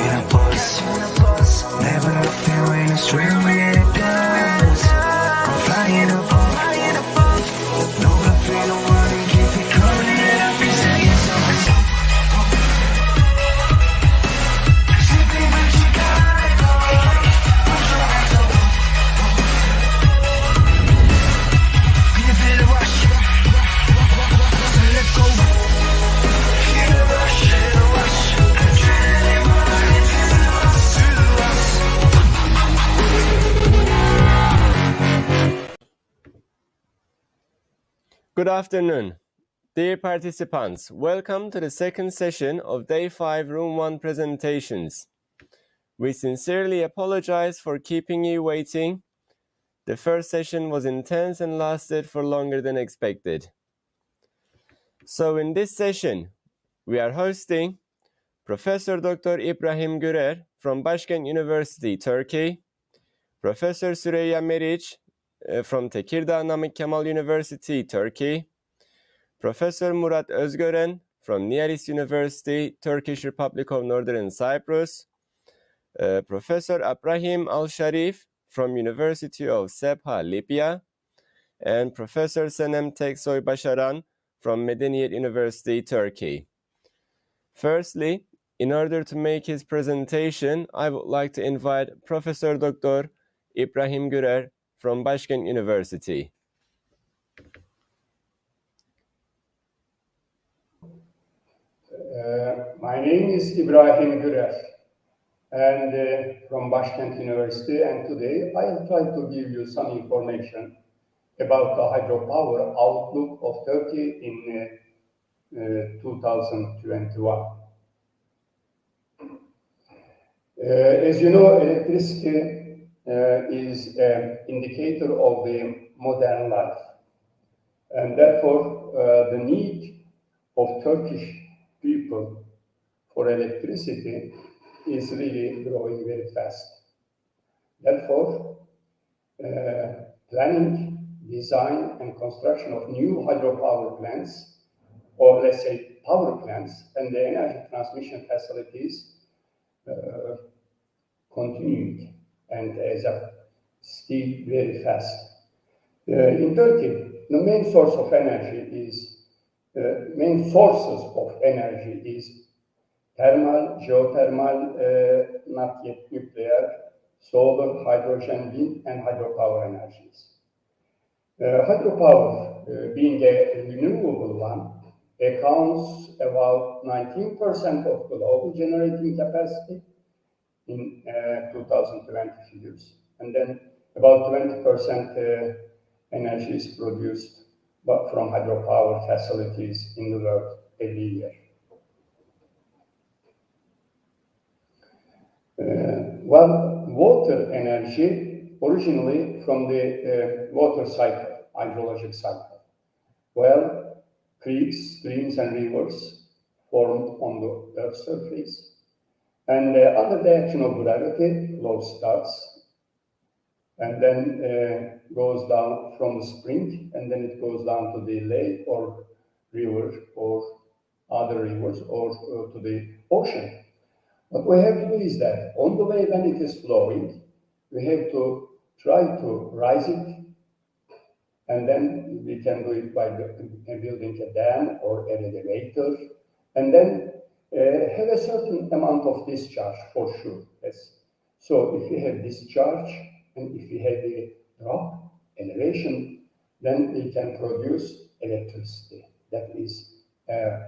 in a bus. Never nothing when it's real, yeah it does. I'm flying above. No bluffing, no running, keep it coming, and I'll be saying something. Simply what you gotta go. Can you feel the rush? So let's go. Feel the rush, adrenaline running through us. Good afternoon, dear participants. Welcome to the second session of Day 5 Room 1 presentations. We sincerely apologize for keeping you waiting. The first session was intense and lasted for longer than expected. So in this session, we are hosting Professor Dr. IBRAHIM GURER from Başkent University, Turkey, Professor SÜREYYA MERIÇ from Tekirdağ Namık Kemal University, Turkey, Professor Murat Özgören from Niyalis University, Turkish Republic of Northern Cyprus, Professor IBRAHIM ALSHAREEF from University of Sabha, Libya, and Professor Senem Teksoy Başaran from Medeniyet University, Turkey. Firstly, in order to make his presentation, I would like to invite Professor Dr. IBRAHIM GURER from Başkent University. My name is IBRAHIM GURER and from Başkent University, and today I'll try to give you some information about the hydropower outlook of Turkey in 2021. As you know, electricity is an indicator of the modern life, and therefore the need of Turkish people for electricity is really growing very fast. Therefore, planning, design, and construction of new hydropower plants, or let's say power plants, and the energy transmission facilities continuing and as a still very fast. In Turkey, the main sources of energy is thermal, geothermal, not yet nuclear, solar, hydrogen, wind, and hydropower energies. Hydropower, being a renewable one, accounts about 19% of global generating capacity in 2020 figures, and then about 20% energy is produced from hydropower facilities in the world every year. Well, water energy originally from the water cycle, hydrologic cycle. Well, creeks, streams, and rivers formed on the Earth's surface, and under the action of gravity, flow starts, and then goes down from the spring, and then it goes down to the lake or river or other rivers or to the ocean. What we have to do is that on the way when it is flowing, we have to try to rise it, and then we can do it by building a dam or an elevator, and then have a certain amount of discharge for sure. Yes. So if we have discharge and if we have the drop, elevation, then we can produce electricity. That is a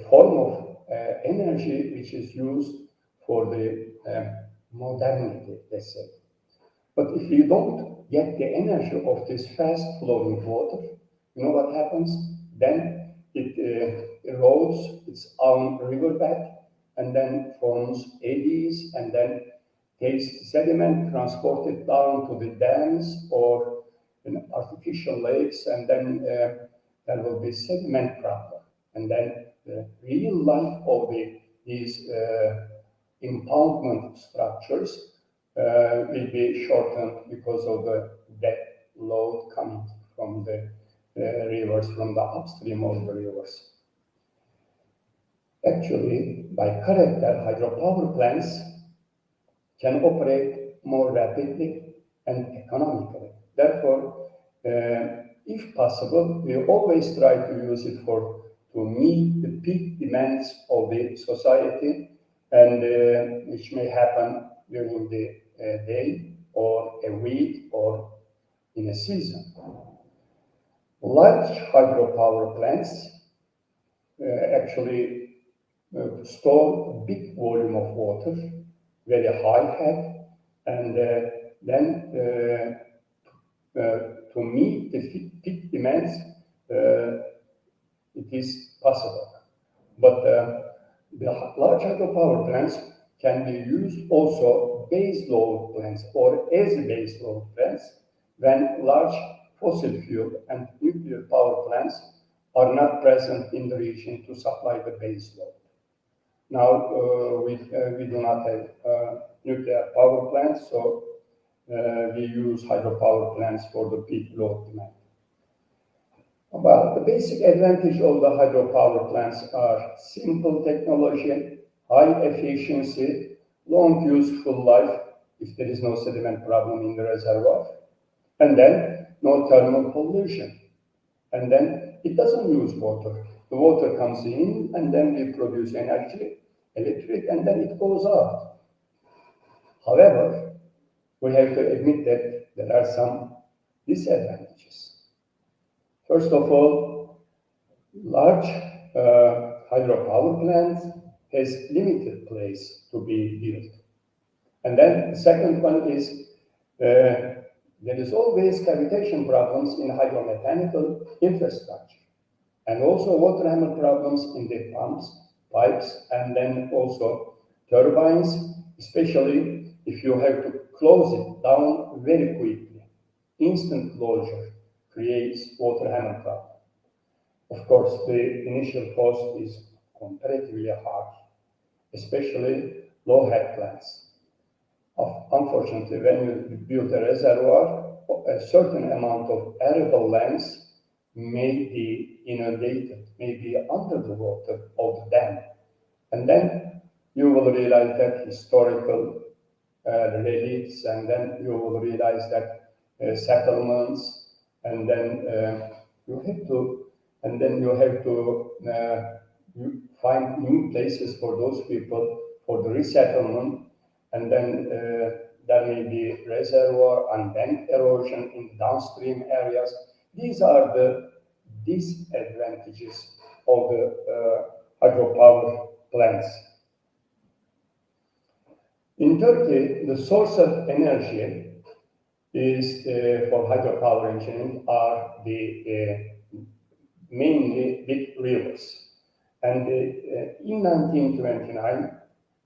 form of energy which is used for the modernity, let's say. But if you don't get the energy of this fast flowing water, you know what happens? Then it erodes its own riverbed and then forms eddies and then takes sediment, transport it down to the dams or in artificial lakes, and then there will be sediment problem. And then the real life of these impoundment structures will be shortened because of the dead load coming from the rivers, from the upstream of the rivers. Actually, by character, hydropower plants can operate more rapidly and economically. Therefore, if possible, we always try to use it to meet the peak demands of the society, and which may happen during the day or a week or in a season. Large hydropower plants actually store big volume of water, very high head, and then to meet the peak demands, it is possible. But the large hydropower plants can be used also base load plants or as base load plants when large fossil fuel and nuclear power plants are not present in the region to supply the base load. Now, we do not have nuclear power plants, so we use hydropower plants for the peak load demand. Well, the basic advantage of the hydropower plants are simple technology, high efficiency, long useful life if there is no sediment problem in the reservoir, and then no thermal pollution. And then it doesn't use water. The water comes in, and then we produce energy, electric, and then it goes out. However, we have to admit that there are some disadvantages. First of all, large hydropower plants has limited place to be built. And then the second one is there is always cavitation problems in hydromechanical infrastructure, and also water hammer problems in the pumps, pipes, and then also turbines, especially if you have to close it down very quickly. Instant closure creates water hammer problem. Of course, the initial cost is comparatively high, especially low head plants. Unfortunately, when you build a reservoir, a certain amount of arable lands may be inundated, may be under the water of the dam. And then you will realize that historical reliefs, and then you will realize that settlements, and then you have to find new places for those people for the resettlement, and then there may be reservoir and bank erosion in downstream areas. These are the disadvantages of the hydropower plants. In Turkey, the source of energy is for hydropower engineering are the mainly big rivers. And in 1929,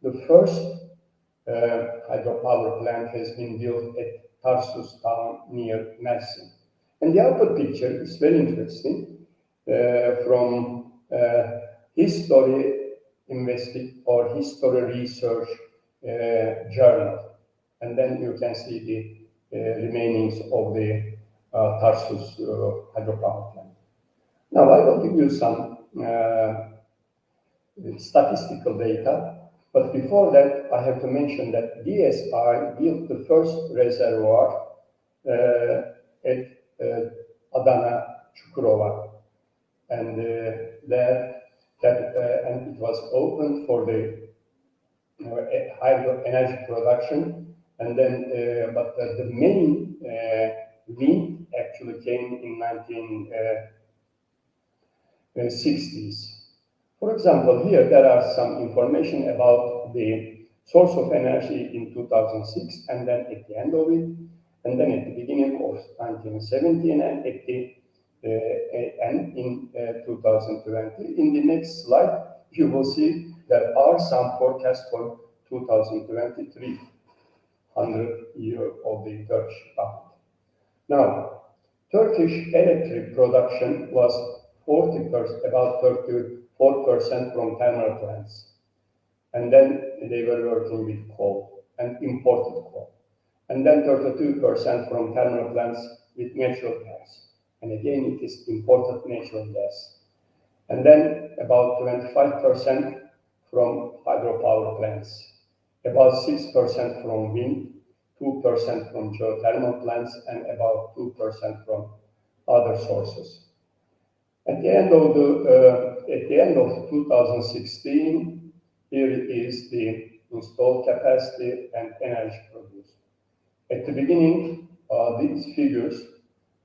the first hydropower plant has been built at Tarsus town near MERIÇ. And the upper picture is very interesting from history research journal. And then you can see the remainings of the Tarsus hydropower plant. Now I will give you some statistical data. But before that, I have to mention that DSI built the first reservoir at Adana, Çukurova, and and it was opened for the hydro energy production. And then, but the main wind actually came in 1960s. For example, here there are some information about the source of energy in 2006, and then at the end of it, and then at the beginning of 1917, and at the end in 2020. In the next slide, you will see there are some forecasts for 2023, 100 year of the Turkish pound. Now, Turkish electric production was 40%, about 34% from thermal plants. And then they were working with coal and imported coal. And then 32% from thermal plants with natural gas. And again, it is imported natural gas. And then about 25% from hydropower plants, about 6% from wind, 2% from geothermal plants, and about 2% from other sources. At the end of 2016, here is the installed capacity and energy produced. At the beginning, these figures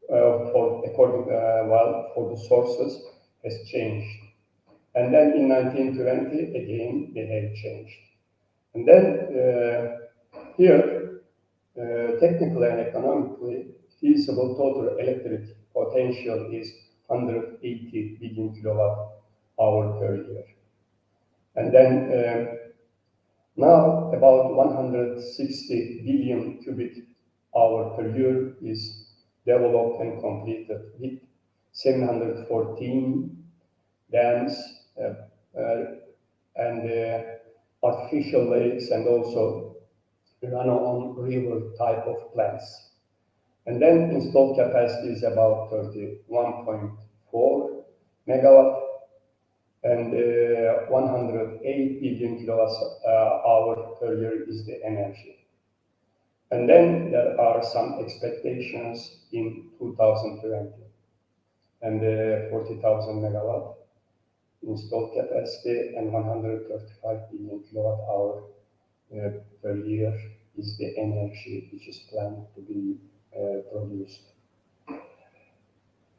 for the sources has changed, and then in 1920 again they have changed, and then here technically and economically feasible total electric potential is 180 billion kilowatt hour per year, and then now about 160 billion cubic hour per year is developed and completed with 714 dams and artificial lakes and also run-on river type of plants. And then installed capacity is about 31.4 megawatt and 108 billion kilowatt hour per year is the energy. And then there are some expectations in 2020 and 40,000 megawatt installed capacity and 135 billion kilowatt hour per year is the energy which is planned to be produced.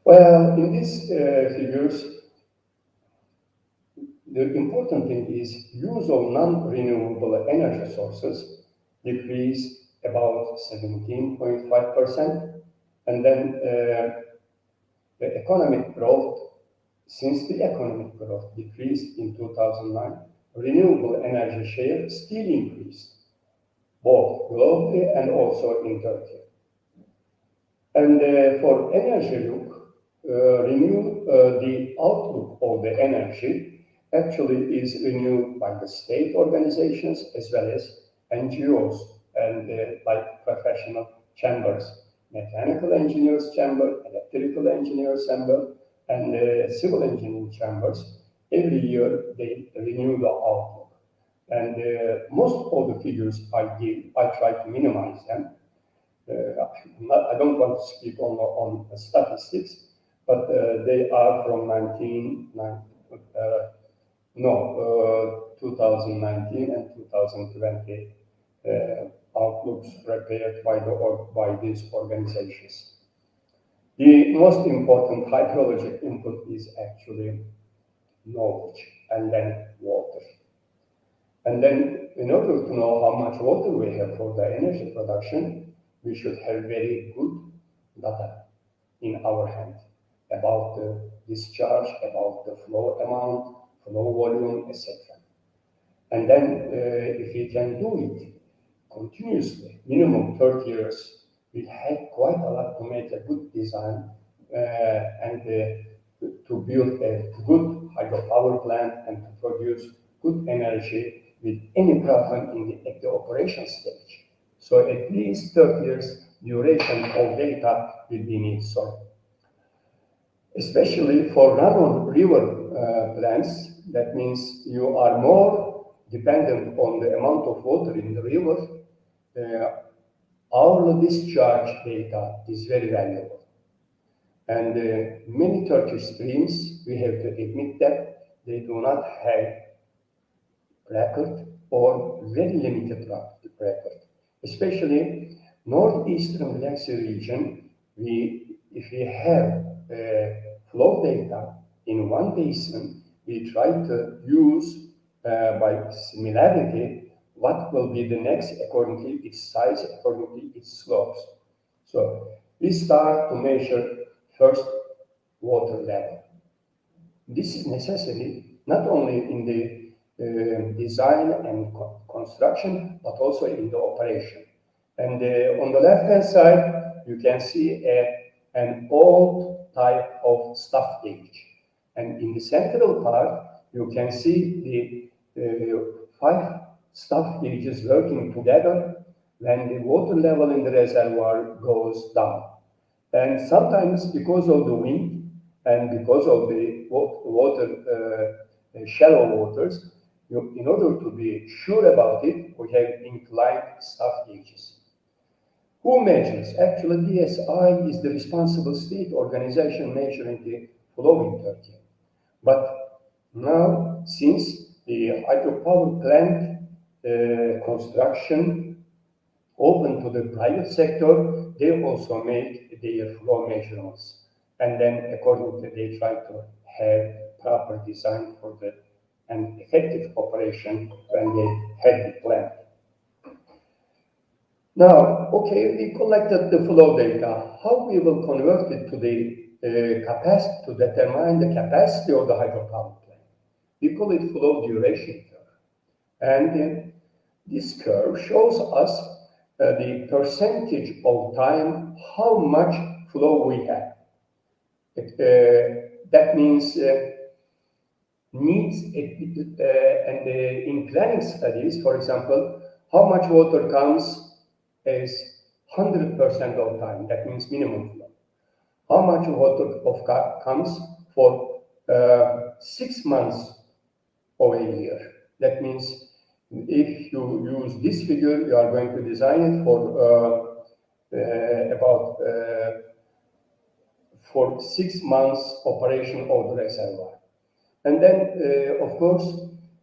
Well, in these figures, the important thing is use of non-renewable energy sources decreased about 17.5%, and then the economic growth, since the economic growth decreased in 2009, renewable energy share still increased, both globally and also in Turkey. And for energy look, the outlook of the energy actually is renewed by the state organizations as well as NGOs and like professional chambers, mechanical engineers chamber, electrical engineers chamber, and civil engineering chambers. Every year they renew the outlook. And most of the figures I give, I try to minimize them. I don't want to speak on statistics, but they are from 2019 and 2020 outlooks prepared by these organizations. The most important hydrologic input is actually knowledge and then water. And then in order to know how much water we have for the energy production, we should have very good data in our hand about the discharge, about the flow amount, flow volume, etc. And then if we can do it continuously, minimum 30 years, we had quite a lot to make a good design and to build a good hydropower plant and to produce good energy with any problem at the operation stage. So at least 30 years duration of data will be needed. So especially for run-on river plants, that means you are more dependent on the amount of water in the river. Our discharge data is very valuable. And many Turkish streams, we have to admit that they do not have record or very limited record. Especially northeastern Black Sea region, if we have flow data in one basin, we try to use by similarity what will be the next according to its size, according to its slopes. So we start to measure first water level. This is necessary not only in the design and construction, but also in the operation. And on the left-hand side, you can see an old type of staff gauge. And in the central part, you can see the 5 staff gauges working together when the water level in the reservoir goes down. And sometimes because of the wind and because of the water, shallow waters, in order to be sure about it, we have inclined staff gauges. Who measures? Actually, DSI is the responsible state organization measuring the flow in Turkey. But now, since the hydropower plant construction open to the private sector, they also make their flow measurements. And then accordingly, they try to have proper design for the and effective operation when they had the plant. Now, okay, we collected the flow data. How we will convert it to the capacity, to determine the capacity of the hydropower plant? We call it flow duration curve. And this curve shows us the percentage of time, how much flow we have. That means needs, and in planning studies, for example, how much water comes is 100% of time, that means minimum flow. How much water comes for 6 months of a year? That means if you use this figure, you are going to design it for for 6 months operation of the reservoir. And then, of course,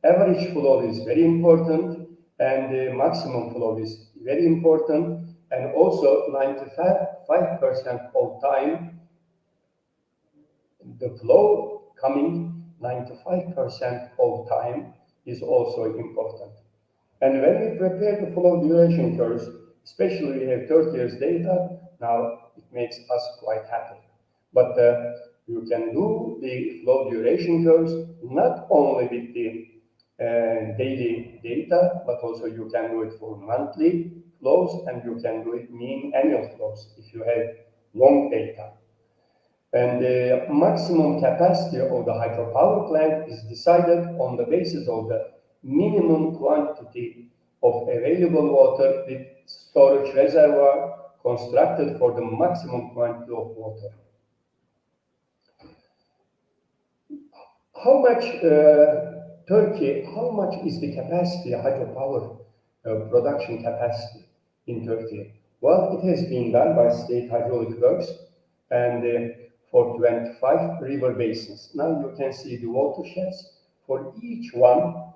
average flow is very important, and the maximum flow is very important, and also 95% of time, the flow coming 95% of time is also important. And when we prepare the flow duration curves, especially we have 30 years data, now it makes us quite happy. But you can do the flow duration curves not only with the daily data, but also you can do it for monthly flows, and you can do it mean annual flows if you have long data. And the maximum capacity of the hydropower plant is decided on the basis of the minimum quantity of available water with storage reservoir constructed for the maximum quantity of water. How much Turkey, how much is the capacity, hydropower production capacity in Turkey? Well, it has been done by state hydraulic works and for 25 river basins. Now you can see the watersheds for each one.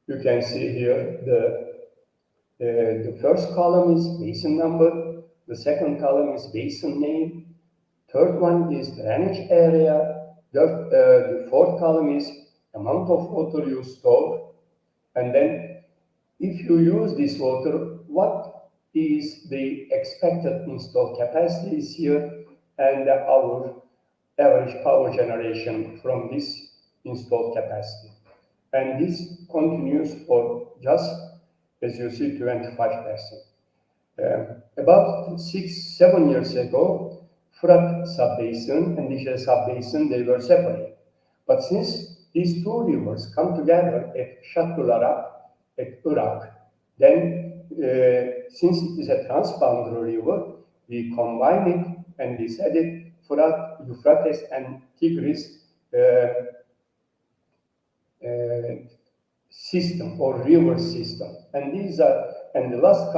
You can see here the first column is basin number, the second column is basin name, third one is drainage area, the fourth column is amount of water you store, and then if you use this water, what is the expected installed capacity is here, and our average power generation from this installed capacity. And this continues for just, as you see, 25%. About 6-7 years ago, Fırat sub-basin and Dicle sub-basin, they were separated. But since these two rivers come together at Şatlılarap, at Irak, then since it is a transboundary river, we combine it and we said it Fırat, Euphrates, and Tigris system or river system. And these are, and the last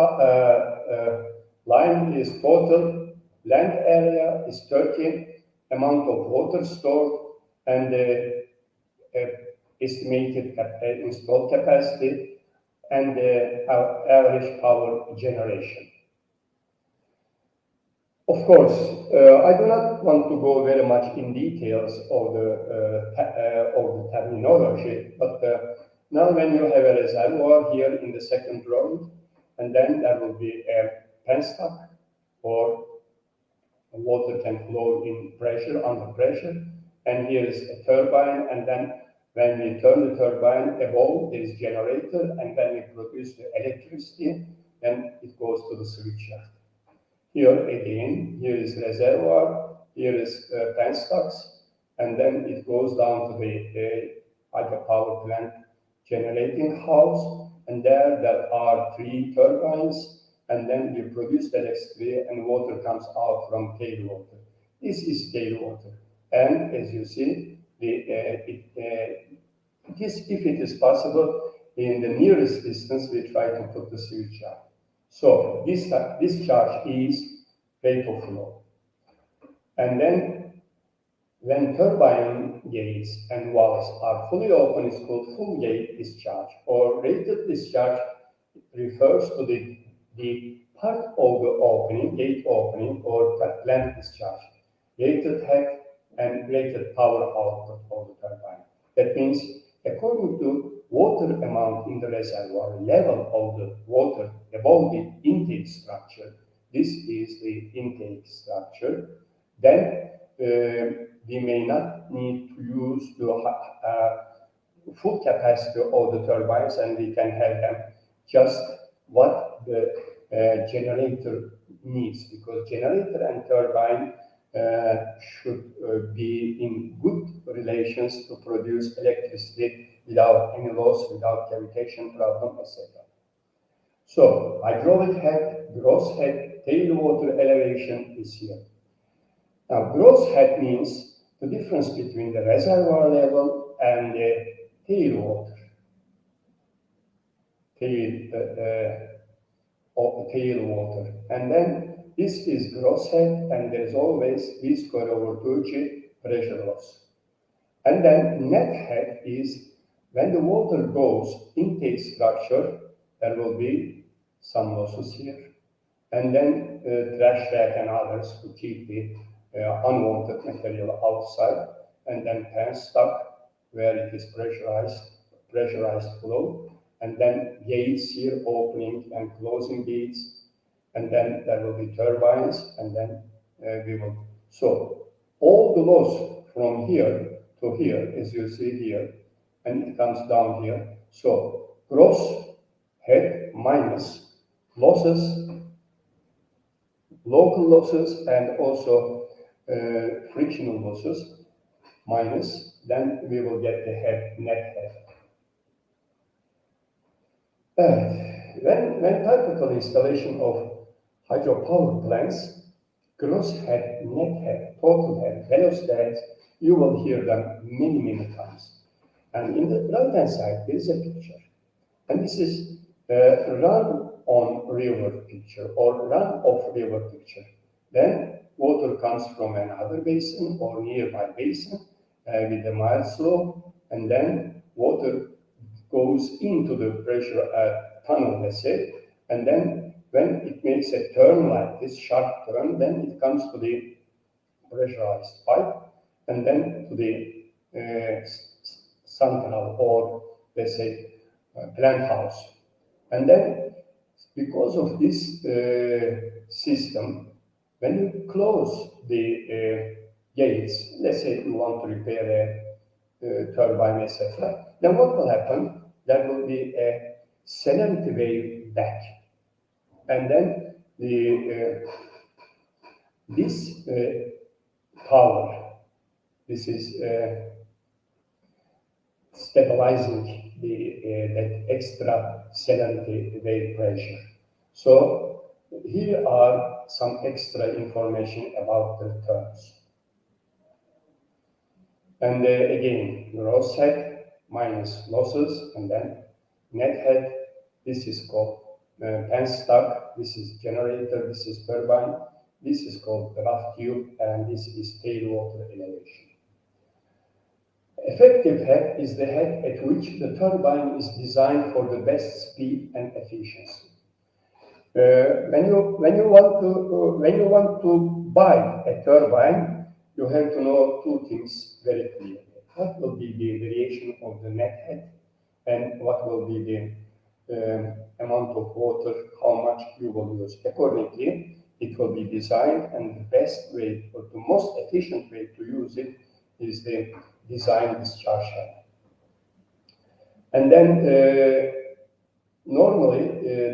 line is total land area is Turkey, amount of water stored, and the estimated installed capacity, and our average power generation. Of course, I do not want to go very much in details of the terminology, but now when you have a reservoir here in the second row, and then there will be a penstock, or water can flow in pressure, under pressure, and here is a turbine, and then when we turn the turbine above, there is generator, and when we produce the electricity, then it goes to the switch shaft. Here again, here is reservoir, here is penstocks, and then it goes down to the hydropower plant generating house, and there are 3 turbines, and then we produce the electricity and water comes out from tailwater. This is tailwater, and as you see, If it is possible, in the nearest distance, we try to put the sewage jar. So this discharge is rate of flow. And then when turbine gates and valves are fully open, it's called full gate discharge, or rated discharge refers to the part of the opening, gate opening, or plant discharge, rated head and rated power output of the turbine. That means according to water amount in the reservoir, level of the water above the intake structure, this is the intake structure, then we may not need to use the full capacity of the turbines, and we can have them just what the generator needs, because generator and turbine should be in good relations to produce electricity without any loss, without cavitation problem, etc. So hydraulic head, gross head, tailwater elevation is here. Now gross head means the difference between the reservoir level and the tailwater. Tailwater. And then this is gross head, and there is always V square over 2G pressure loss. And then net head is when the water goes intake structure, there will be some losses here. And then trash rack and others to keep the unwanted material outside. And then pan stock where it is pressurized flow. And then gates here, opening and closing gates. And then there will be turbines, and then we will. So all the loss from here to here, as you see here, and it comes down here. So gross head minus losses, local losses, and also frictional losses minus, then we will get the head, net head. When typical installation of hydropower plants, gross head, net head, total head, velocity heads, you will hear them many times. And in the right-hand side, there is a picture. And this is run-on river picture or run-off river picture. Then water comes from another basin or nearby basin with a mild slope, and then water goes into the pressure tunnel, let's say, and then when it makes a turn like this, sharp turn, then it comes to the pressurized pipe, and then to the central, or let's say plant house. And then because of this system, when you close the gates, let's say you want to repair a turbine, etc., then what will happen? There will be a celerity wave back, and then this power, this is stabilizing that extra celerity wave pressure. So here are some extra information about the terms. And again, gross head minus losses, and then net head. This is called penstock, this is generator, this is turbine, this is called rough tube, and this is tailwater elevation. Effective head is the head at which the turbine is designed for the best speed and efficiency. When you want to buy a turbine, you have to know two things very clearly. What will be the variation of the net head, and what will be the amount of water, how much you will use. Accordingly, it will be designed, and the best way or the most efficient way to use it is the design discharge head. And then normally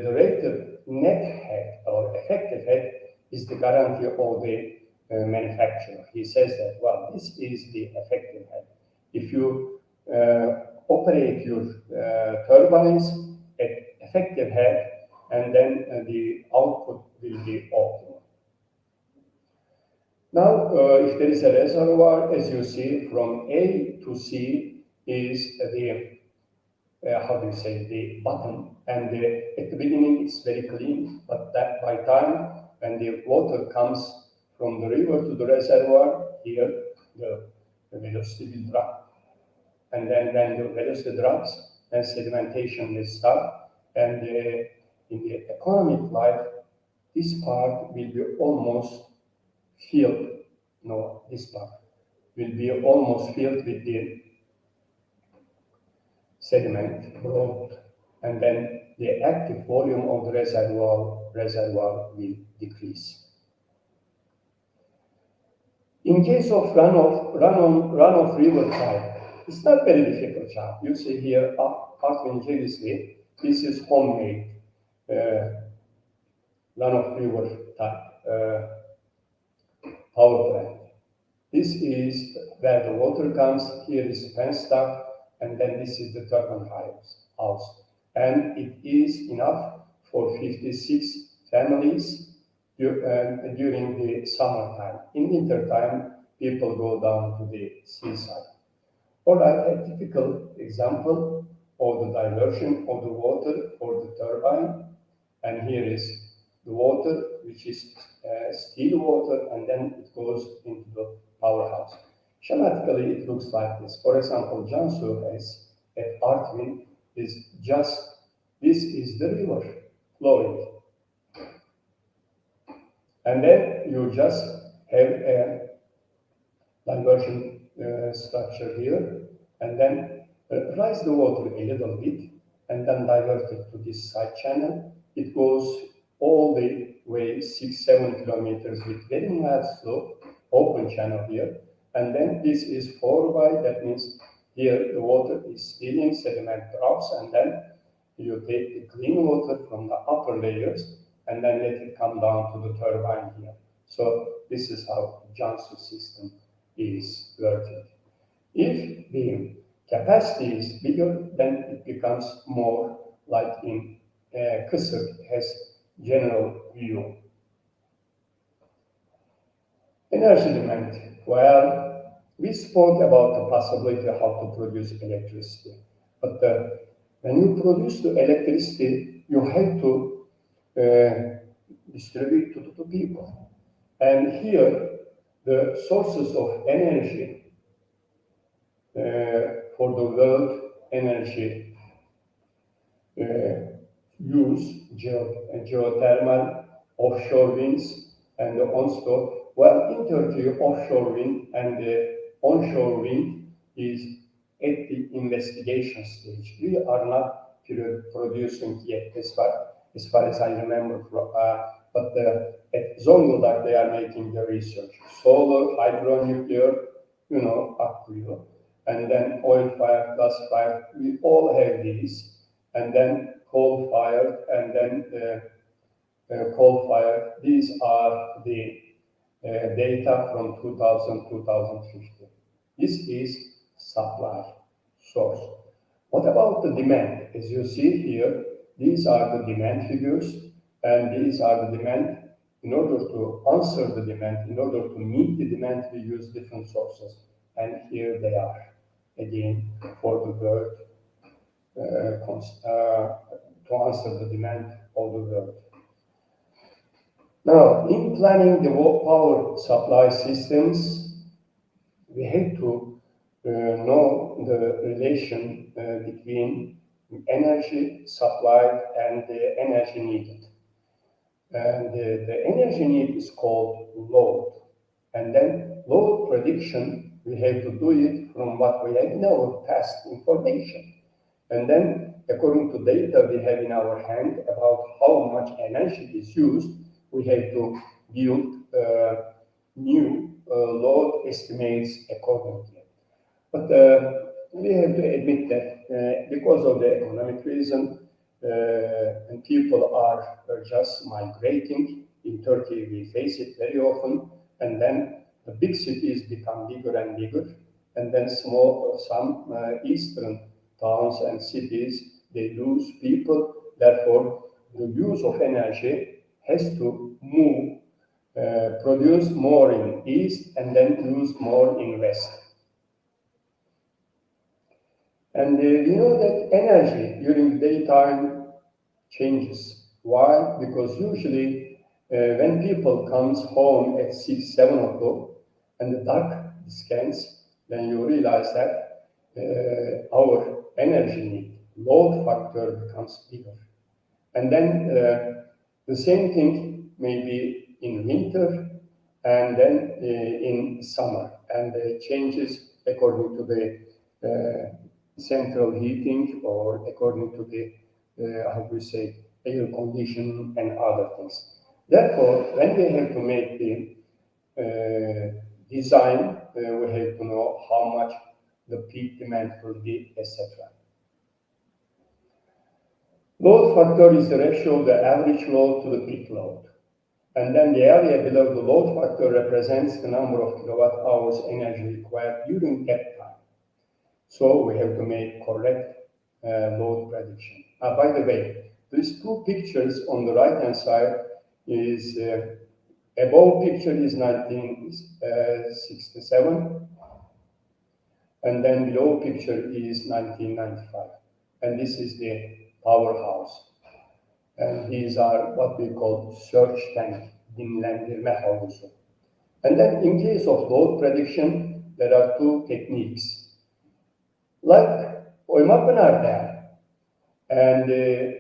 the rated net head or effective head is the guarantee of the manufacturer. He says that, well, this is the effective head. If you operate your turbines at effective head, and then the output will be optimal. Now, if there is a reservoir, as you see, from A to C, is the how do you say, the bottom, and at the beginning it's very clean, but that by time when the water comes from the river to the reservoir, here the velocity will drop, and then when the velocity drops, then sedimentation will start, and in the economic life, this part will be almost filled. No, this part will be almost filled with the sediment growth, and then the active volume of the reservoir will decrease. In case of runoff river type, it's not very difficult job. You see here, ingeniously, this is homemade runoff river type power plant. This is where the water comes. Here is penstock, and then this is the turbine house. And it is enough for 56 families during the summertime. In wintertime, people go down to the seaside. All right, a typical example of the diversion of the water for the turbine. And here is the water, which is still water, and then it goes into the powerhouse. Schematically, it looks like this. For example, Jiangsu has at Artvin is just, this is the river flowing. And then you just have a diversion structure here, and then rise the water a little bit, and then divert it to this side channel. It goes all the way 6-7 kilometers with very mild slope, open channel here. And then this is 4Y, that means here the water is stealing, sediment drops, and then you take the clean water from the upper layers and then let it come down to the turbine here. So this is how the Jiangsu system is working. If the capacity is bigger, then it becomes more like in Kısır has general view. Energy demand. Well, we spoke about the possibility of how to produce electricity. But when you produce the electricity, you have to distribute to the people. And here, the sources of energy for the world energy use geothermal, offshore winds, and the onshore. Well, in Turkey, offshore wind and the onshore wind is at the investigation stage. We are not producing yet, as far as I remember. But at Zonguldak, they are making the research. Solar, hydronuclear, akkuyu, and then oil-fired, gas-fired. We all have these, and then coal-fired, and then coal-fired. These are the data from 2000-2015. This is supply source. What about the demand? As you see here, these are the demand figures, and these are the demand. In order to answer the demand, in order to meet the demand, we use different sources. And here they are, again, for the world, to answer the demand of the world. Now, in planning the power supply systems, we have to know the relation between energy supplied and the energy needed. And the energy need is called load. And then load prediction, we have to do it from what we have in our past information. And then, according to data we have in our hand about how much energy is used, we have to build new load estimates accordingly. But we have to admit that because of the economic reason, and people are just migrating. In Turkey, we face it very often, and then the big cities become bigger and bigger, and then some eastern towns and cities, they lose people. Therefore, the use of energy has to move, produce more in east and then use more in west. And we know that energy during the daytime changes. Why? Because usually when people comes home at 6, 7 o'clock and the dark descends, then you realize that our energy need, load factor becomes bigger. And then the same thing may be in winter and then in summer, and the changes according to the central heating or according to the how do you say, air condition and other things. Therefore, when we have to make the design, we have to know how much the peak demand will be, etc. Load factor is the ratio of the average load to the peak load. And then the area below the load factor represents the number of kilowatt hours energy required during that time. So we have to make correct load prediction. By the way, these two pictures on the right hand side is above picture is 1967 and then below picture is 1995, and this is the powerhouse, and these are what we call surge tank, dinlendirme havuzu. And then in case of load prediction, there are two techniques. Like Oymapınar Dam, and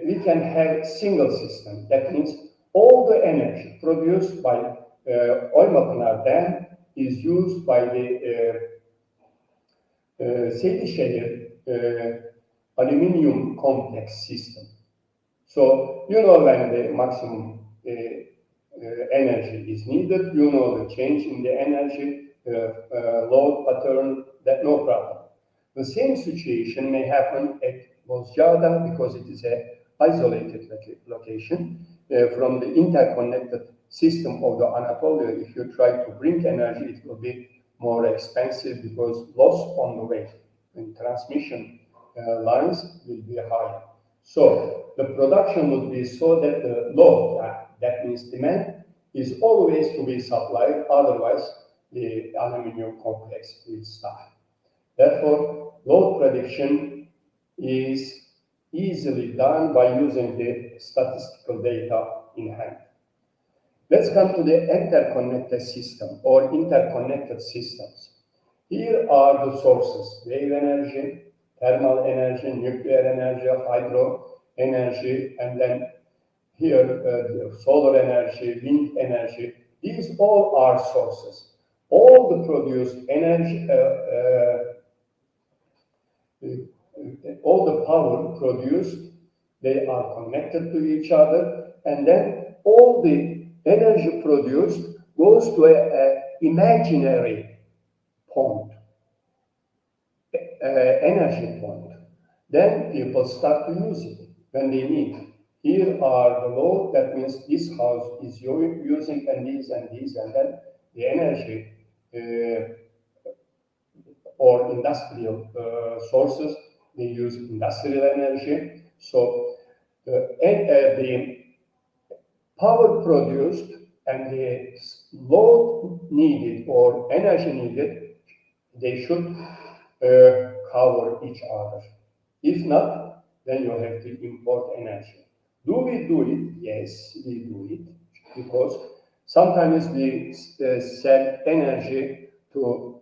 we can have single system. That means all the energy produced by Oymapınar Dam is used by the Seydişehir aluminum complex system. So you know when the maximum energy is needed, you know the change in the energy load pattern, that no problem. The same situation may happen at Bozcaada because it is an isolated location from the interconnected system of the Anatolia. If you try to bring energy, it will be more expensive because loss on the way and transmission lines will be higher. So the production would be so that the load, that means demand, is always to be supplied, otherwise the aluminum complex will stop. Therefore, load prediction is easily done by using the statistical data in hand. Let's come to the interconnected system or interconnected systems. Here are the sources: wave energy, thermal energy, nuclear energy, hydro energy, and then here solar energy, wind energy. These all are sources. All the produced energy, all the power produced, they are connected to each other, and then all the energy produced goes to an imaginary point, energy point. Then people start to use it when they need. Here are the load, that means this house is using and these and these, and then the energy or industrial sources, they use industrial energy. So the power produced and the load needed or energy needed, they should cover each other. If not, then you have to import energy. Do we do it? Yes, we do it, because sometimes we sell energy to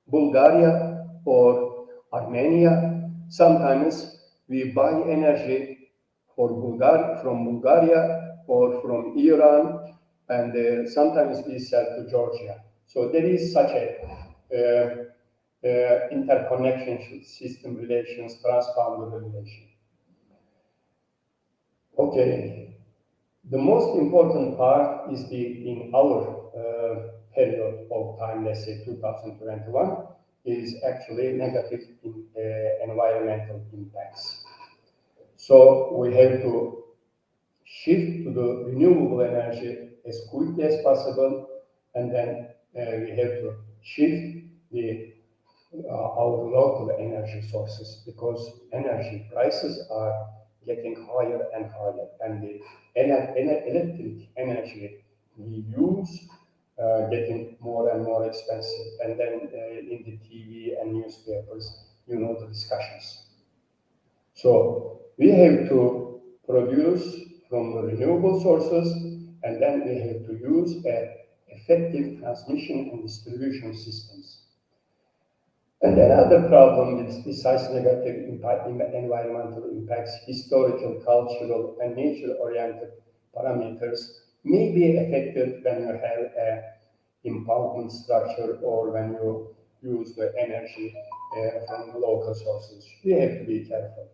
Bulgaria or Armenia. Sometimes we buy energy from Bulgaria or from Iran, and sometimes we sell to Georgia. So there is such a interconnection system relations, transponder relation. Okay, the most important part is in our period of time, let's say 2021, is actually negative environmental impacts. So we have to shift to the renewable energy as quickly as possible, and then we have to shift our local energy sources, because energy prices are getting higher and higher, and the electric energy we use getting more and more expensive. And then in the TV and newspapers, you know the discussions. So we have to produce from the renewable sources, and then we have to use effective transmission and distribution systems. And another problem is, besides negative impact, environmental impacts, historical, cultural, and nature-oriented parameters may be affected when you have a impoundment structure or when you use the energy from the local sources. We have to be careful.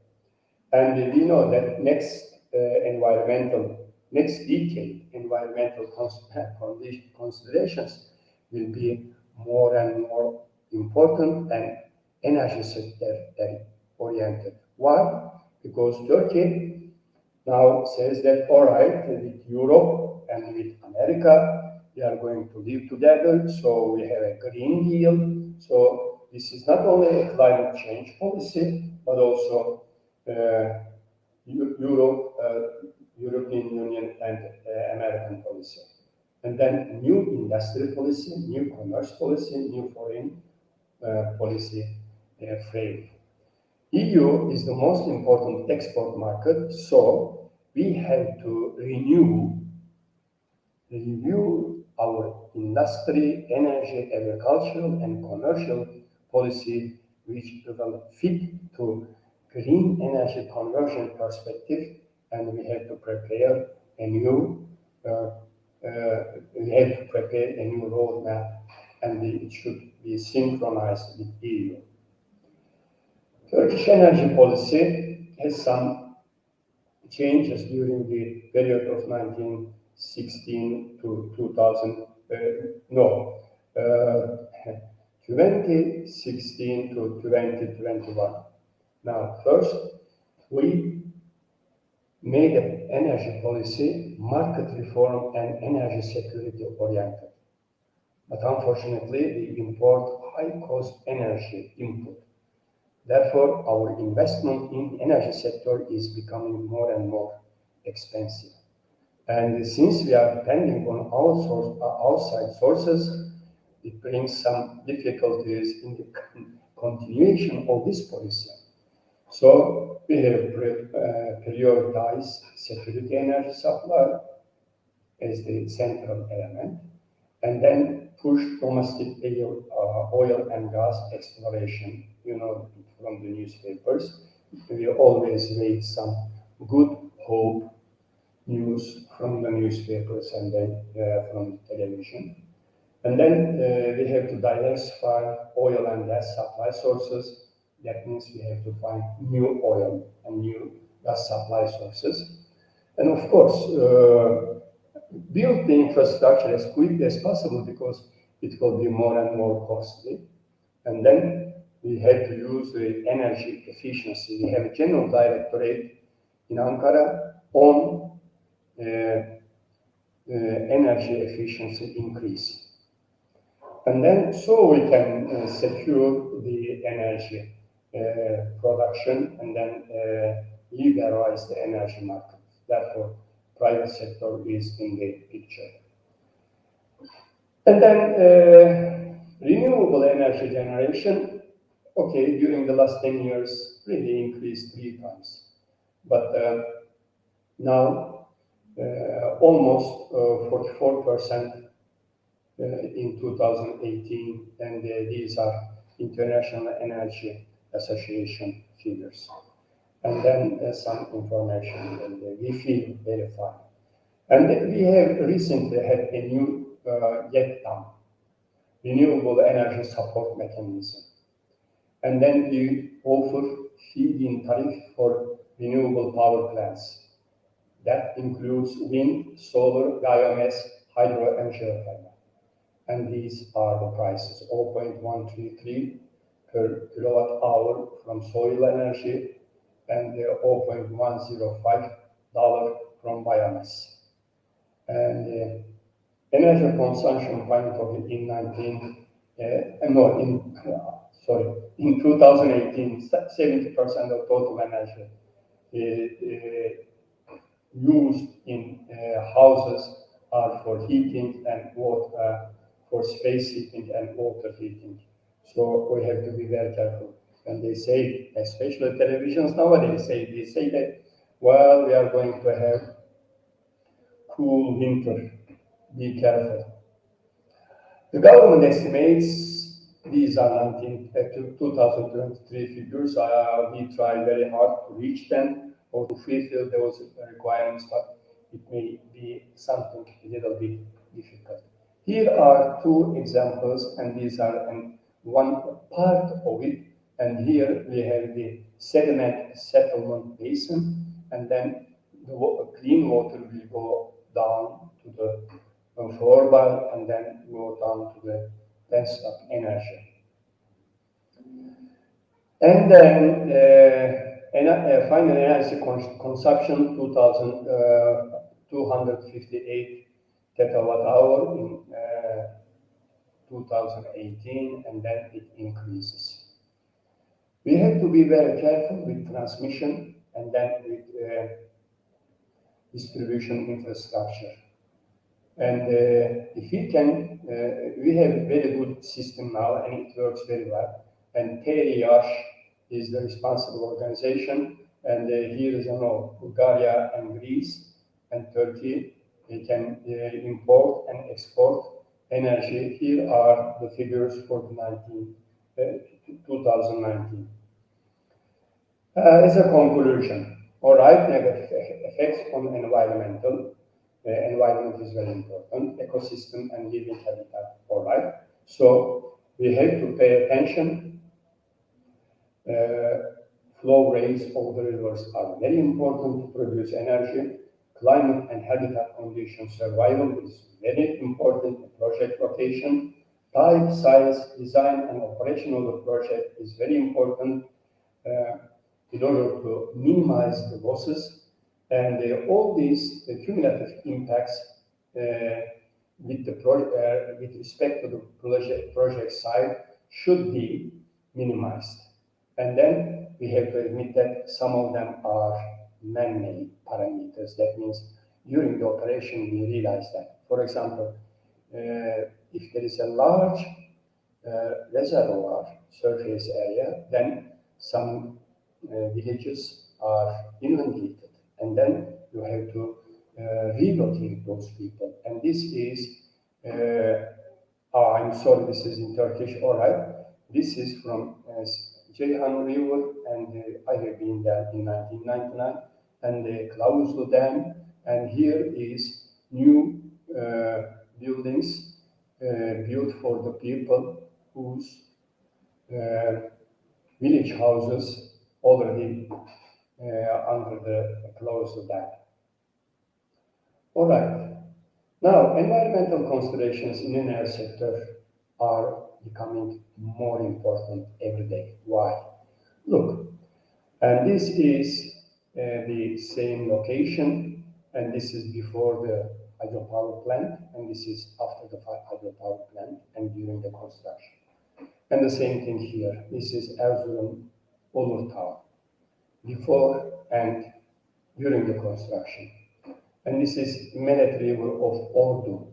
And we know that next decade, environmental considerations will be more and more important and energy sector oriented. Why? Because Turkey now says that, all right, with Europe and with America, we are going to live together, so we have a Green Deal. So this is not only a climate change policy, but also European Union and American policy. And then new industry policy, new commerce policy, new foreign policy frame. EU is the most important export market, so we have to review our industry, energy, agricultural, and commercial policy, which will fit to green energy conversion perspective, and we have to prepare a new roadmap, and it should be synchronized with EU. Turkish energy policy has some changes during the period of 1916 to 2016 to 2021. Now, first, we made an energy policy market reform and energy security oriented. But unfortunately, we import high-cost energy input. Therefore, our investment in energy sector is becoming more and more expensive. And since we are depending on outside sources, it brings some difficulties in the continuation of this policy. So we have prioritized security energy supply as the central element, and then push domestic oil and gas exploration. You know, from the newspapers, we always read some good hope news from the newspapers and then from the television. And then we have to diversify oil and gas supply sources. That means we have to find new oil and new gas supply sources. And of course, build the infrastructure as quickly as possible because it will be more and more costly. And then we have to use the energy efficiency. We have a general directorate in Ankara on energy efficiency increase. And then so we can secure the energy production and then liberalize the energy market. Therefore, private sector is in the picture. And then renewable energy generation, okay, during the last 10 years, really increased 3 times. But now almost 44% in 2018, and these are International Energy Association figures. And then some information, and we feel very fine. And we have recently had a new YECDAM, Renewable Energy Support Mechanism. And then we offer feed-in tariff for renewable power plants. That includes wind, solar, biomass, hydro, and geothermal. And these are the prices: 0.133 per kilowatt hour from soil energy and $0.105 from biomass. And energy consumption point of in 2018, 70% of total energy used in houses are for heating and water, for space heating and water heating. So we have to be very careful. when they say, especially televisions nowadays, they say that, well, we are going to have cool winter, be careful. The government estimates these are 2023 figures. We try very hard to reach them or to fulfill those requirements, but it may be something a little bit difficult. Here are two examples, and these are one part of it. And here we have the sediment settlement basin, and then the clean water will go down to the floor bar and then go down to the desktop energy. And then final energy consumption 2,258 terawatt hour in 2018, and then it increases. We have to be very careful with transmission and then with distribution infrastructure. And if we can, we have a very good system now, and it works very well. And TEGUH is the responsible organization. And here is Bulgaria and Greece and Turkey. They can import and export energy. Here are the figures for 2019. As a conclusion, all right, negative effects on environmental. The environment is very important, ecosystem and living habitat, all right. So we have to pay attention. Flow rates of the rivers are very important to produce energy. Climate and habitat condition survival is very important in project location. Type, size, design and operation of the project is very important in order to minimize the losses. And all these cumulative impacts with respect to the project side should be minimized. And then we have to admit that some of them are man-made parameters. That means during the operation we realize that. For example, if there is a large reservoir surface area, then some villages are inundated. And then you have to relocate those people. And this is, I'm sorry, this is in Turkish, all right. This is from Ceyhan River, and I have been there in 1999, and the Kılavuzlu Dam. And here is new buildings built for the people whose village houses already under the Kılavuzlu Dam. All right. Now, environmental considerations in the energy sector are becoming more important every day. Why? Look, and this is the same location, and this is before the hydropower plant, and this is after the hydropower plant and during the construction. And the same thing here. This is Erzurum Olur Town, before and during the construction. And this is Melet River of Ordu,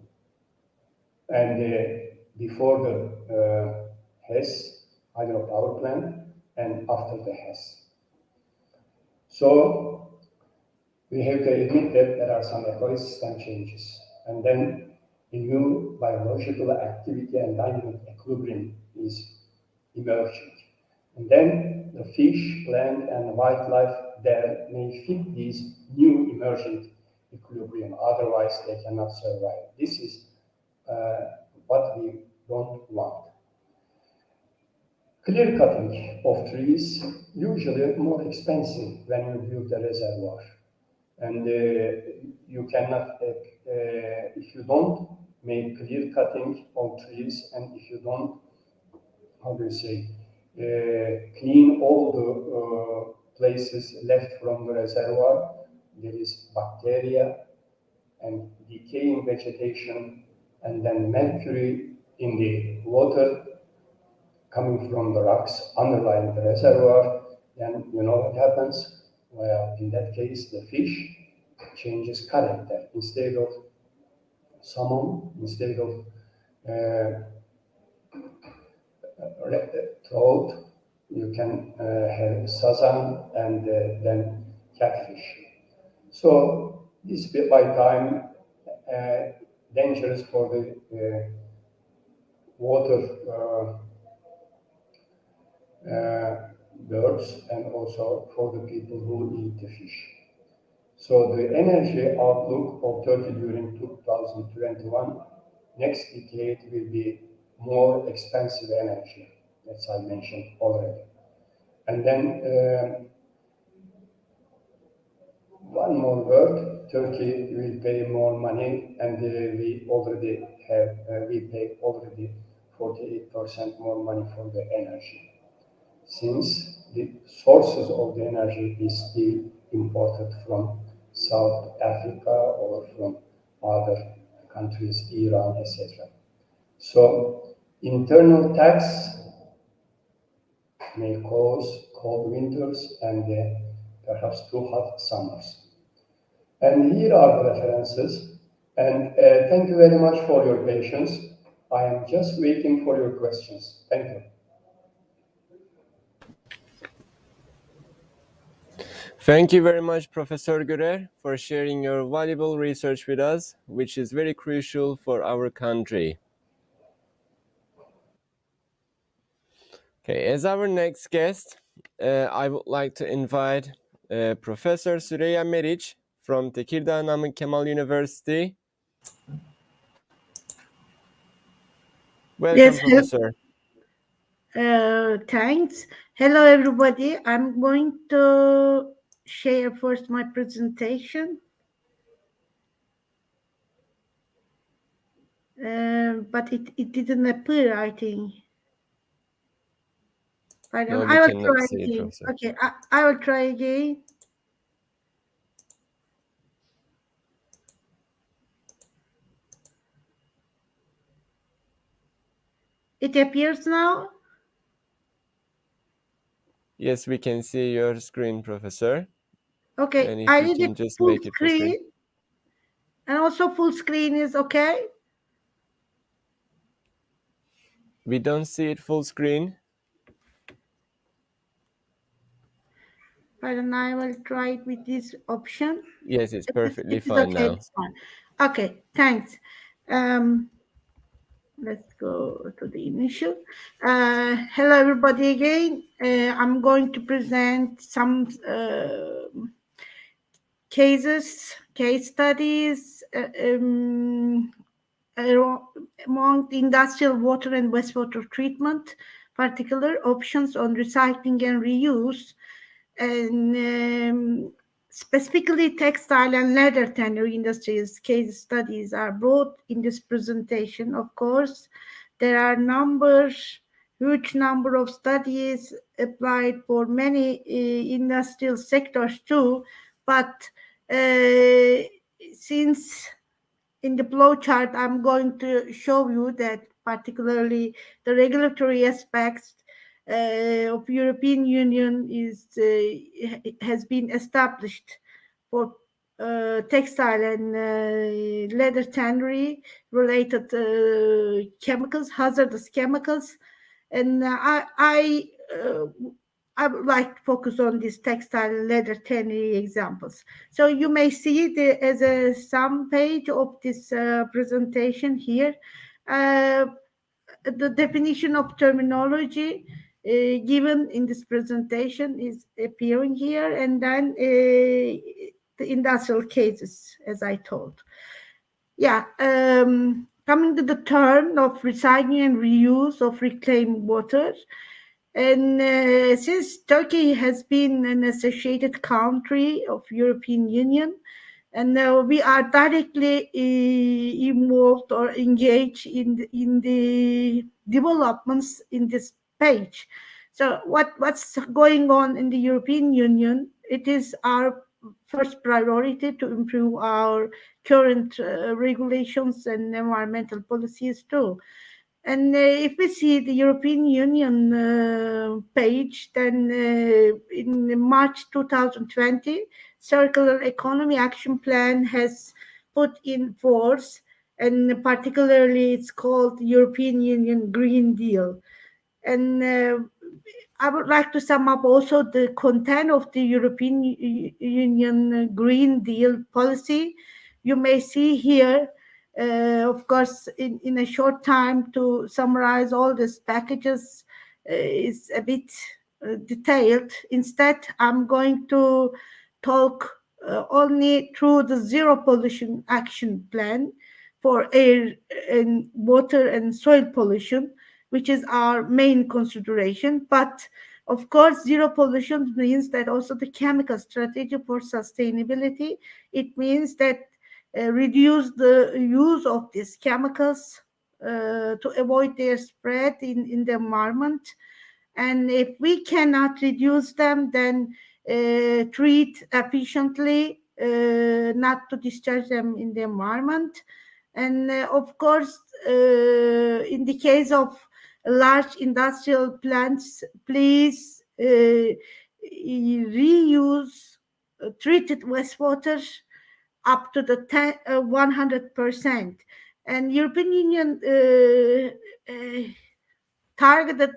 and before the HES hydropower plant and after the HES. So we have to admit that there are some ecosystem changes, and then a new biological activity and dynamic equilibrium is emerging. And then the fish, plant, and wildlife there may fit these new emerging equilibrium, otherwise they cannot survive. This is what we don't want. Clear cutting of trees usually more expensive when you build a reservoir, and you cannot if you don't make clear cutting of trees, and if you don't, how do you say, clean all the places left from the reservoir, there is bacteria and decaying vegetation, and then mercury in the water coming from the rocks underlying the reservoir. Then you know what happens? Well, in that case, the fish changes character. Instead of salmon, instead of trout, you can have sazan and then catfish. So this by time dangerous for the water birds and also for the people who eat the fish. So the energy outlook of Turkey during 2021, next decade will be more expensive energy, as I mentioned already. And then one more word, Turkey will pay more money, and we pay already 48% more money for the energy, since the sources of the energy is still imported from South Africa or from other countries, Iran, etc. So internal tax may cause cold winters and perhaps too hot summers. And here are the references. And thank you very much for your patience. I am just waiting for your questions. Thank you. Thank you very much, Professor GURER, for sharing your valuable research with us, which is very crucial for our country. Okay, as our next guest, I would like to invite Professor SÜREYYA MERIÇ from Tekirdağ Namık Kemal University. Welcome, Yes, Professor. Thanks. Hello, everybody. I'm going to share first my presentation. But it didn't appear, I think. No, I we will cannot try see it, again. Professor. Okay, I will try again. It appears now? Yes, we can see your screen, Professor. Okay, And if I you need can it just full make it full screen. screen. And also full screen is okay? We don't see it full screen. Pardon, I will try it with this option. Yes, it's perfectly It is fine okay, now. it's fine. Okay, thanks. Let's go to the initial. Hello, everybody again. I'm going to present some case studies among the industrial water and wastewater treatment, particular options on recycling and reuse, and specifically textile and leather tannery industries case studies are brought in this presentation. Of course, there are huge number of studies applied for many industrial sectors too, but since in the flow chart, I'm going to show you that particularly the regulatory aspects of European Union has been established for textile and leather tannery related chemicals, hazardous chemicals, and I would like to focus on these textile leather tannery examples. So you may see as a sum page of this presentation here. The definition of terminology given in this presentation is appearing here, and then the industrial cases, as I told. Yeah, coming to the turn of recycling and reuse of reclaimed water. And since Turkey has been an associated country of European Union, and we are directly involved or engaged in the developments in this page. So what's going on in the European Union? It is our first priority to improve our current regulations and environmental policies too. And if we see the European Union page, then in March 2020, Circular Economy Action Plan has put in force, and particularly it's called European Union Green Deal. And I would like to sum up also the content of the European Union Green Deal policy. You may see here, of course, in a short time to summarize all these packages is a bit detailed. Instead, I'm going to talk only through the zero pollution action plan for air and water and soil pollution, which is our main consideration. But of course, zero pollution means that also the chemical strategy for sustainability. It means that reduce the use of these chemicals to avoid their spread in the environment. And if we cannot reduce them, then treat efficiently, not to discharge them in the environment. And of course, in the case of large industrial plants, please reuse treated wastewater up to the 100%. And European Union targeted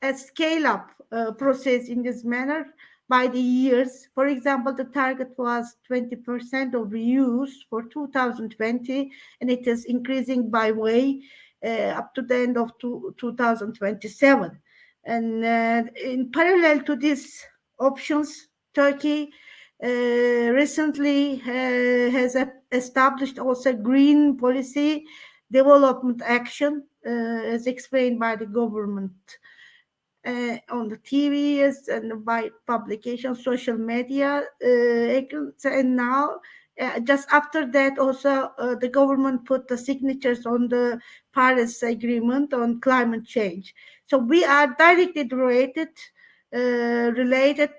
a scale-up process in this manner by the years. For example, the target was 20% of reuse for 2020, and it is increasing by way up to the end of 2027. And in parallel to these options, Turkey recently has established also green policy development action, as explained by the government on the TVs and by publication, social media, and now just after that also the government put the signatures on the Paris Agreement on climate change. So we are directly related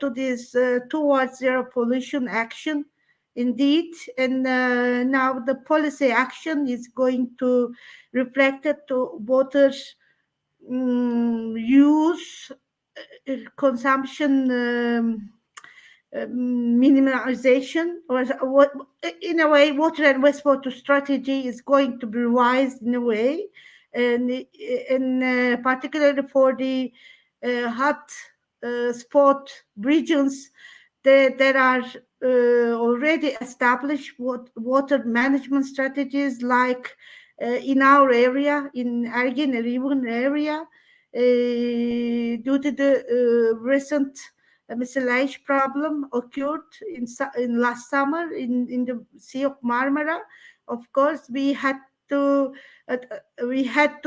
to this towards zero pollution action indeed. And now the policy action is going to reflect it to voters use, consumption minimization, or what in a way water and wastewater strategy is going to be revised in a way, and particularly for the hot spot regions that are already established water management strategies, like in our area, in Ergene River area, due to the recent miscellaneous problem occurred in last summer in the Sea of Marmara. Of course, we had to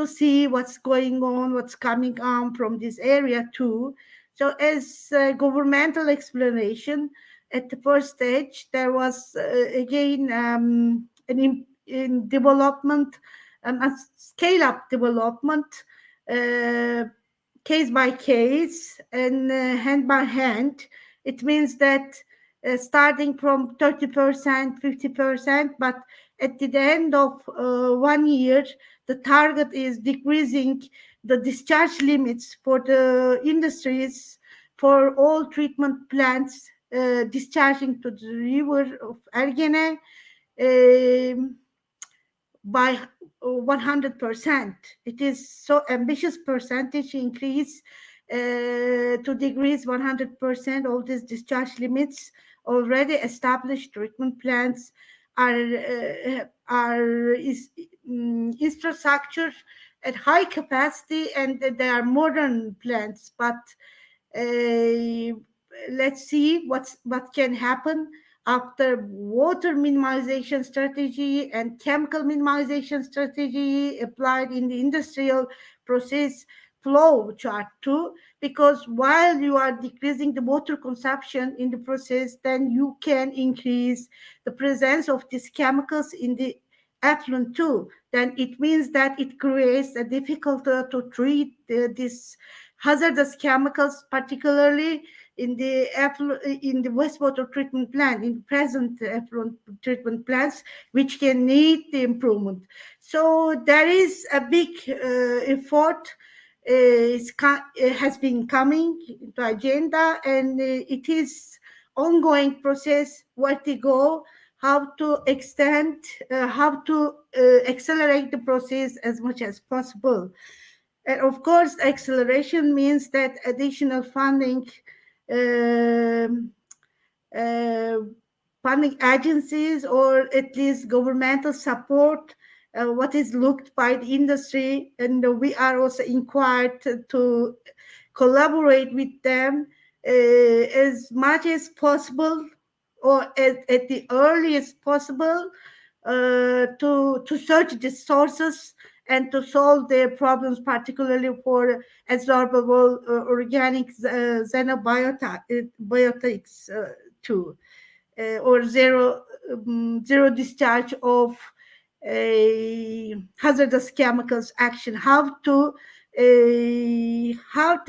see what's going on, what's coming on from this area too. So as governmental explanation, at the first stage, there was again an in development, a scale-up development, case by case and hand by hand. It means that starting from 30%, 50%, but at the end of 1 year, the target is decreasing the discharge limits for the industries, for all treatment plants discharging to the river of Ergene by 100%. It is so ambitious percentage increase to decrease 100% of these discharge limits. Already established treatment plants is infrastructure at high capacity, and they are modern plants. But let's see what can happen after water minimization strategy and chemical minimization strategy applied in the industrial process flow chart too, because while you are decreasing the water consumption in the process, then you can increase the presence of these chemicals in the effluent too. Then it means that it creates a difficulty to treat these hazardous chemicals, particularly in the wastewater treatment plant, in present effluent treatment plants, which can need the improvement. So there is a big effort has been coming to agenda, and it is ongoing process where to go, how to extend, how to accelerate the process as much as possible. And of course, acceleration means that additional funding, um, funding agencies, or at least governmental support, what is looked by the industry, and we are also inquired to collaborate with them as much as possible, or at the earliest possible, to search the sources and to solve their problems, particularly for absorbable organic xenobiotics too, or zero discharge of hazardous chemicals action. How to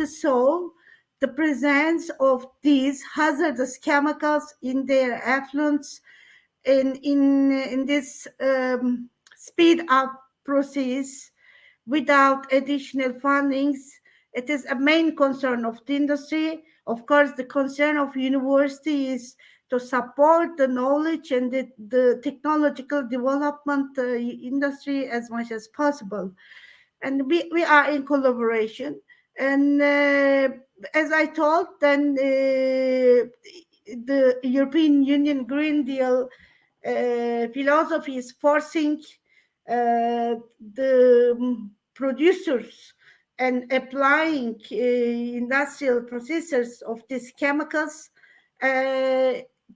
solve the presence of these hazardous chemicals in their effluents, in this speed up process without additional fundings. It is a main concern of the industry. Of course, the concern of university is to support the knowledge and the technological development industry as much as possible. And we are in collaboration. And as I told, then the European Union Green Deal philosophy is forcing the producers and applying industrial processes of these chemicals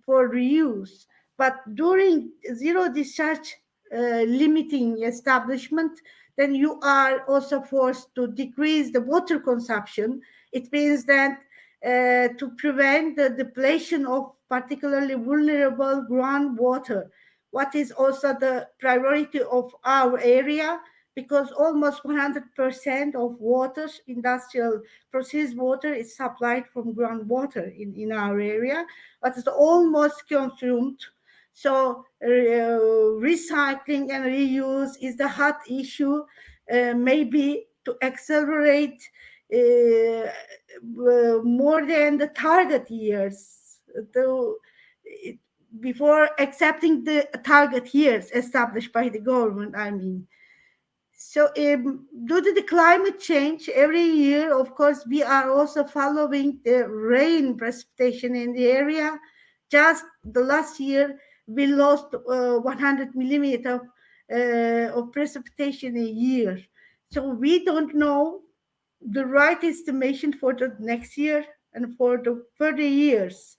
for reuse. But during zero discharge limiting establishment, then you are also forced to decrease the water consumption. It means that to prevent the depletion of particularly vulnerable groundwater, what is also the priority of our area, because almost 100% of water, industrial processed water, is supplied from groundwater in our area, but it's almost consumed. So recycling and reuse is the hot issue, maybe to accelerate more than the target years, before accepting the target years established by the government, I mean. So due to the climate change, every year, of course, we are also following the rain precipitation in the area. Just the last year, we lost 100 millimeter of precipitation a year. So we don't know the right estimation for the next year and for the further years.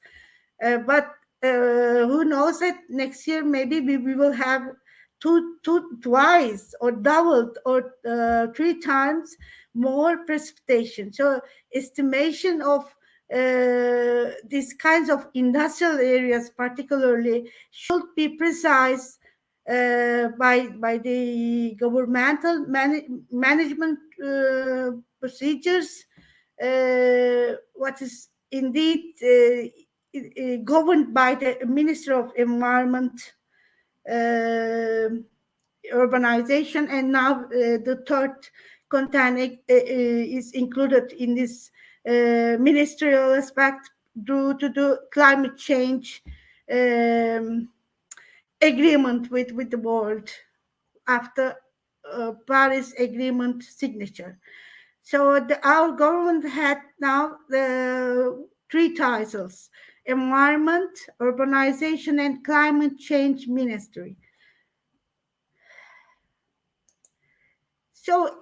But who knows that next year maybe we will have twice or doubled or 3 times more precipitation. So estimation of these kinds of industrial areas particularly should be precise by the governmental management procedures, what is indeed governed by the Minister of Environment, Urbanization, and now the third content is included in this ministerial aspect due to the climate change agreement with the world after Paris Agreement signature. So our government had now the 3 titles: Environment, Urbanization, and Climate Change Ministry. So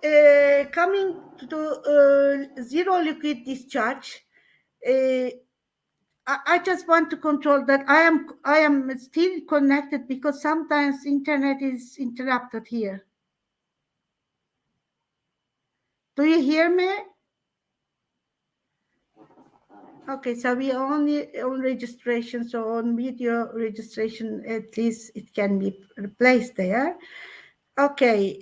coming to zero liquid discharge, I just want to control that I am still connected, because sometimes internet is interrupted here. Do you hear me? Okay, so we only on registration, so on video registration, at least it can be replaced there. Okay,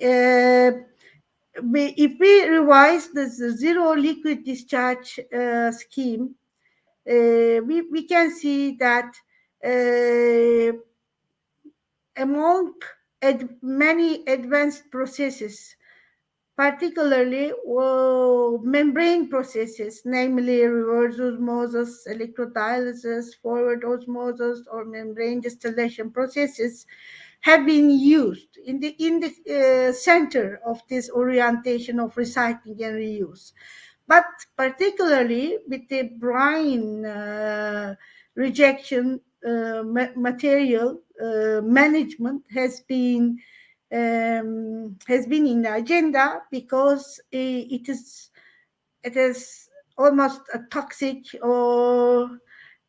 if we revise the zero liquid discharge scheme, we can see that among many advanced processes, particularly membrane processes, namely reverse osmosis, electrodialysis, forward osmosis, or membrane distillation processes, have been used in the center of this orientation of recycling and reuse. But particularly with the brine rejection material management has been in the agenda because it is almost a toxic or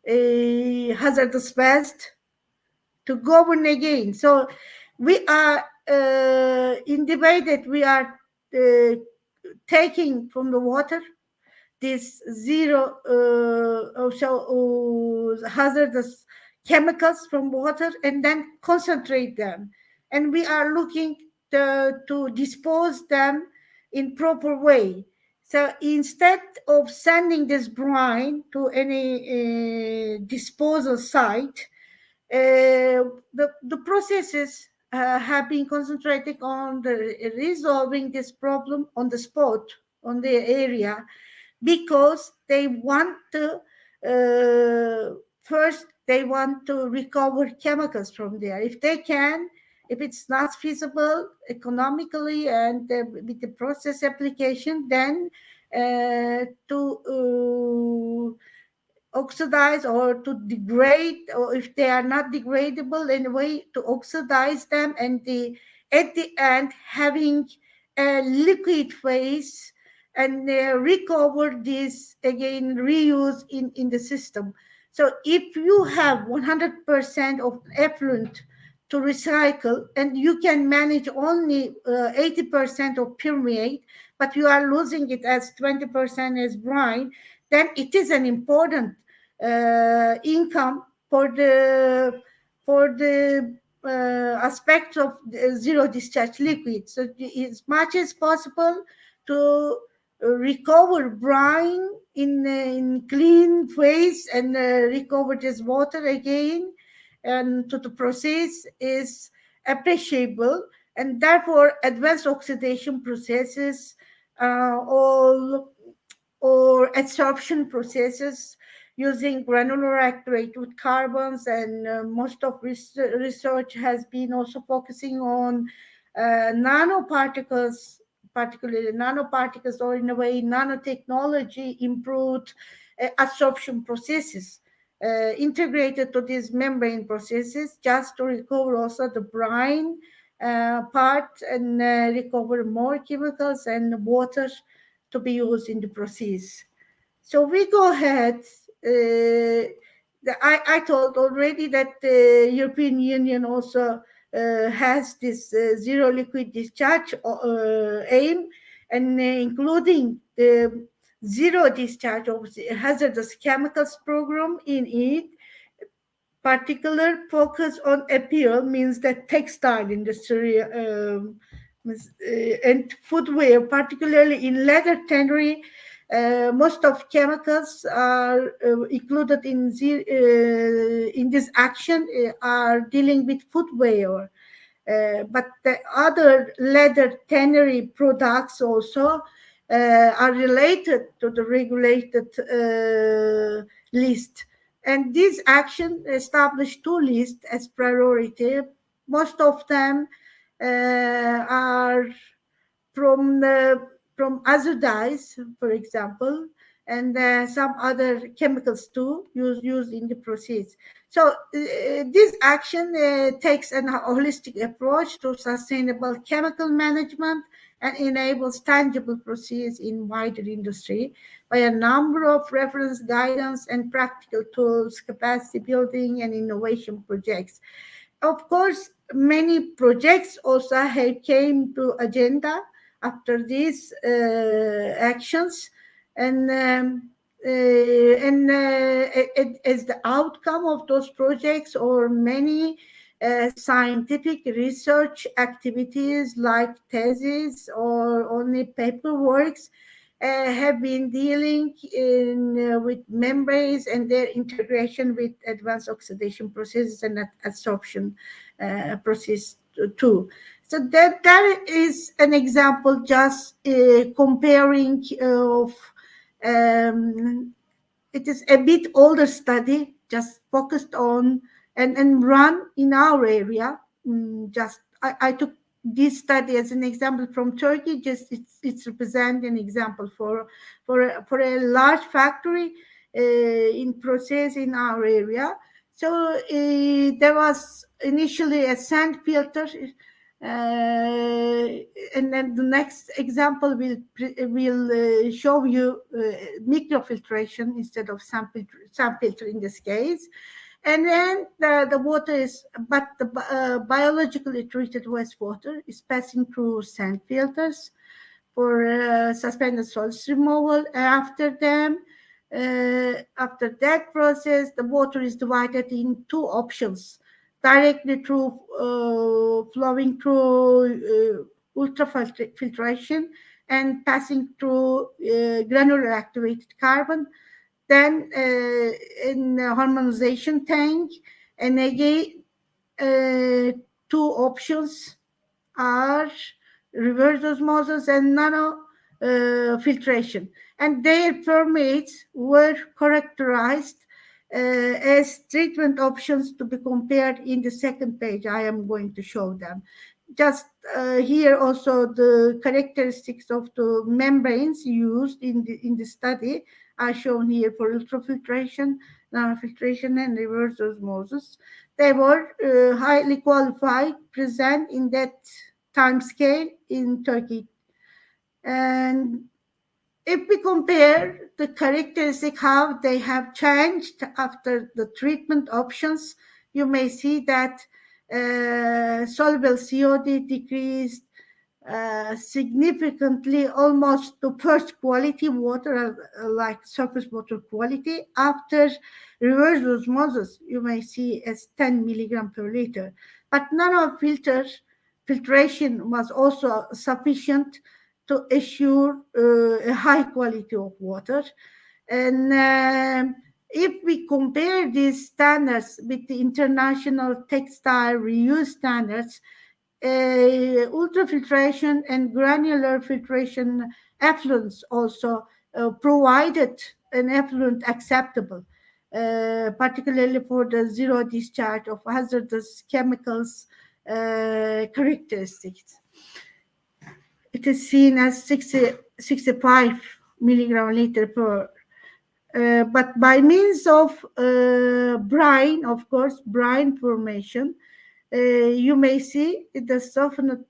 a hazardous waste to govern again. So we are in the way that we are taking from the water this zero hazardous chemicals from water and then concentrate them. And we are looking to dispose them in proper way. So instead of sending this brine to any disposal site, the processes have been concentrating on resolving this problem on the spot, on the area, because they want to first they want to recover chemicals from there if they can. If it's not feasible economically and with the process application, then to oxidize or to degrade, or if they are not degradable anyway, to oxidize them, and at the end having a liquid phase and recover this again, reuse in the system. So if you have 100% of effluent to recycle and you can manage only 80% of permeate, but you are losing it as 20% as brine, then it is an important income for the aspect of zero discharge liquid. So as much as possible to recover brine in clean phase and recover this water again and to the process is appreciable, and therefore advanced oxidation processes or adsorption processes using granular activated carbons, and most of research has been also focusing on nanoparticles, particularly nanoparticles, or in a way nanotechnology improved adsorption processes integrated to these membrane processes, just to recover also the brine part and recover more chemicals and water to be used in the process. So we go ahead. I told already that the European Union also has this zero liquid discharge aim, and including the zero discharge of hazardous chemicals program in it. Particular focus on appeal means that textile industry and footwear, particularly in leather tannery, most of chemicals are included in this action are dealing with footwear. But the other leather tannery products also are related to the regulated list. And this action established two lists as priority. Most of them are from azodis, for example, and some other chemicals too used in the process. So this action takes a holistic approach to sustainable chemical management and enables tangible process in wider industry by a number of reference guidance and practical tools, capacity building and innovation projects. Of course, many projects also have came to agenda after these actions, and as the outcome of those projects, or many scientific research activities like theses or only paperworks have been dealing with membranes and their integration with advanced oxidation processes and adsorption process too. So that is an example, just comparing of it is a bit older study, just focused on and run in our area, I took this study as an example from Turkey. Just it's represent an example for a large factory in process in our area. So there was initially a sand filter, and then the next example will show you microfiltration instead of sand filter in this case. And then the water is, but the biologically treated wastewater is passing through sand filters for suspended solids removal. After that process, the water is divided in two options: directly through flowing through ultrafiltration and passing through granular activated carbon, then in the harmonization tank, and again two options are reverse osmosis and nano filtration, and their permits were characterized as treatment options to be compared in the second page. I am going to show them. Just here also the characteristics of the membranes used in the study are shown here for ultrafiltration, nanofiltration, and reverse osmosis. They were highly qualified, present in that time scale in Turkey. And if we compare the characteristic, how they have changed after the treatment options, you may see that soluble COD decreased significantly, almost to first quality water, like surface water quality. After reverse osmosis, you may see as 10 milligram per liter. But filtration was also sufficient to assure a high quality of water. And if we compare these standards with the international textile reuse standards, ultrafiltration and granular filtration effluents also provided an effluent acceptable, particularly for the zero discharge of hazardous chemicals characteristics. It is seen as 65 milligram liter per. But by means of brine, of course, brine formation, you may see the softened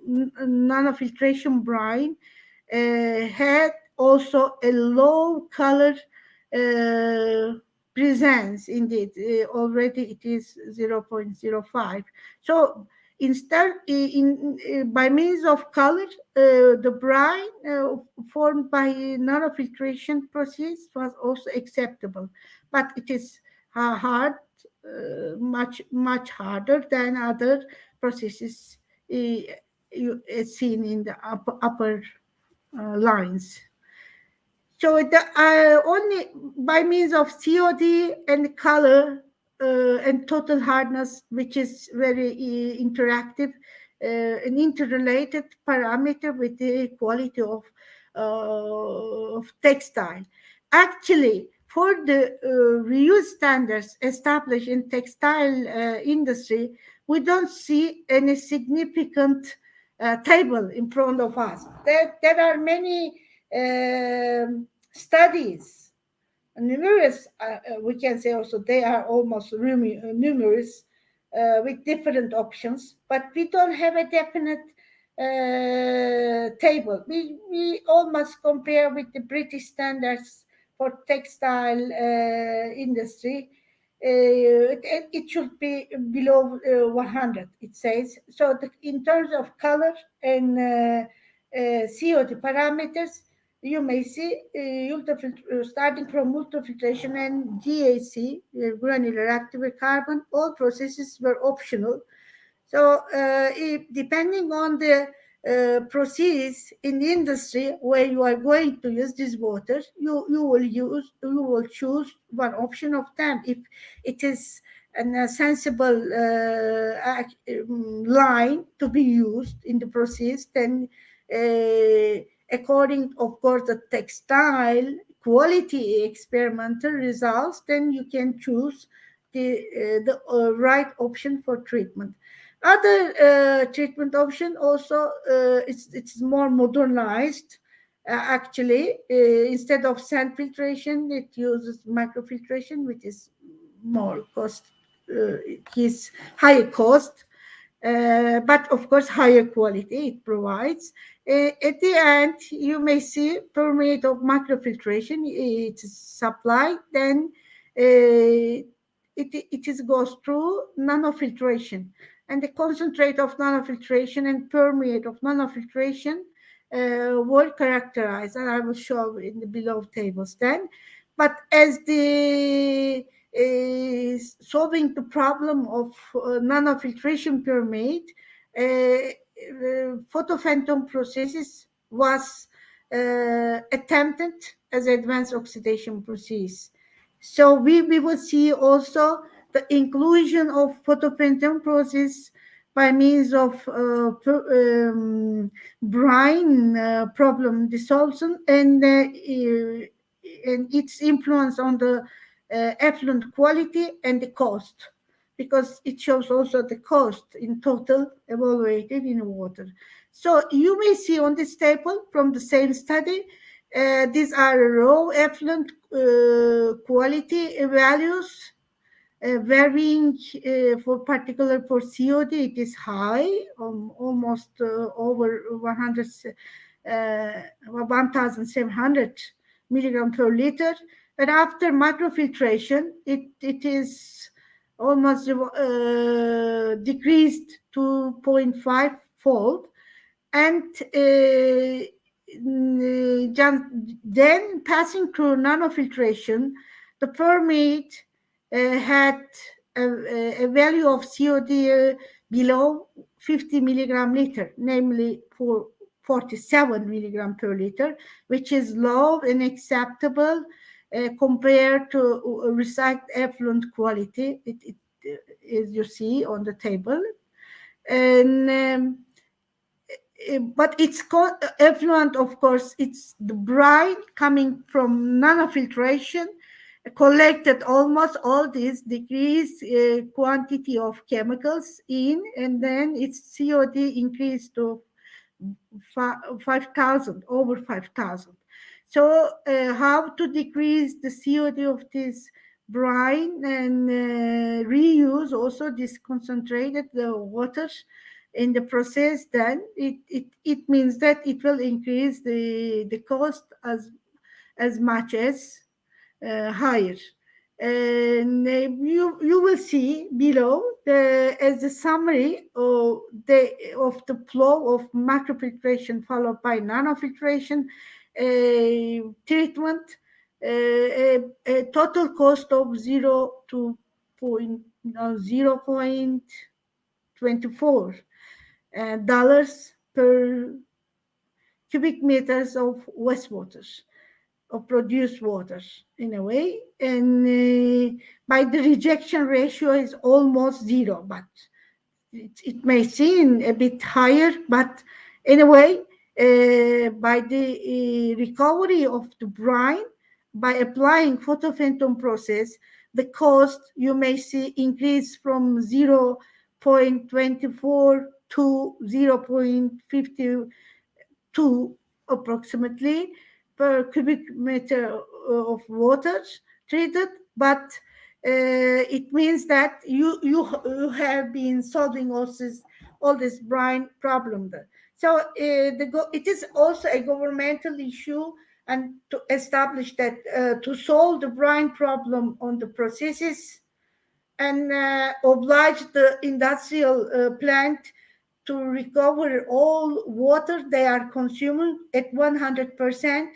nanofiltration brine had also a low color presence. Indeed, already it is 0.05. So instead, by means of color, the brine formed by nanofiltration process was also acceptable, but it is hard, much harder than other processes seen in the upper lines. So only by means of COD and color and total hardness, which is very interactive, an interrelated parameter with the quality of textile. Actually, for the reuse standards established in textile industry, we don't see any significant table in front of us. There are many studies, numerous, we can say also they are almost numerous with different options, but we don't have a definite table. We almost compare with the British standards for textile industry. It should be below 100, it says. So in terms of color and COD parameters, you may see starting from ultrafiltration and GAC, granular activated carbon, all processes were optional. So depending on the process in the industry where you are going to use this water, you will choose one option of them. If it is a sensible line to be used in the process, then according, of course, the textile quality experimental results, then you can choose the right option for treatment. Other treatment option also it's more modernized. Actually, instead of sand filtration, it uses microfiltration, which is more cost, is higher cost, but of course higher quality it provides. At the end, you may see permeate of microfiltration. It's supplied, then it goes through nanofiltration, and the concentrate of nanofiltration and permeate of nanofiltration were characterized, and I will show in the below tables then. But as the solving the problem of nanofiltration permeate, photophantom processes was attempted as advanced oxidation process. So we will see also the inclusion of photophantom process by means of brine problem dissolution and its influence on the effluent quality and the cost, because it shows also the cost in total evaluated in water. So you may see on this table from the same study, these are raw effluent quality values, varying for COD, it is high, almost over 1,700 milligram per liter. But after microfiltration, it is almost decreased to 0.5 fold. And then passing through nanofiltration, the permeate had a value of COD below 50 milligram liter, namely for 47 milligram per liter, which is low and acceptable compared to recycled effluent quality, as you see on the table. And but it's effluent, of course, it's the brine coming from nanofiltration, collected almost all this decreased quantity of chemicals in, and then its COD increased to 5,000, over 5,000. So how to decrease the COD of this brine and reuse also this concentrated water in the process, then it means that it will increase the cost as much as higher. And you will see below as a summary of the flow of macrofiltration followed by nanofiltration treatment, a total cost of 0.24 dollars per cubic meters of wastewater, of produced water in a way, and by the rejection ratio is almost zero, but it may seem a bit higher, but anyway, by the recovery of the brine, by applying photophantom process, the cost you may see increase from 0.24 to 0.52 approximately per cubic meter of water treated, but it means that you have been solving all this brine problem there. So it is also a governmental issue, and to establish that to solve the brine problem on the processes and oblige the industrial plant to recover all water they are consuming at 100%.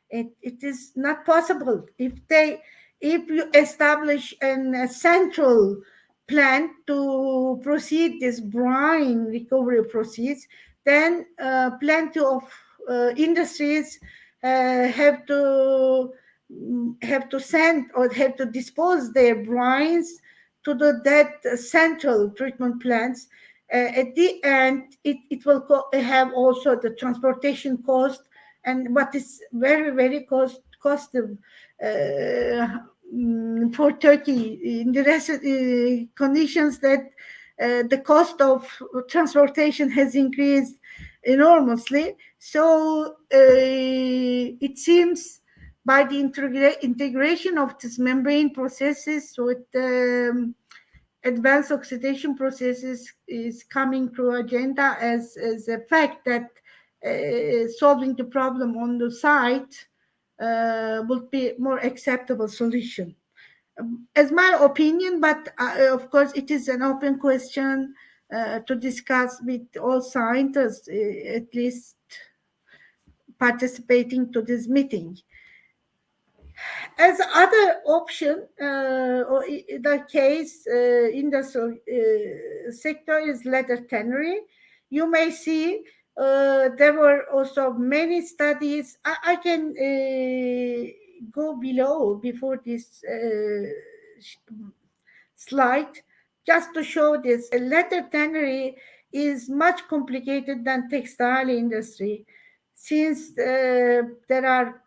It is not possible. If you establish a central plant to proceed this brine recovery process, then plenty of industries have to send or have to dispose their brines to that central treatment plants. At the end, it will have also the transportation cost, and what is very, very costly for Turkey in the conditions that the cost of transportation has increased enormously. So it seems by the integration of these membrane processes with advanced oxidation processes is coming to agenda as a fact that solving the problem on the site would be more acceptable solution. As my opinion, but of course it is an open question to discuss with all scientists, at least participating to this meeting. As other option, or in the case, industrial sector is leather tannery. You may see there were also many studies. I can go below before this slide just to show this. Leather tannery is much complicated than textile industry, since there are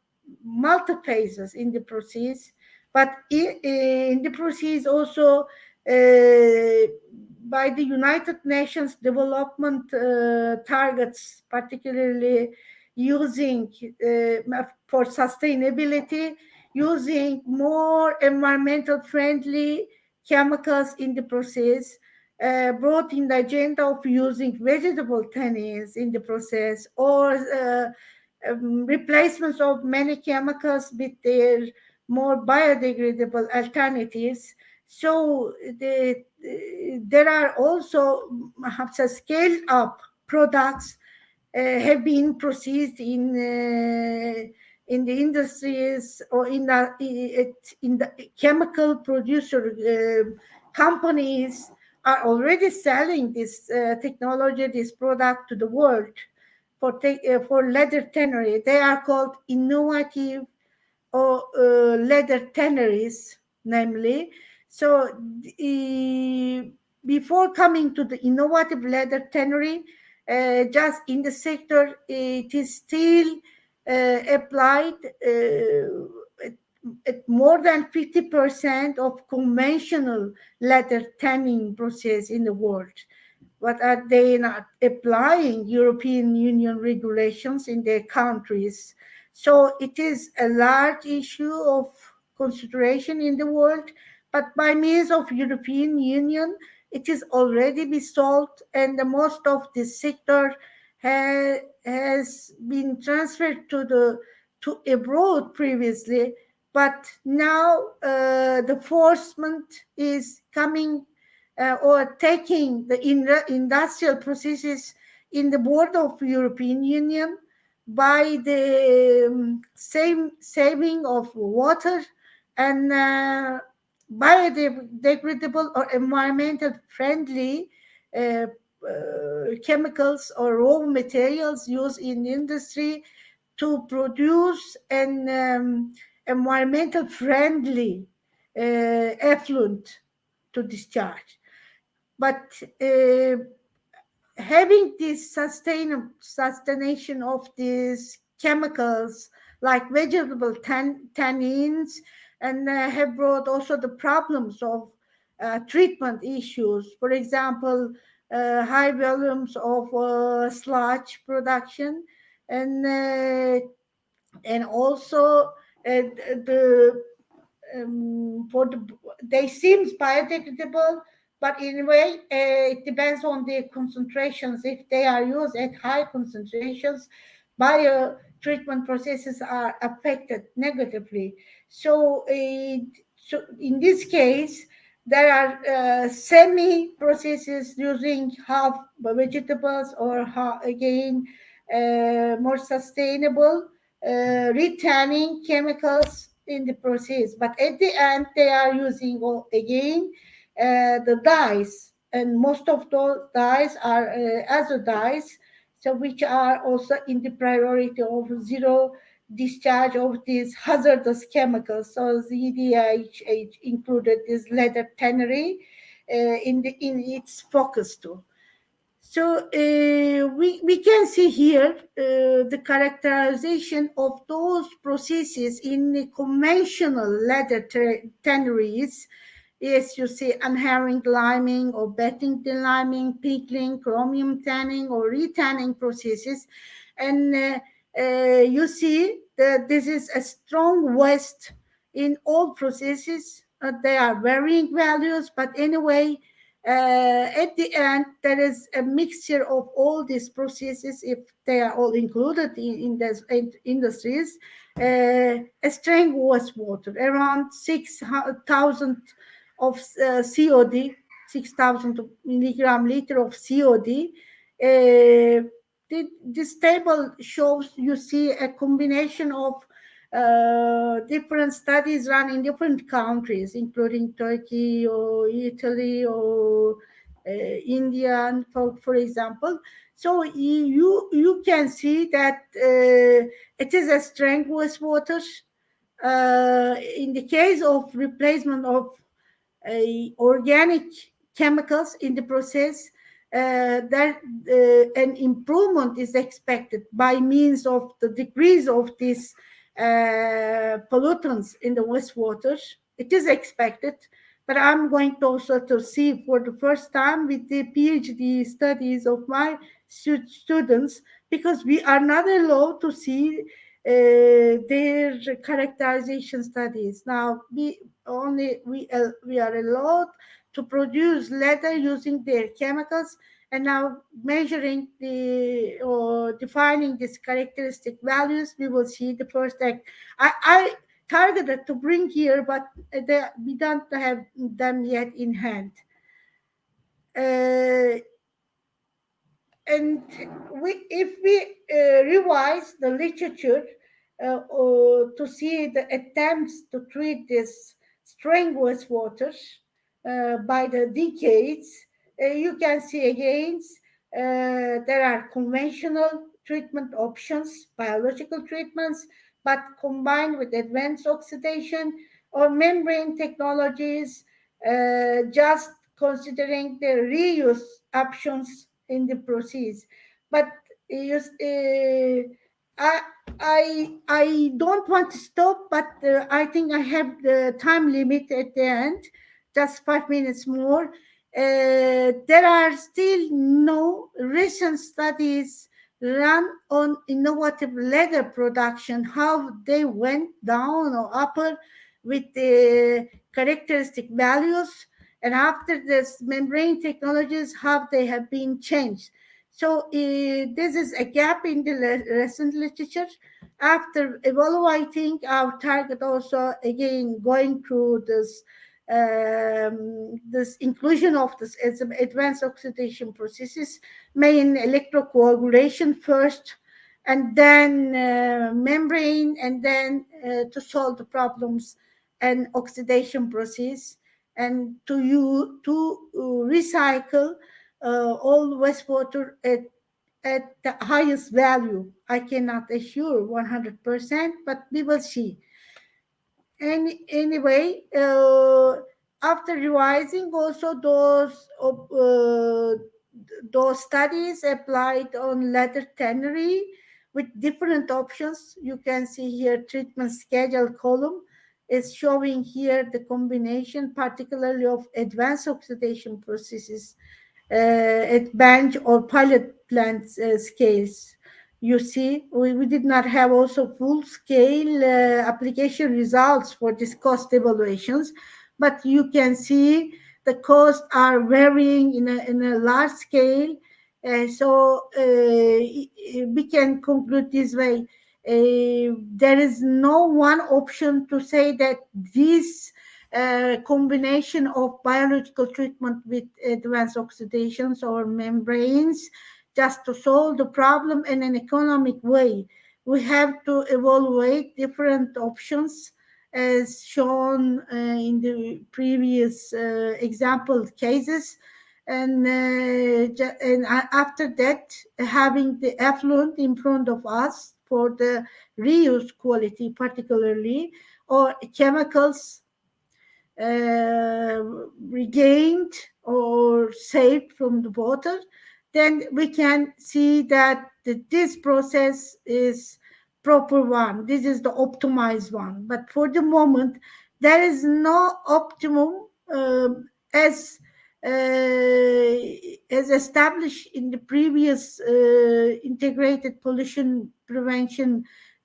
multi-phases in the process, but in the process also by the United Nations development targets, particularly using for sustainability, using more environmental friendly chemicals in the process, brought in the agenda of using vegetable tannins in the process, or replacements of many chemicals with their more biodegradable alternatives. So there are also perhaps a scaled up products have been processed in the industries or in the chemical producer companies are already selling this technology, this product to the world for leather tannery. They are called innovative or leather tanneries, namely. So before coming to the innovative leather tannery, just in the sector, it is still applied at more than 50% of conventional leather tanning process in the world. But are they not applying European Union regulations in their countries? So it is a large issue of consideration in the world, but by means of European Union, it is already be solved, and the most of this sector has been transferred to abroad previously, but now the enforcement is coming or taking the industrial processes in the board of European Union by the same saving of water and biodegradable or environmental friendly chemicals or raw materials used in industry to produce an environmental friendly effluent to discharge. But having this sustaination of these chemicals like vegetable tannins and have brought also the problems of treatment issues. For example, high volumes of sludge production and also they seems biodegradable, but in a way it depends on the concentrations. If they are used at high concentrations, bio treatment processes are affected negatively. So in this case, there are semi processes using half vegetables or again more sustainable retanning chemicals in the process. But at the end, they are using again the dyes, and most of those dyes are azo dyes, so which are also in the priority of zero discharge of these hazardous chemicals. So ZDIH included this leather tannery in its focus too. So we can see here the characterization of those processes in the conventional leather tanneries. Yes, you see unherring liming or betting deliming, pickling, chromium tanning or retanning processes. And you see that this is a strong waste in all processes. They are varying values, but anyway, at the end, there is a mixture of all these processes, if they are all included in these industries, a strength wastewater, around 6,000 of COD, 6,000 milligram liter of COD. This table shows, you see a combination of different studies run in different countries, including Turkey or Italy or India, for example. So you can see that it is a strength wastewater. In the case of replacement of organic chemicals in the process, that an improvement is expected by means of the decrease of these pollutants in the wastewater. It is expected, but I'm going to also to see for the first time with the PhD studies of my students, because we are not allowed to see their characterization studies. Now we are allowed to produce leather using their chemicals, and now measuring the or defining these characteristic values, we will see the first act. I targeted to bring here, but we don't have them yet in hand. And if we revise the literature to see the attempts to treat this strength wastewater by the decades, you can see again there are conventional treatment options, biological treatments, but combined with advanced oxidation or membrane technologies, just considering the reuse options in the process. But I don't want to stop, but I think I have the time limit at the end, just 5 minutes more. There are still no recent studies run on innovative leather production, how they went down or upper with the characteristic values, and after this membrane technologies, how they have been changed. So this is a gap in the recent literature. After evaluating our target, also again going through this inclusion of this as advanced oxidation processes, main electrocoagulation first, and then membrane, and then to solve the problems and oxidation process, and to recycle all wastewater at the highest value. I cannot assure 100%, but we will see. And anyway, after revising also those studies applied on leather tannery with different options, you can see here treatment schedule column is showing here the combination, particularly of advanced oxidation processes at bench or pilot plant scales. You see, we did not have also full scale application results for this cost evaluations, but you can see the costs are varying in a large scale. So we can conclude this way. There is no one option to say that this combination of biological treatment with advanced oxidations or membranes just to solve the problem in an economic way. We have to evaluate different options as shown in the previous example cases. And after that, having the effluent in front of us for the reuse quality particularly, or chemicals regained or saved from the water, then we can see that this process is proper one. This is the optimized one. But for the moment, there is no optimum as established in the previous integrated pollution prevention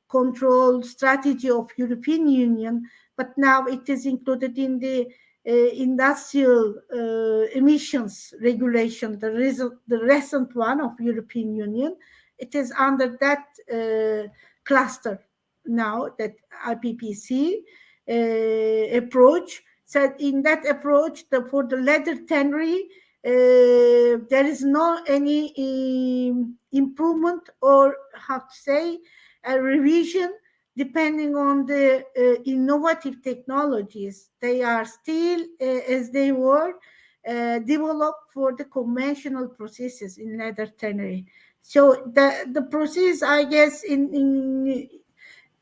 control strategy of European Union, but now it is included in the industrial emissions regulation, the recent one of European Union. It is under that cluster now, that IPPC approach. So in that approach, for the latter TANNERY, there is no any improvement, or how to say, a revision depending on the innovative technologies. They are still, as they were, developed for the conventional processes in latter TANNERY. So the process, I guess,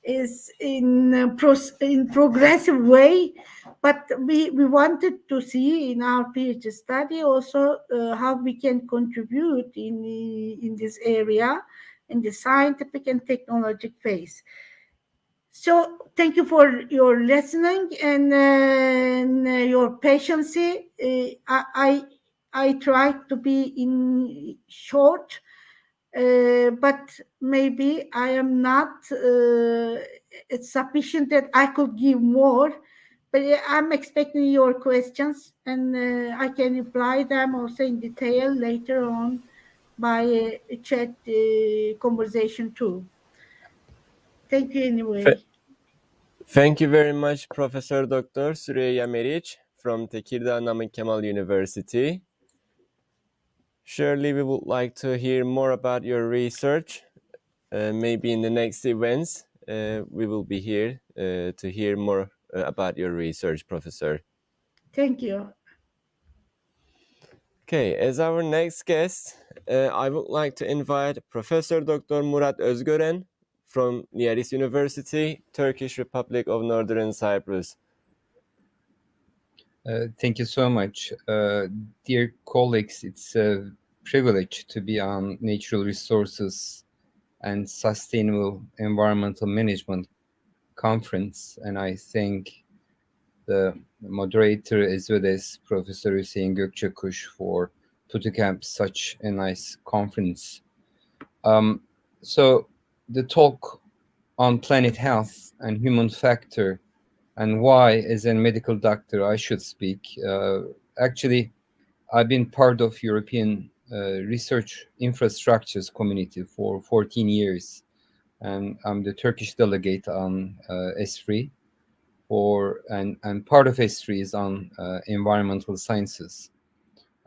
is in progressive way, but we wanted to see in our PhD study also how we can contribute in this area, in the scientific and technological phase. So thank you for your listening and your patience. I tried to be in short, but maybe I am not it's sufficient that I could give more. But I'm expecting your questions, and I can reply them also in detail later on by a chat conversation too. Thank you anyway. Thank you very much, Professor Dr. Süreyya MERIÇ from Tekirdağ Namık Kemal University. Surely we would like to hear more about your research. Maybe in the next events, we will be here to hear more about your research, Professor. Thank you. Okay, as our next guest, I would like to invite Professor Dr. Murat Özgören from Niyaris University, Turkish Republic of Northern Cyprus. Thank you so much. Dear colleagues, it's a privilege to be on Natural Resources and Sustainable Environmental Management Conference, and I thank the moderator as well as Professor Hüseyin Gökçekuş for putting up such a nice conference. So the talk on planet health and human factor and why, as a medical doctor, I should speak. Actually, I've been part of European research infrastructures community for 14 years, and I'm the Turkish delegate on S3, and part of S3 is on environmental sciences.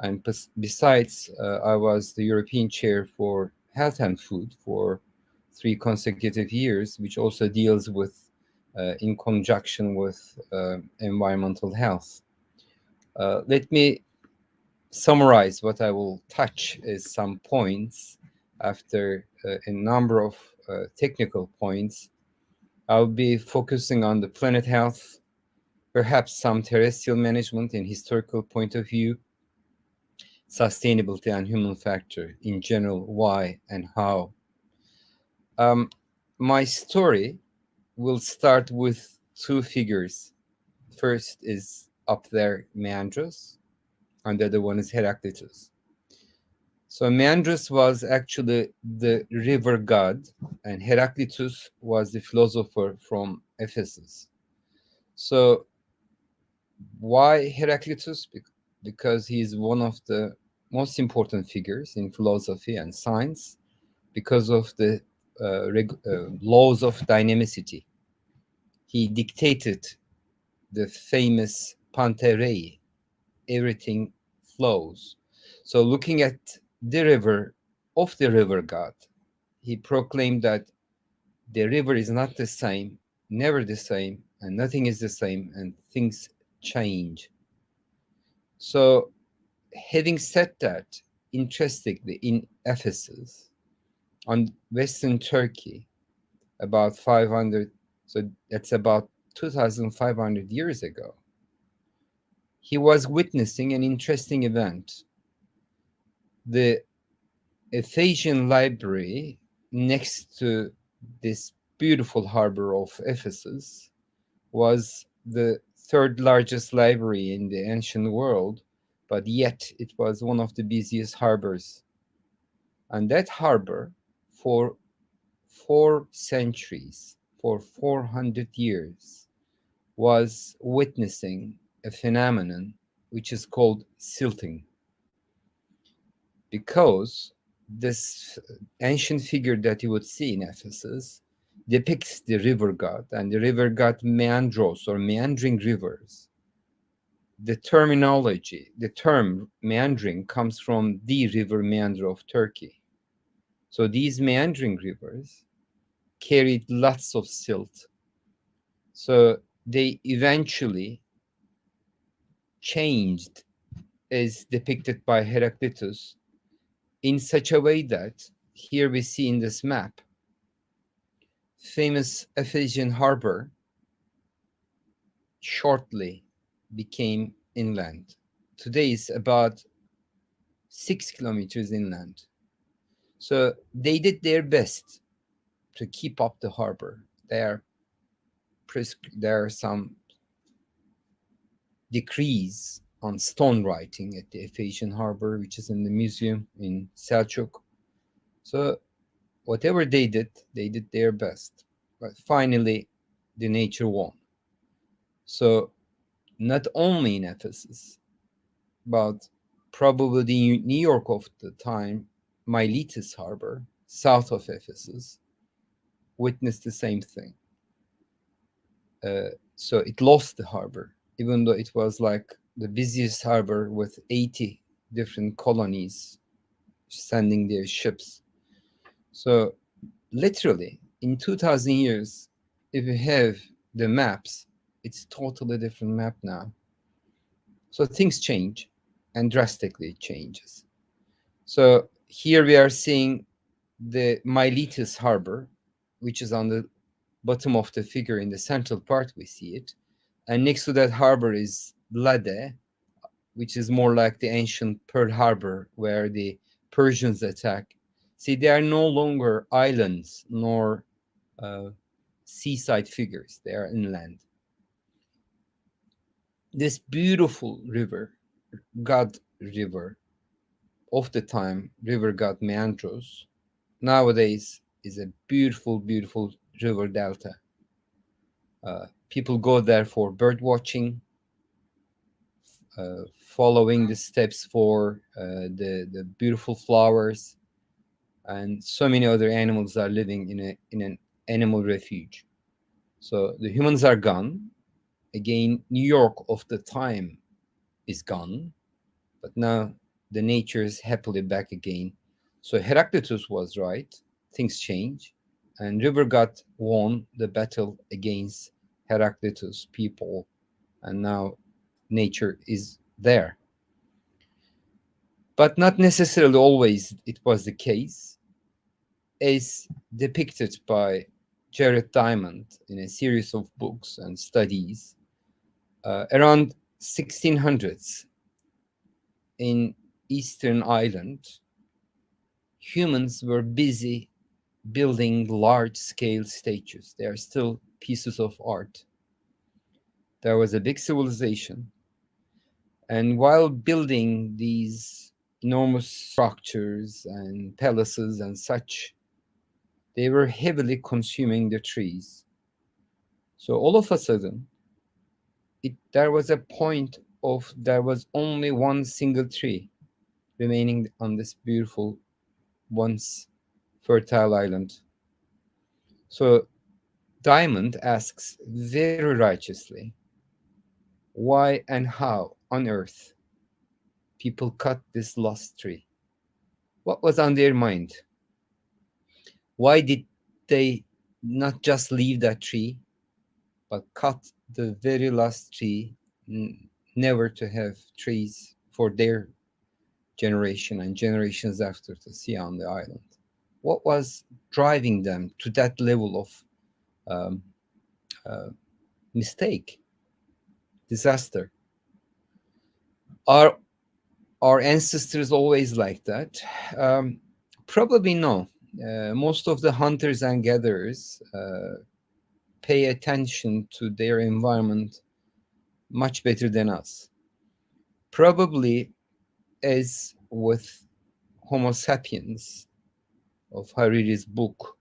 And besides, I was the European chair for health and food for 3 consecutive years, which also deals with in conjunction with environmental health. Let me summarize what I will touch as some points after a number of technical points. I'll be focusing on the planet health, perhaps some terrestrial management in historical point of view, sustainability and human factor in general, why and how. My story will start with 2 figures. First is up there, Meandros, and the other one is Heraclitus. So Meandros was actually the river god, and Heraclitus was the philosopher from Ephesus. So why Heraclitus? Because he is one of the most important figures in philosophy and science because of the laws of dynamicity. He dictated the famous Panterei, everything flows. So looking at the river of the river god, he proclaimed that the river is not the same, never the same, and nothing is the same, and things change. So having said that, interestingly, in Ephesus, on Western Turkey, about 500, so that's about 2,500 years ago, he was witnessing an interesting event. The Ephesian library next to this beautiful harbor of Ephesus was the third largest library in the ancient world, but yet it was one of the busiest harbors. And that harbor, for 4 centuries, for 400 years, was witnessing a phenomenon which is called silting. Because this ancient figure that you would see in Ephesus depicts the river god, and the river god meandros, or meandering rivers. The terminology, the term meandering, comes from the river meander of Turkey. So these meandering rivers carried lots of silt. So they eventually changed, as depicted by Heraclitus, in such a way that here we see in this map, famous Ephesian harbor shortly became inland. Today is about 6 kilometers inland. So they did their best to keep up the harbor. There are some decrees on stone writing at the Ephesian harbor, which is in the museum in Selçuk. So whatever they did their best. But finally, the nature won. So not only in Ephesus, but probably the New York of the time, Miletus harbor, south of Ephesus, witnessed the same thing. So it lost the harbor, even though it was like the busiest harbor with 80 different colonies sending their ships. So literally, in 2,000 years, if you have the maps, it's totally different map now. So things change, and drastically it changes. So here we are seeing the Miletus harbor, which is on the bottom of the figure. In the central part we see it, and next to that harbor is Lade, which is more like the ancient Pearl Harbor where the Persians attack. See, they are no longer islands nor seaside figures, they are inland. This beautiful river, god river of the time, river god Meandros, nowadays is a beautiful, beautiful river delta. People go there for bird watching, following the steps for the beautiful flowers, and so many other animals are living in an animal refuge. So the humans are gone. Again, New York of the time is gone, but now the nature is happily back again. So Heraclitus was right. Things change, and river god won the battle against Heraclitus people, and now nature is there. But not necessarily always it was the case, as depicted by Jared Diamond in a series of books and studies. Around 1600s in Eastern Ireland, humans were busy building large-scale statues. They are still pieces of art. There was a big civilization, and while building these enormous structures and palaces and such, they were heavily consuming the trees. So all of a sudden, there was a point of there was only one single tree remaining on this beautiful, once fertile island. So Diamond asks very righteously, why and how on earth people cut this lost tree? What was on their mind? Why did they not just leave that tree, but cut the very last tree, never to have trees for their generation and generations after to see on the island? What was driving them to that level of mistake, disaster? Are our ancestors always like that? Probably no. Most of the hunters and gatherers pay attention to their environment much better than us. Probably, as with Homo sapiens of Hariri's book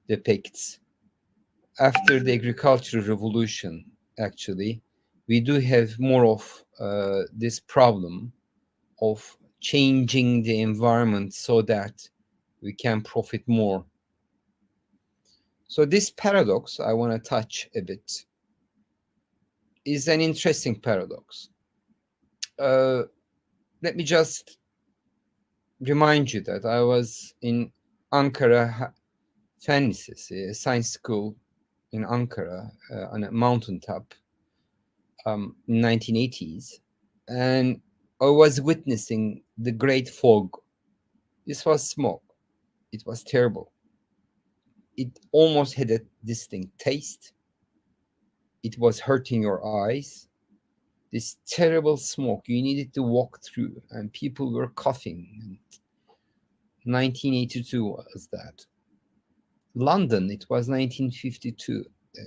depicts, after the agricultural revolution, actually, we do have more of this problem of changing the environment so that we can profit more. So this paradox I want to touch a bit is an interesting paradox. Let me just remind you that I was in Ankara Fen Lisesi, a science school in Ankara on a mountaintop in 1980s, and I was witnessing the great fog. This was smoke. It was terrible. It almost had a distinct taste. It was hurting your eyes. This terrible smoke you needed to walk through, and people were coughing. And 1982 was that. London, it was 1952.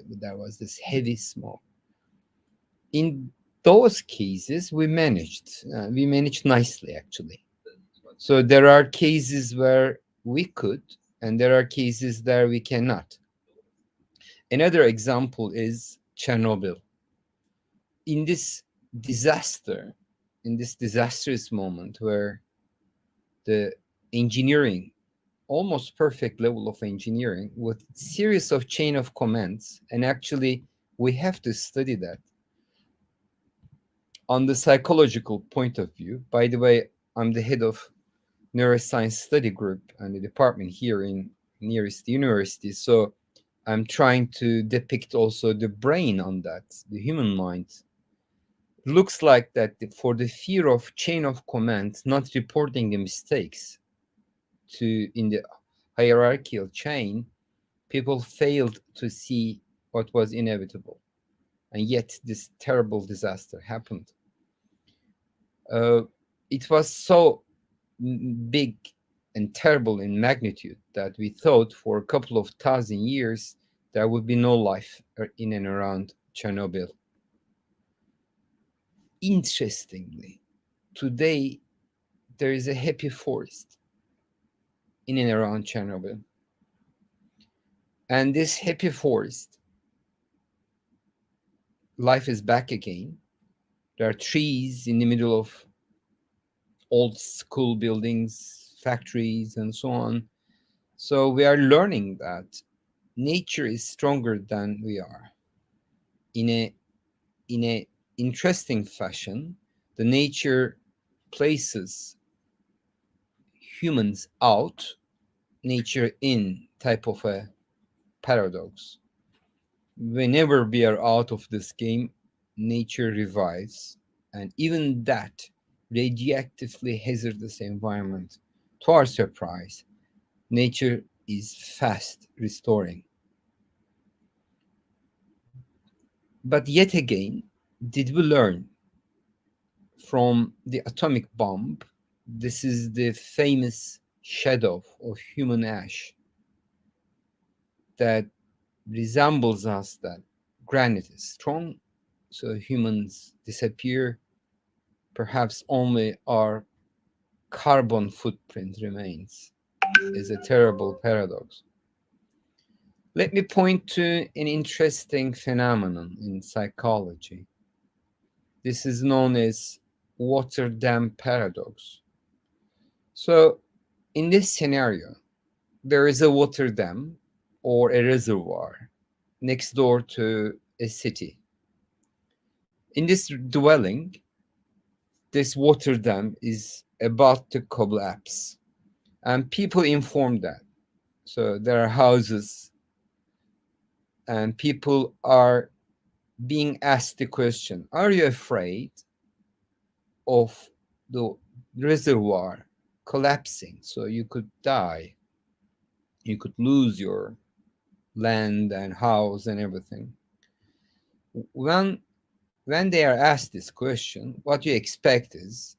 There was this heavy smoke. In those cases, we managed nicely, actually. So there are cases where we could, and there are cases that we cannot. Another example is Chernobyl. In this disaster, in this disastrous moment where the engineering, almost perfect level of engineering with series of chain of commands, and actually we have to study that on the psychological point of view. By the way, I'm the head of neuroscience study group and the department here in nearest university, so I'm trying to depict also the brain on that, the human mind. Looks like that for the fear of chain of command, not reporting the mistakes in the hierarchical chain, people failed to see what was inevitable, and yet this terrible disaster happened. It was so big and terrible in magnitude that we thought for a couple of thousand years there would be no life in and around Chernobyl. Interestingly, today there is a happy forest in and around Chernobyl. And this happy forest, life is back again. There are trees in the middle of old school buildings, factories, and so on. So we are learning that nature is stronger than we are. In a interesting fashion, the nature places humans out, nature in type of a paradox. Whenever we are out of this game, nature revives, and even that radioactively hazardous environment, to our surprise, nature is fast restoring. But yet again, did we learn from the atomic bomb? This is the famous shadow of human ash that resembles us, that granite is strong, so humans disappear. Perhaps only our carbon footprint remains. Is a terrible paradox. Let me point to an interesting phenomenon in psychology. This is known as water dam paradox. So in this scenario, there is a water dam or a reservoir next door to a city. In this dwelling, this water dam is about to collapse, and people inform that. So there are houses, and people are being asked the question, are you afraid of the reservoir collapsing? So you could die, you could lose your land and house and everything. When they are asked this question, what you expect is,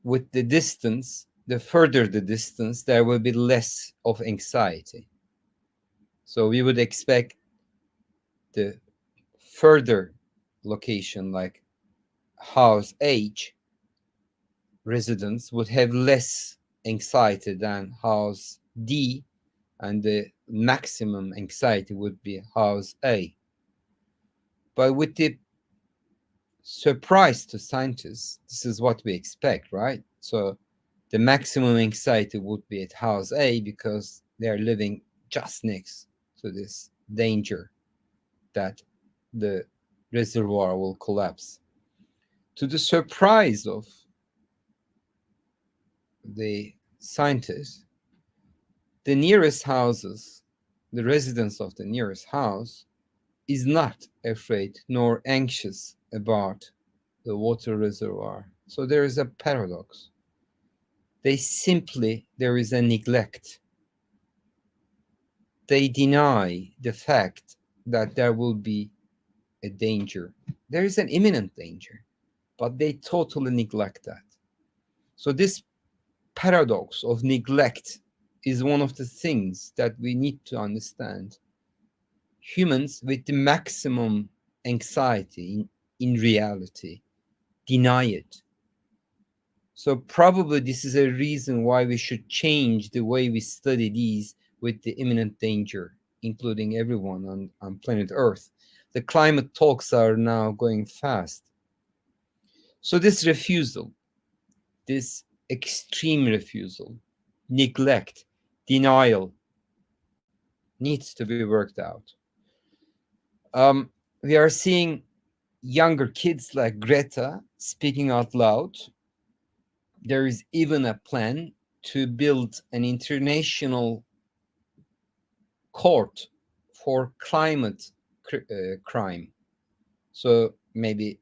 with the distance, the further the distance, there will be less of anxiety. So we would expect the further location, like house H, residents would have less anxiety than house D, and the maximum anxiety would be house A. But with the surprise to scientists, this is what we expect, right? So the maximum anxiety would be at house A because they're living just next to this danger that the reservoir will collapse. To the surprise of the scientists, the nearest houses, the residents of the nearest house, is not afraid nor anxious about the water reservoir. So there is a paradox. There is a neglect. They deny the fact that there will be a danger. There is an imminent danger, but they totally neglect that. So this paradox of neglect is one of the things that we need to understand. Humans with the maximum anxiety in reality deny it. So probably this is a reason why we should change the way we study these with the imminent danger, including everyone on planet Earth. The climate talks are now going fast. So this refusal, this extreme refusal, neglect, denial needs to be worked out. We are seeing younger kids like Greta speaking out loud. There is even a plan to build an international court for climate crime. So maybe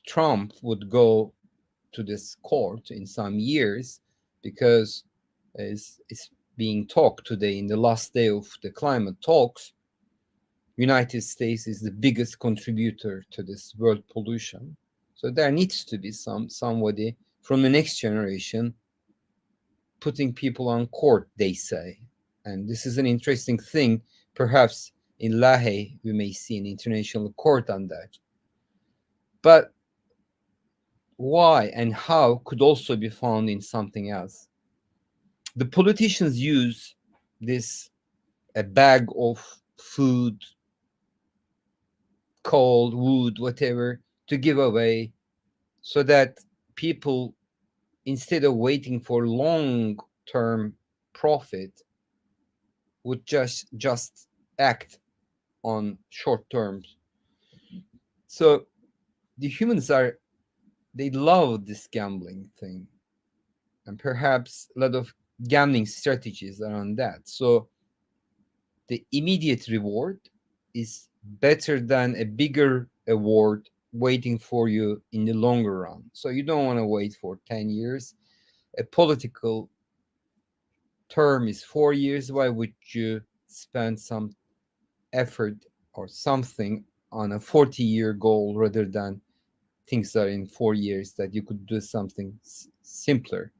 Trump would go to this court in some years, because it's being talked today in the last day of the climate talks. United States is the biggest contributor to this world pollution. So there needs to be somebody from the next generation putting people on court, they say. And this is an interesting thing. Perhaps in Lahey, we may see an international court on that. But why and how could also be found in something else. The politicians use this, a bag of food, coal, wood, whatever, to give away, so that people, instead of waiting for long-term profit, would just act on short terms. So the humans they love this gambling thing, and perhaps a lot of gambling strategies around that. So the immediate reward is better than a bigger award waiting for you in the longer run. So you don't want to wait for 10 years. A political term is 4 years. Why would you spend some effort or something on a 40-year goal rather than things that are in 4 years that you could do something simpler?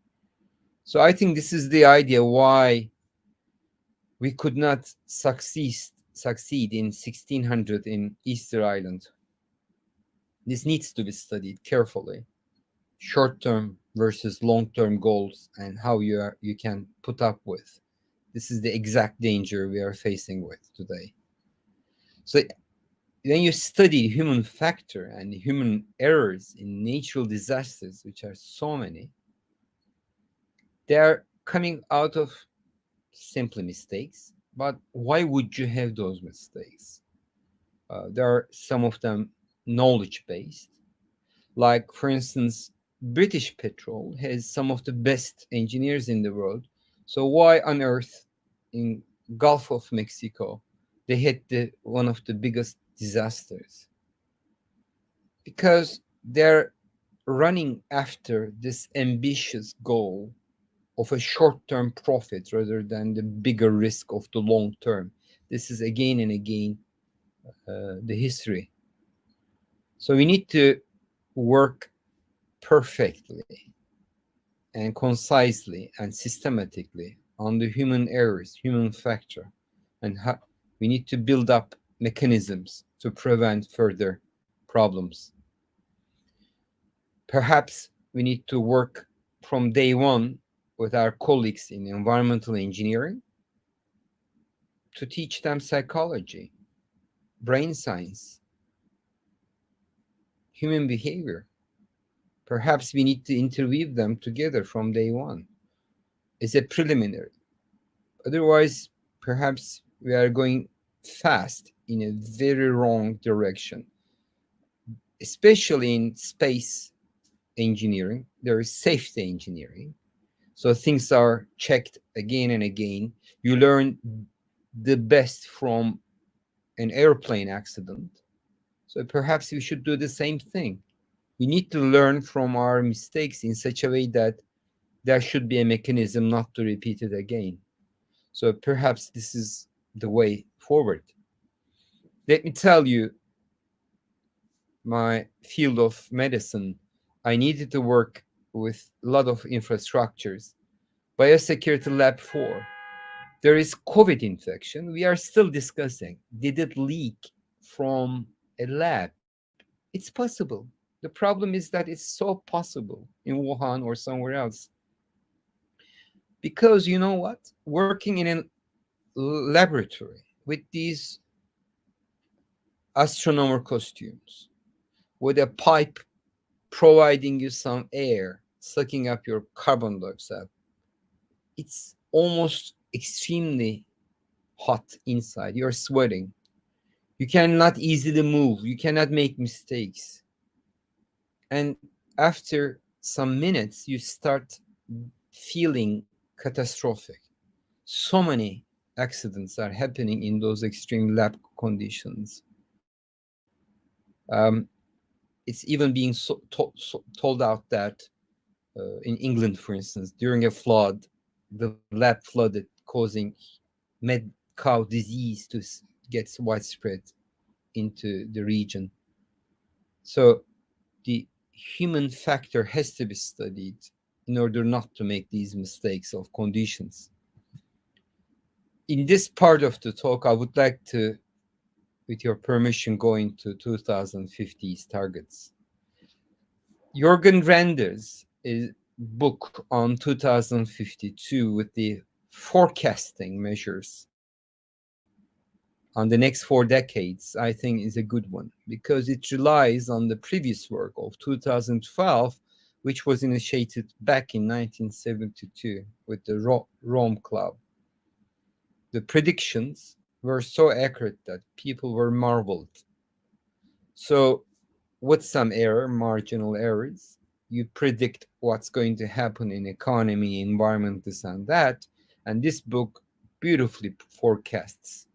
So I think this is the idea why we could not succeed in 1600 in Easter Island. This needs to be studied carefully. Short-term versus long-term goals and how you can put up with. This is the exact danger we are facing with today. So when you study human factor and human errors in natural disasters, which are so many, they are coming out of simply mistakes. But why would you have those mistakes? There are some of them knowledge-based. Like, for instance, British Petrol has some of the best engineers in the world. So why on earth in Gulf of Mexico they had one of the biggest disasters? Because they're running after this ambitious goal of a short-term profit rather than the bigger risk of the long term. This is again and again the history. So we need to work perfectly and concisely and systematically on the human errors, human factor, and how we need to build up mechanisms to prevent further problems. Perhaps we need to work from day one with our colleagues in environmental engineering to teach them psychology, brain science, human behavior. Perhaps we need to interweave them together from day one as a preliminary. Otherwise, perhaps we are going fast in a very wrong direction, especially in space engineering. There is safety engineering. So things are checked again and again. You learn the best from an airplane accident. So perhaps we should do the same thing. We need to learn from our mistakes in such a way that there should be a mechanism not to repeat it again. So perhaps this is the way forward. Let me tell you, my field of medicine, I needed to work with a lot of infrastructures. Biosecurity Lab 4, there is COVID infection. We are still discussing, did it leak from a lab? It's possible. The problem is that it's so possible in Wuhan or somewhere else. Because you know what? Working in a laboratory with these astronomer costumes, with a pipe providing you some air, sucking up your carbon dioxide, it's almost extremely hot inside. You're sweating. You cannot easily move. You cannot make mistakes. And after some minutes, you start feeling catastrophic. So many accidents are happening in those extreme lab conditions. It's even being told out that in England, for instance, during a flood, the lab flooded, causing mad cow disease to get widespread into the region. So the human factor has to be studied in order not to make these mistakes of conditions. In this part of the talk, I would like to, with your permission, go into 2050's targets. Jürgen Render's book on 2052 with the forecasting measures on the next 4 decades, I think is a good one because it relies on the previous work of 2012, which was initiated back in 1972 with the Rome Club. The predictions were so accurate that people were marveled. So with some error, marginal errors, you predict what's going to happen in economy, environment, this and that. And this book beautifully forecasts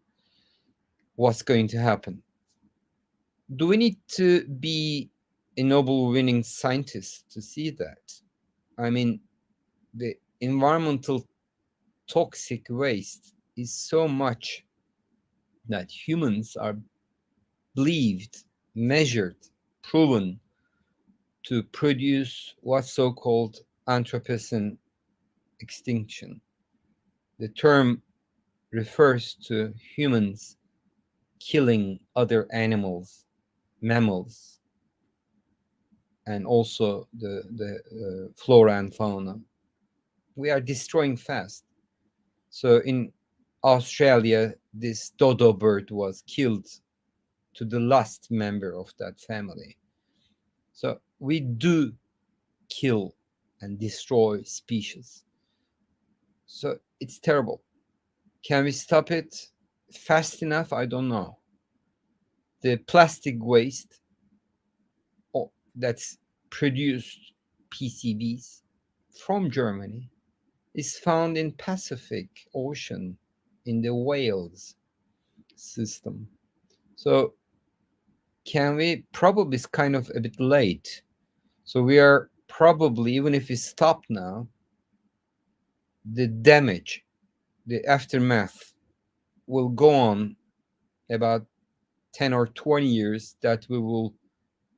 what's going to happen. Do we need to be a Nobel-winning scientist to see that? I mean, the environmental toxic waste is so much that humans are believed, measured, proven to produce what's so-called Anthropocene extinction. The term refers to humans killing other animals, mammals, and also the flora and fauna. We are destroying fast. So in Australia, this dodo bird was killed to the last member of that family. So we do kill and destroy species. So it's terrible. Can we stop it fast enough? I don't know. The plastic waste that's produced PCBs from Germany is found in Pacific Ocean in the whales system. So can we, probably it's kind of a bit late. So we are probably, even if we stop now, the damage, the aftermath will go on about 10 or 20 years that we will,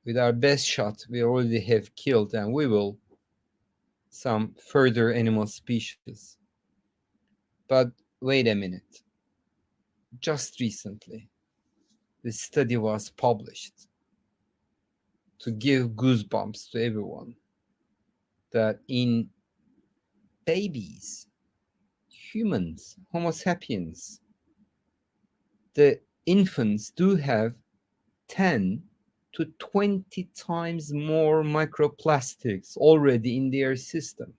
with our best shot, we already have killed, and we will some further animal species. But wait a minute. Just recently, this study was published to give goosebumps to everyone that in babies, humans, Homo sapiens, the infants do have 10 to 20 times more microplastics already in their system.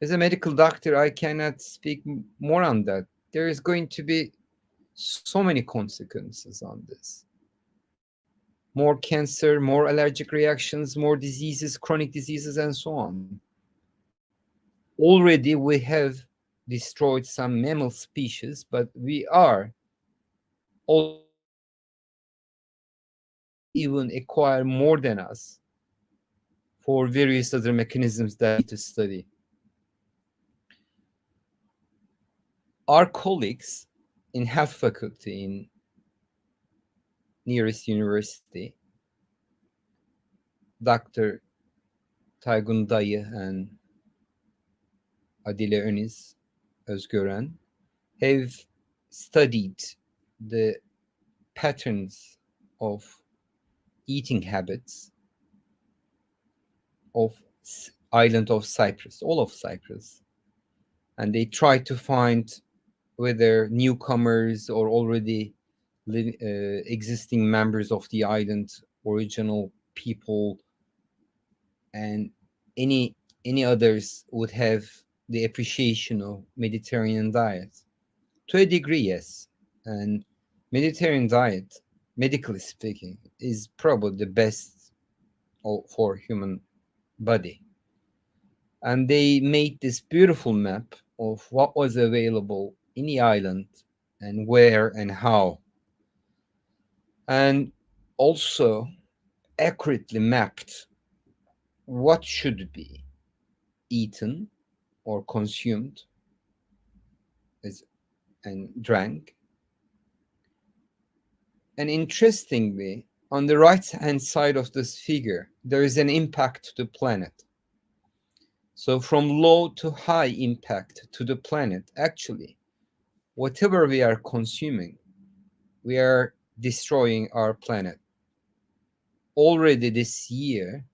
As a medical doctor, I cannot speak more on that. There is going to be so many consequences on this. More cancer, more allergic reactions, more diseases, chronic diseases, and so on. Already we have destroyed some mammal species, but we are all even acquire more than us for various other mechanisms that we need to study. Our colleagues in health faculty in nearest university, Dr. Taygun Dayı and Adile Öniz Özgören, have studied the patterns of eating habits of island of Cyprus, all of Cyprus, and they try to find whether newcomers or already existing members of the island, original people, and any others would have the appreciation of Mediterranean diet. To a degree, yes. And Mediterranean diet, medically speaking, is probably the best for human body. And they made this beautiful map of what was available in the island and where and how. And also accurately mapped what should be eaten or consumed and drank. And interestingly, on the right-hand side of this figure, there is an impact to the planet. So from low to high impact to the planet, actually, whatever we are consuming, we are destroying our planet. Already this year,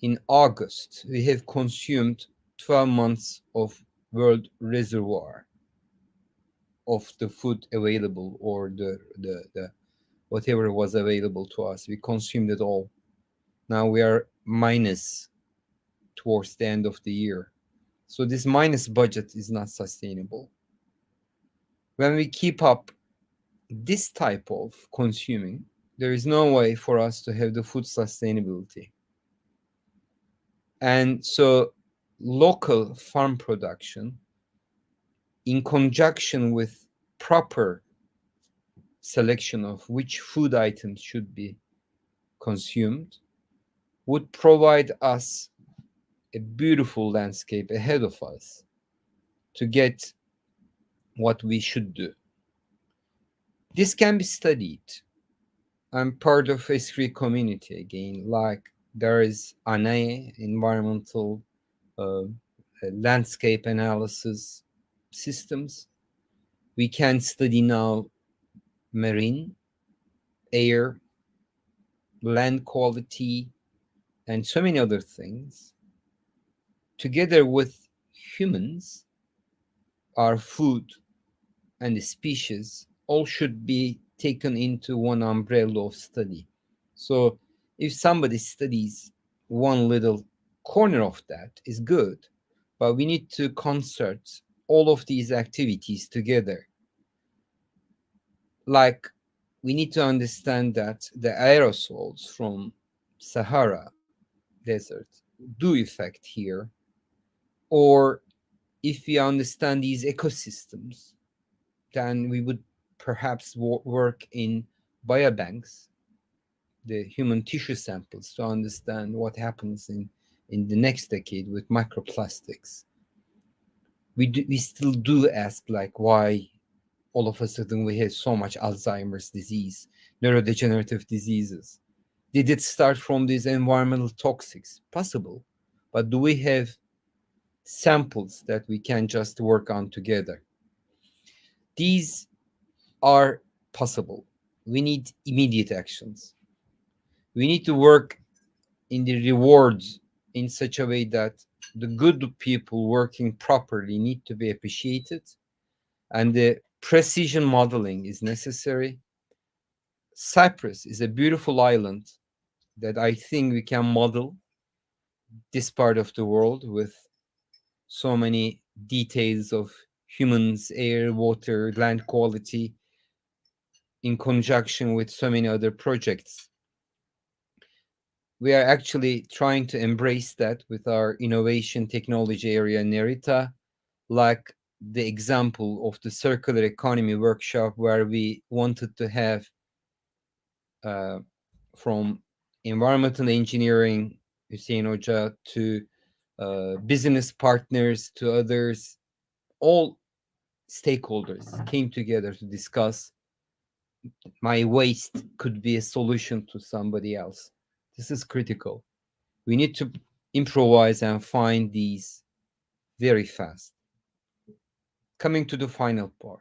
in August, we have consumed 12 months of world reservoir of the food available, or the whatever was available to us. We consumed it all. Now we are minus towards the end of the year. So this minus budget is not sustainable. When we keep up this type of consuming, there is no way for us to have the food sustainability. And so local farm production, in conjunction with proper selection of which food items should be consumed, would provide us a beautiful landscape ahead of us to get what we should do. This can be studied. I'm part of S3 community again, like there is ANAE, environmental landscape analysis systems. We can study now marine, air, land quality, and so many other things. Together with humans, our food and the species all should be taken into one umbrella of study. So if somebody studies one little corner of that is good, but we need to concert all of these activities together. Like we need to understand that the aerosols from Sahara Desert do affect here. Or if we understand these ecosystems, then we would perhaps work in biobanks, the human tissue samples, to understand what happens in the next decade with microplastics. We still do ask, like, why all of a sudden we have so much Alzheimer's disease, neurodegenerative diseases. Did it start from these environmental toxics? Possible. but do we have samples that we can just work on together? These are possible. We need immediate actions. We need to work in the rewards in such a way that the good people working properly need to be appreciated, and the precision modeling is necessary. Cyprus is a beautiful island that I think we can model this part of the world with so many details of humans, air, water, land quality in conjunction with so many other projects. We are actually trying to embrace that with our innovation technology area, Nerita, like the example of the circular economy workshop, where we wanted to have from environmental engineering, Hüseyin Hoca, to business partners, to others, all stakeholders came together to discuss my waste could be a solution to somebody else. This is critical. We need to improvise and find these very fast. Coming to the final part,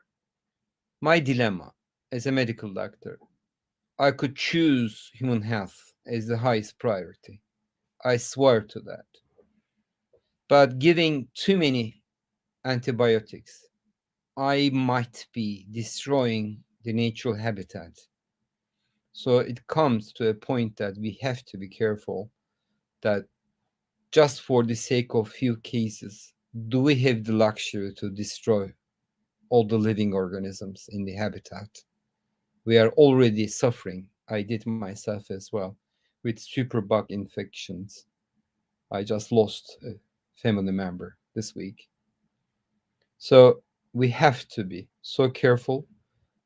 my dilemma as a medical doctor, I could choose human health as the highest priority. I swear to that. But giving too many antibiotics, I might be destroying the natural habitat. So it comes to a point that we have to be careful that just for the sake of few cases, do we have the luxury to destroy all the living organisms in the habitat? We are already suffering. I did myself as well with superbug infections. I just lost a family member this week. So we have to be so careful.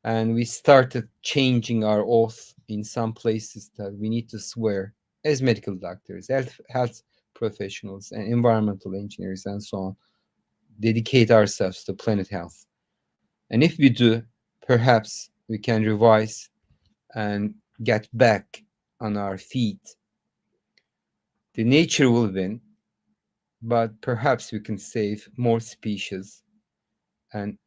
And we started changing our oath in some places that we need to swear as medical doctors, health professionals, and environmental engineers, and so on, dedicate ourselves to planet health. And if we do, perhaps we can revise and get back on our feet. The nature will win, but perhaps we can save more species and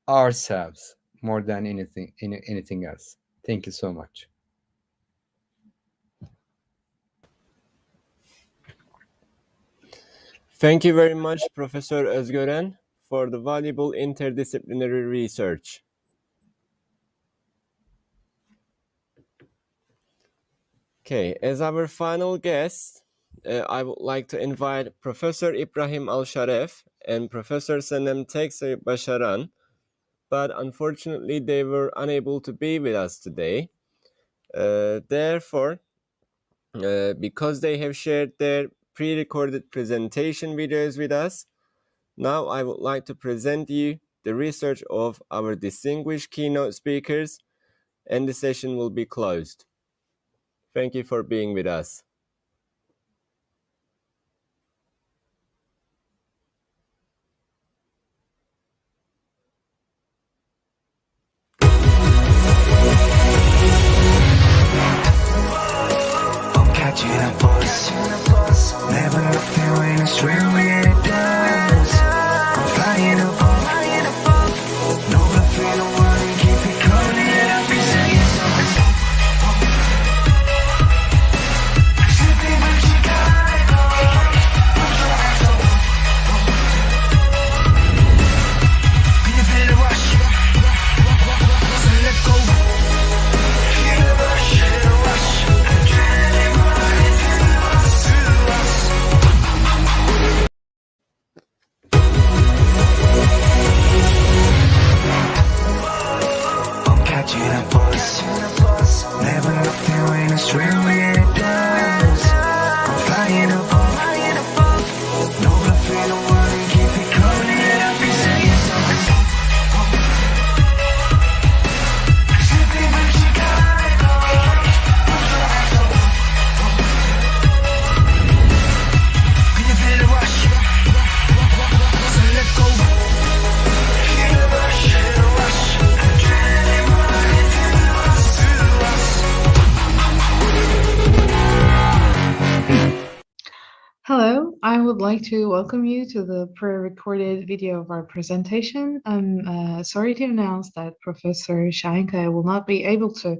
ourselves more than anything else. Thank you so much. Thank you very much, Professor Özgören, for the valuable interdisciplinary research. Okay, as our final guest, I would like to invite Professor İbrahim ALSHAREEF and Professor Senem Başaran, but unfortunately they were unable to be with us today. Therefore, because they have shared their pre-recorded presentation videos with us, now I would like to present you the research of our distinguished keynote speakers, and the session will be closed. Thank you for being with us. Catching a bus, never nothing when it's really it does. I'm flying above, no fear, no worry, keep it coming, and I'll be saying something. would like to welcome you to the pre-recorded video of our presentation. I'm sorry to announce that Professor Şahinkaya will not be able to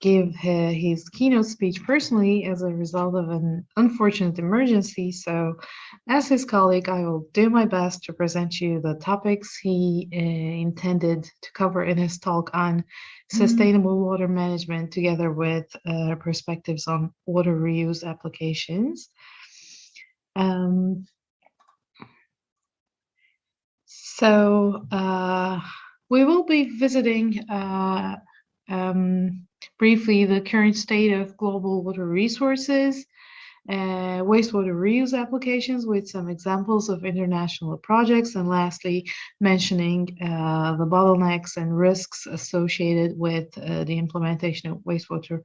give his keynote speech personally as a result of an unfortunate emergency. So as his colleague, I will do my best to present you the topics he intended to cover in his talk on sustainable water management, together with perspectives on water reuse applications. We will be visiting briefly the current state of global water resources, wastewater reuse applications with some examples of international projects, and lastly, mentioning the bottlenecks and risks associated with the implementation of wastewater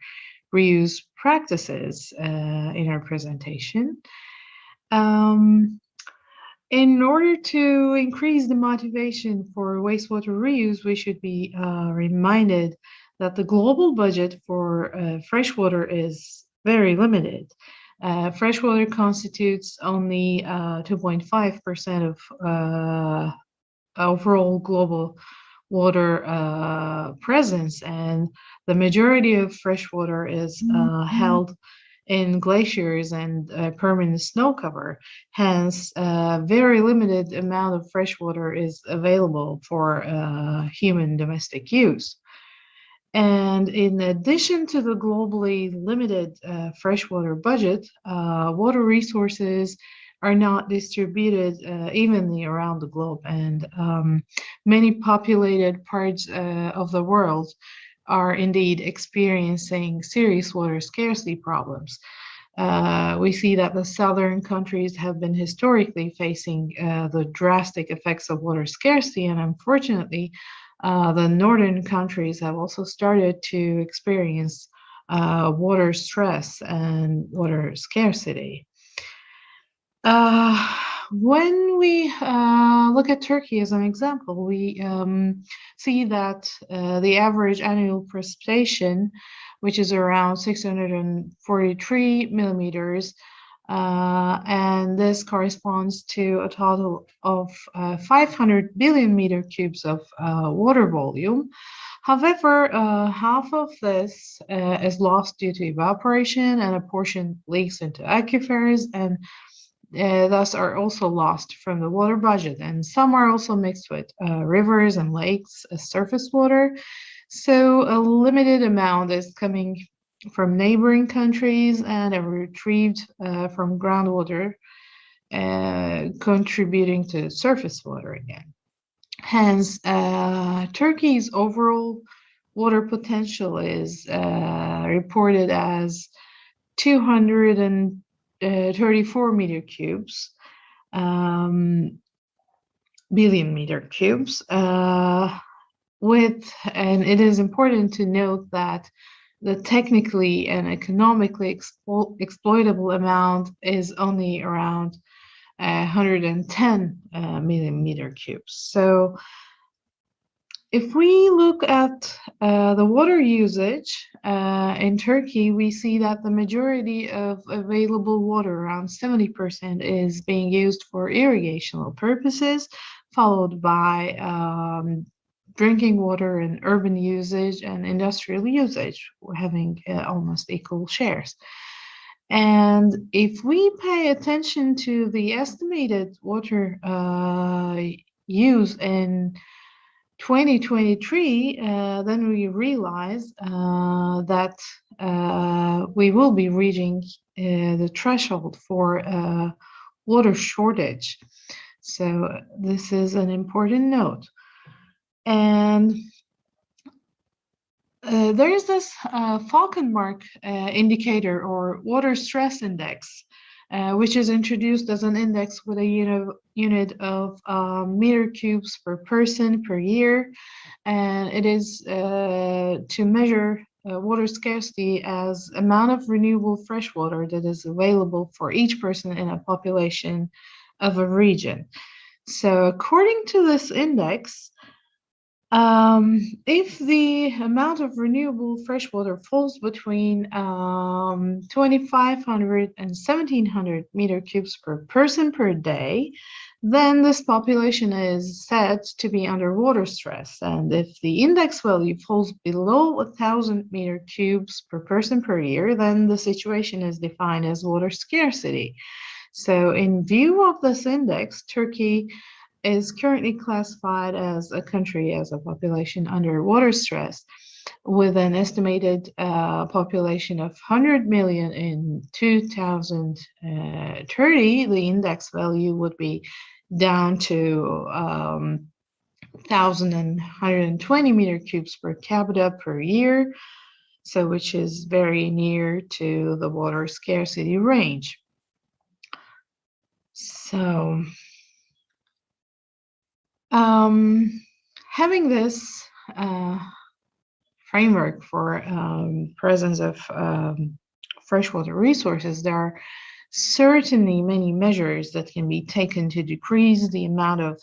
reuse practices in our presentation. In order to increase the motivation for wastewater reuse, we should be reminded that the global budget for freshwater is very limited. Freshwater constitutes only 2.5% of overall global water presence, and the majority of freshwater is held in glaciers and permanent snow cover. Hence, a very limited amount of freshwater is available for human domestic use. And in addition to the globally limited freshwater budget, water resources are not distributed evenly around the globe, and many populated parts of the world are indeed experiencing serious water scarcity problems. We see that the southern countries have been historically facing the drastic effects of water scarcity, and unfortunately, the northern countries have also started to experience water stress and water scarcity. When we look at Turkey as an example, we see that the average annual precipitation, which is around 643 millimeters, and this corresponds to a total of 500 billion meter cubes of water volume. However, half of this is lost due to evaporation, and a portion leaks into aquifers, and thus are also lost from the water budget. And some are also mixed with rivers and lakes as surface water. So a limited amount is coming from neighboring countries and are retrieved from groundwater, contributing to surface water again. Hence, Turkey's overall water potential is reported as 234 meter cubes, billion meter cubes, and it is important to note that the technically and economically exploitable amount is only around 110 million meter cubes. So if we look at the water usage in Turkey, we see that the majority of available water, around 70%, is being used for irrigational purposes, followed by drinking water and urban usage and industrial usage, having almost equal shares. And if we pay attention to the estimated water use in 2023, then we realize that we will be reaching the threshold for water shortage. So this is an important note. And there is this Falkenmark indicator, or water stress index, which is introduced as an index with a unit of meter cubes per person per year, and it is to measure water scarcity as amount of renewable fresh water that is available for each person in a population of a region. So according to this index, If the amount of renewable freshwater falls between 2,500 and 1,700 meter cubes per person per day, then this population is said to be under water stress. And if the index value falls below 1,000 meter cubes per person per year, then the situation is defined as water scarcity. So in view of this index, Turkey is currently classified as a country as a population under water stress, with an estimated population of 100 million in 2030. The index value would be down to 1,120 meter cubes per capita per year, so which is very near to the water scarcity range. So having this framework for presence of freshwater resources, there are certainly many measures that can be taken to decrease the amount of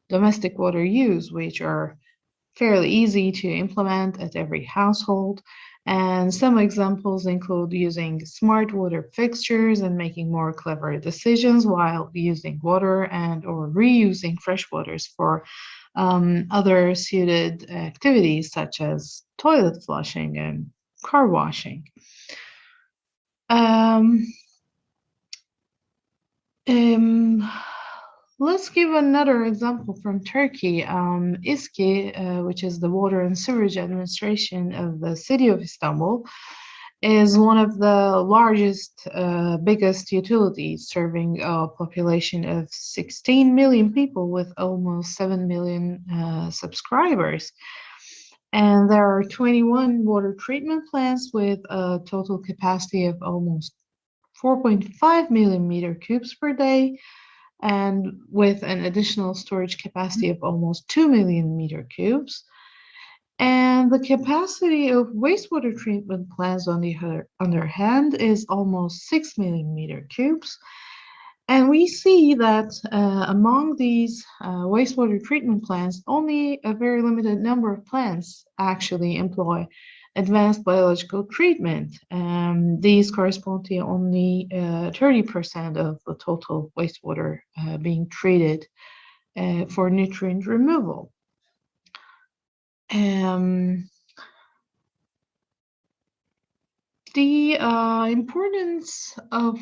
domestic water use, which are fairly easy to implement at every household. And some examples include using smart water fixtures and making more clever decisions while using water and or reusing freshwaters for other suited activities such as toilet flushing and car washing. Let's give another example from Turkey. İSKİ, which is the Water and Sewerage Administration of the city of Istanbul, is one of the largest, biggest utilities, serving a population of 16 million people with almost 7 million subscribers. And there are 21 water treatment plants with a total capacity of almost 4.5 million meter cubes per day, and with an additional storage capacity of almost 2 million meter cubes. And the capacity of wastewater treatment plants, on the other hand, is almost 6 million meter cubes. And we see that among these wastewater treatment plants, only a very limited number of plants actually employ advanced biological treatment. These correspond to only 30% of the total wastewater being treated for nutrient removal. The importance of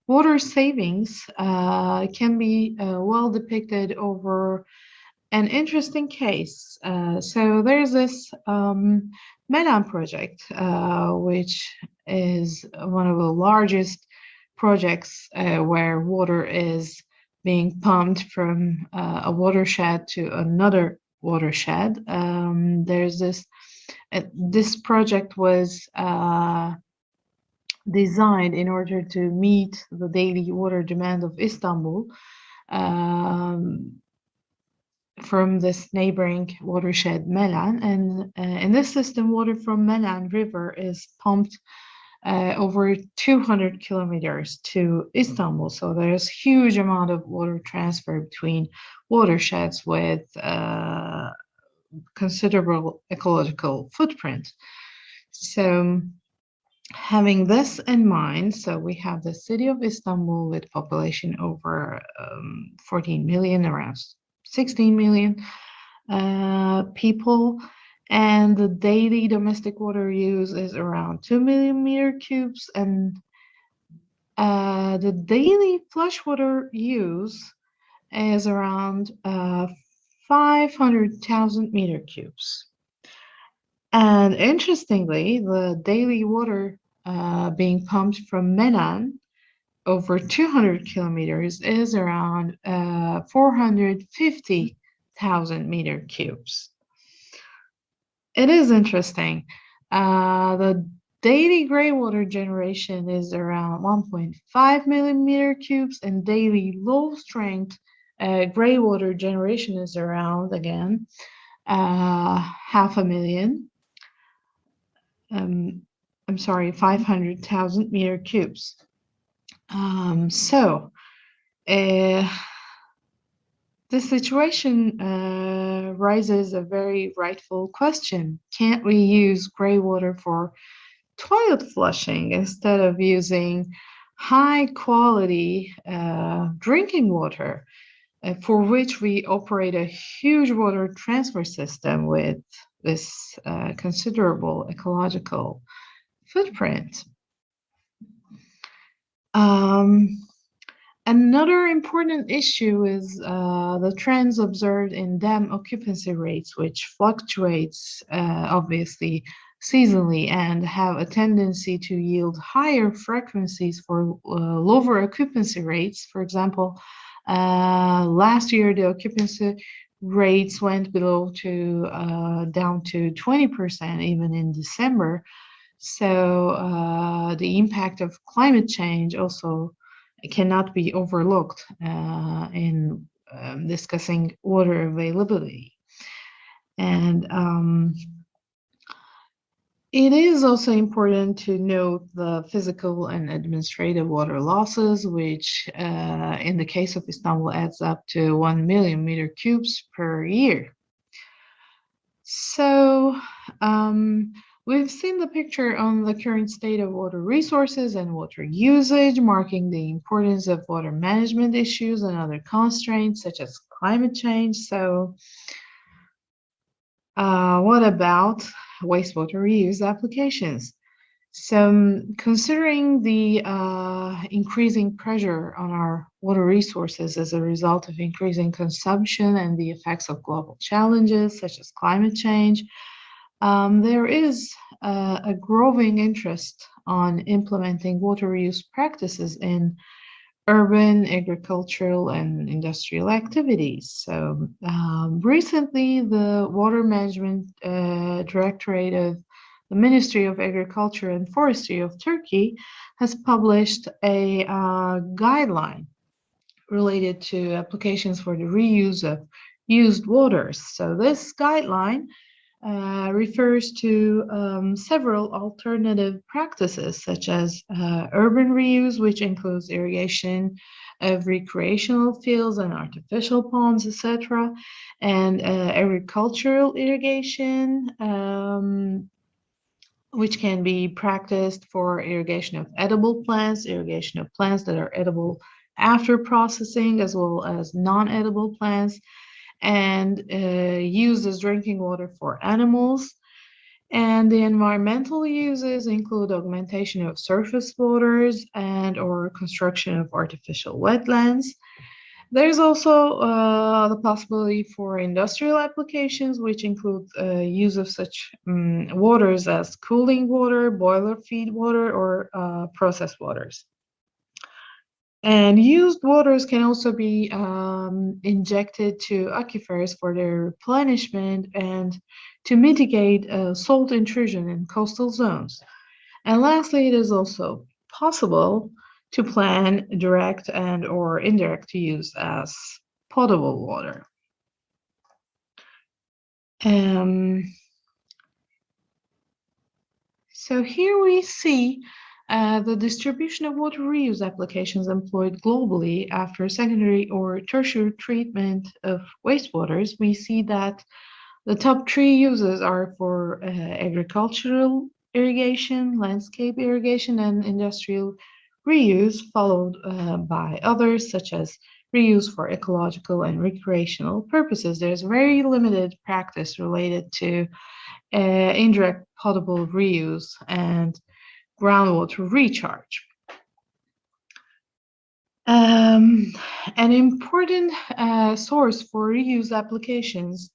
water savings can be well depicted over an interesting case. So there's this MERIÇ project, which is one of the largest projects where water is being pumped from a watershed to another watershed. There's this project was designed in order to meet the daily water demand of Istanbul from this neighboring watershed Melan. And in this system, water from Melan River is pumped over 200 kilometers to Istanbul. So there's huge amount of water transfer between watersheds with considerable ecological footprint. So having this in mind, so we have the city of Istanbul with population over 14 million, around 16 million people, and the daily domestic water use is around 2 million meter cubes, and the daily flush water use is around 500,000 meter cubes. And interestingly, the daily water being pumped from Menan over 200 kilometers is around 450,000 meter cubes. It is interesting. The daily gray water generation is around 1.5 million meter cubes, and daily low strength gray water generation is around, again, 500,000 meter cubes. So the situation raises a very rightful question. Can't we use gray water for toilet flushing instead of using high quality drinking water, for which we operate a huge water transfer system with this considerable ecological footprint? Another important issue is the trends observed in dam occupancy rates, which fluctuates obviously seasonally and have a tendency to yield higher frequencies for lower occupancy rates. For example, last year the occupancy rates went below to down to 20% even in December. So the impact of climate change also cannot be overlooked in discussing water availability. And it is also important to note the physical and administrative water losses, which in the case of Istanbul adds up to 1 million meter cubes per year. So we've seen the picture on the current state of water resources and water usage, marking the importance of water management issues and other constraints such as climate change. So what about wastewater reuse applications? So considering the increasing pressure on our water resources as a result of increasing consumption and the effects of global challenges such as climate change, there is a growing interest on implementing water reuse practices in urban, agricultural, and industrial activities. So recently, the Water Management Directorate of the Ministry of Agriculture and Forestry of Turkey has published a guideline related to applications for the reuse of used waters. So this guideline refers to several alternative practices such as urban reuse, which includes irrigation of recreational fields and artificial ponds, etc., and agricultural irrigation, which can be practiced for irrigation of edible plants, irrigation of plants that are edible after processing, as well as non-edible plants, and used as drinking water for animals. And the environmental uses include augmentation of surface waters and or construction of artificial wetlands. There's also the possibility for industrial applications, which include use of such waters as cooling water, boiler feed water, or processed waters. And used waters can also be injected to aquifers for their replenishment and to mitigate salt intrusion in coastal zones. And lastly, it is also possible to plan direct and or indirect use as potable water. So here we see the distribution of water reuse applications employed globally after secondary or tertiary treatment of wastewaters. We see that the top 3 uses are for agricultural irrigation, landscape irrigation, and industrial reuse, followed by others such as reuse for ecological and recreational purposes. There's very limited practice related to indirect potable reuse and groundwater recharge. An important source for reuse applications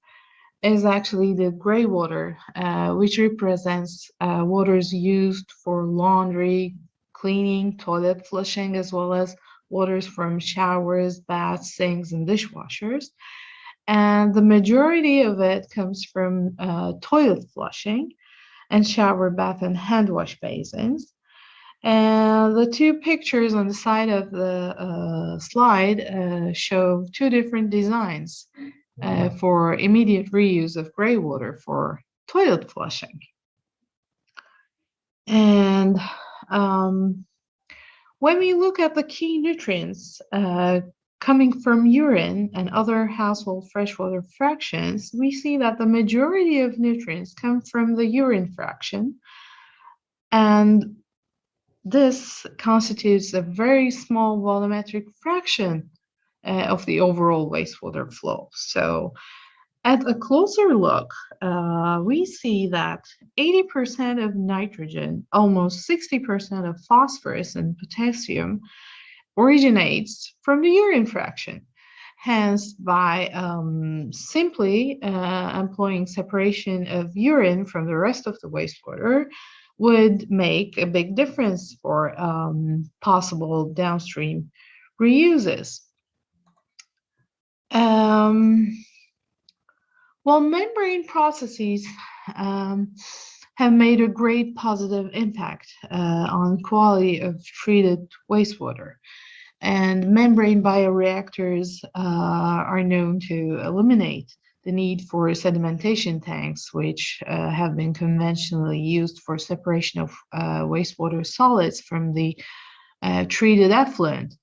is actually the gray water, which represents waters used for laundry, cleaning, toilet flushing, as well as waters from showers, baths, sinks, and dishwashers. And the majority of it comes from toilet flushing and shower, bath, and hand wash basins. And the 2 pictures on the side of the slide show 2 different designs for immediate reuse of gray water for toilet flushing. And when we look at the key nutrients coming from urine and other household freshwater fractions, we see that the majority of nutrients come from the urine fraction, and this constitutes a very small volumetric fraction of the overall wastewater flow. So at a closer look, we see that 80% of nitrogen, almost 60% of phosphorus and potassium originates from the urine fraction. Hence, by simply employing separation of urine from the rest of the wastewater would make a big difference for possible downstream reuses. While membrane processes have made a great positive impact on quality of treated wastewater, and membrane bioreactors are known to eliminate the need for sedimentation tanks, which have been conventionally used for separation of wastewater solids from the treated effluent.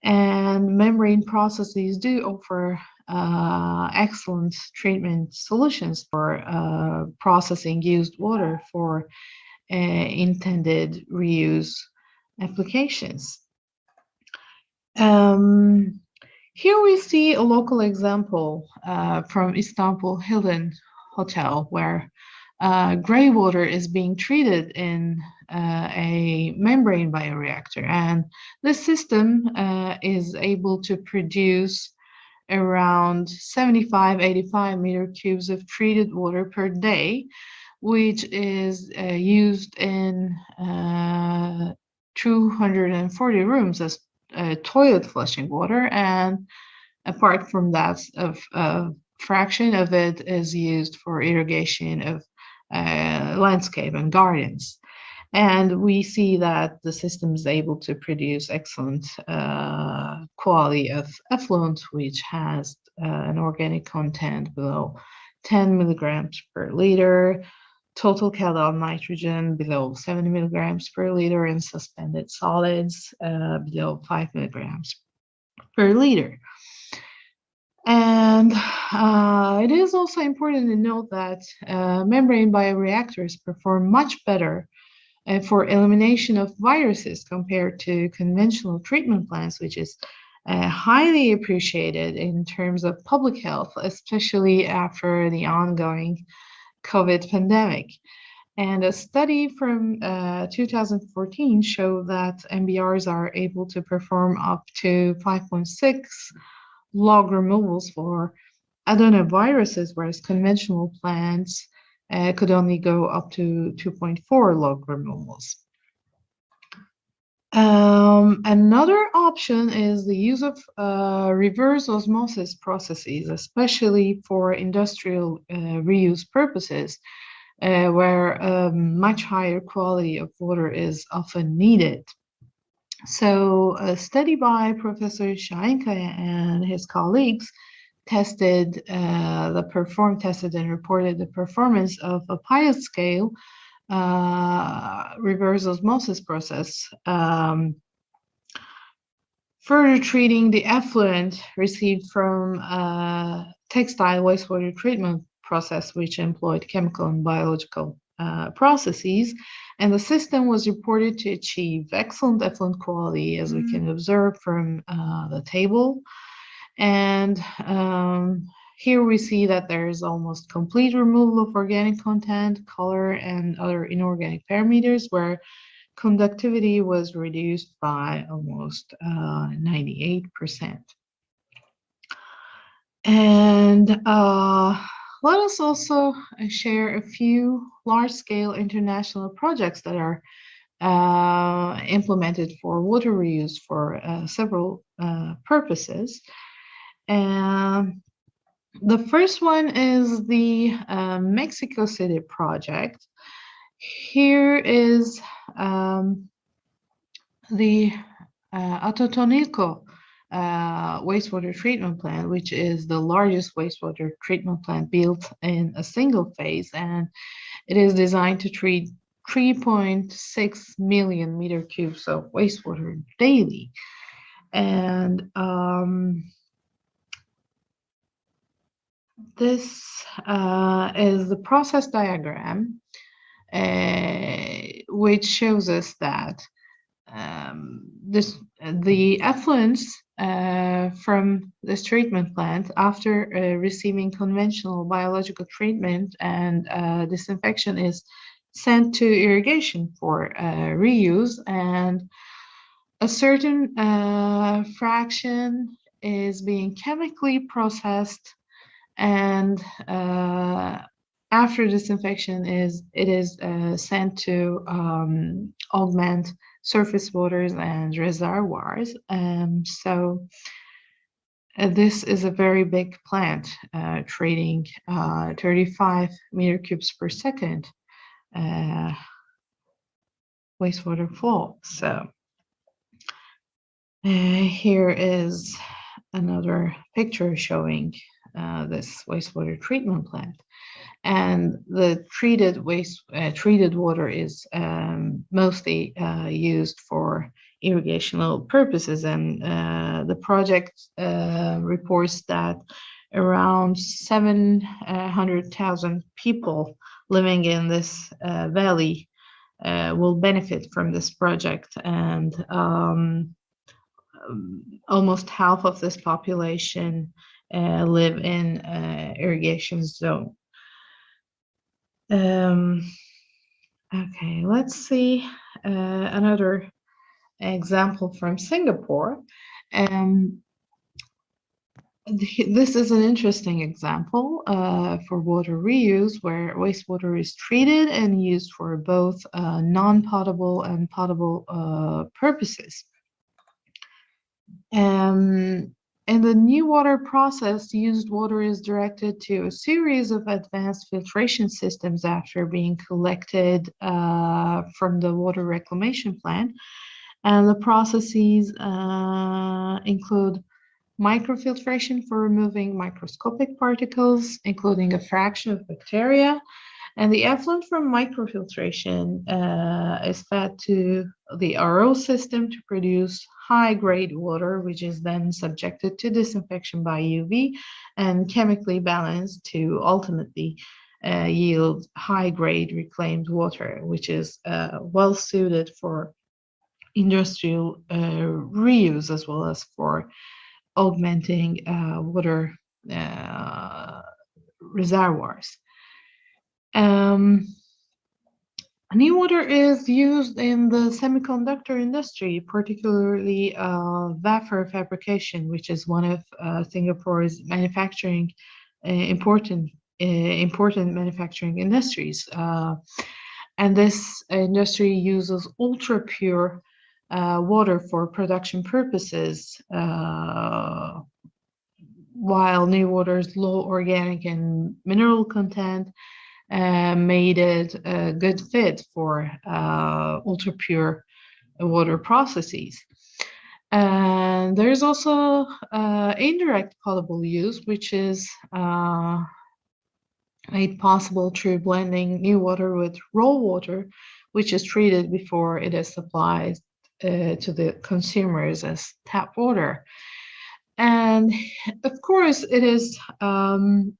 And membrane processes do offer excellent treatment solutions for processing used water for intended reuse applications. Here we see a local example from Istanbul Hilton Hotel, where gray water is being treated in a membrane bioreactor, and this system is able to produce around 75-85 meter cubes of treated water per day, which is used in 240 rooms as toilet flushing water, and apart from that, a fraction of it is used for irrigation of landscape and gardens. And we see that the system is able to produce excellent quality of effluent, which has an organic content below 10 milligrams per liter, total catalytic nitrogen below 70 milligrams per liter, and suspended solids below 5 milligrams per liter. And it is also important to note that membrane bioreactors perform much better for elimination of viruses compared to conventional treatment plants, which is highly appreciated in terms of public health, especially after the ongoing COVID pandemic. And a study from 2014 showed that MBRs are able to perform up to 5.6 log removals for adenoviruses, whereas conventional plants could only go up to 2.4 log removals. Another option is the use of reverse osmosis processes, especially for industrial reuse purposes, where much higher quality of water is often needed. So a study by Professor Şahinkaya and his colleagues tested and reported the performance of a pilot scale reverse osmosis process, further treating the effluent received from textile wastewater treatment process, which employed chemical and biological processes, and the system was reported to achieve excellent effluent quality, as we can observe from the table. And here we see that there is almost complete removal of organic content, color, and other inorganic parameters, where conductivity was reduced by almost 98%. And let us also share a few large-scale international projects that are implemented for water reuse for several purposes. The first one is the Mexico City project. Here is the Atotonilco wastewater treatment plant, which is the largest wastewater treatment plant built in a single phase, and it is designed to treat 3.6 million meter cubes of wastewater daily. And this is the process diagram, which shows us that the effluents from this treatment plant after receiving conventional biological treatment and disinfection is sent to irrigation for reuse, and a certain fraction is being chemically processed, and after disinfection it is sent to augment surface waters and reservoirs. So this is a very big plant, treating 35 meter cubes per second wastewater flow. So here is another picture showing this wastewater treatment plant. And the treated water is mostly used for irrigational purposes, and the project reports that around 700,000 people living in this valley will benefit from this project, and almost half of this population live in irrigation zone. Okay, let's see another example from Singapore. This is an interesting example for water reuse, where wastewater is treated and used for both non-potable and potable purposes. In the new water process, used water is directed to a series of advanced filtration systems after being collected from the water reclamation plant. And the processes include microfiltration for removing microscopic particles, including a fraction of bacteria. And the effluent from microfiltration is fed to the RO system to produce high-grade water, which is then subjected to disinfection by UV and chemically balanced to ultimately yield high-grade reclaimed water, which is well suited for industrial reuse as well as for augmenting water reservoirs. New water is used in the semiconductor industry, particularly wafer fabrication, which is one of Singapore's manufacturing important manufacturing industries. And this industry uses ultra pure water for production purposes, while new water's low organic and mineral content made it a good fit for ultra pure water processes. And there's also indirect potable use, which is made possible through blending new water with raw water, which is treated before it is supplied to the consumers as tap water. And of course, it is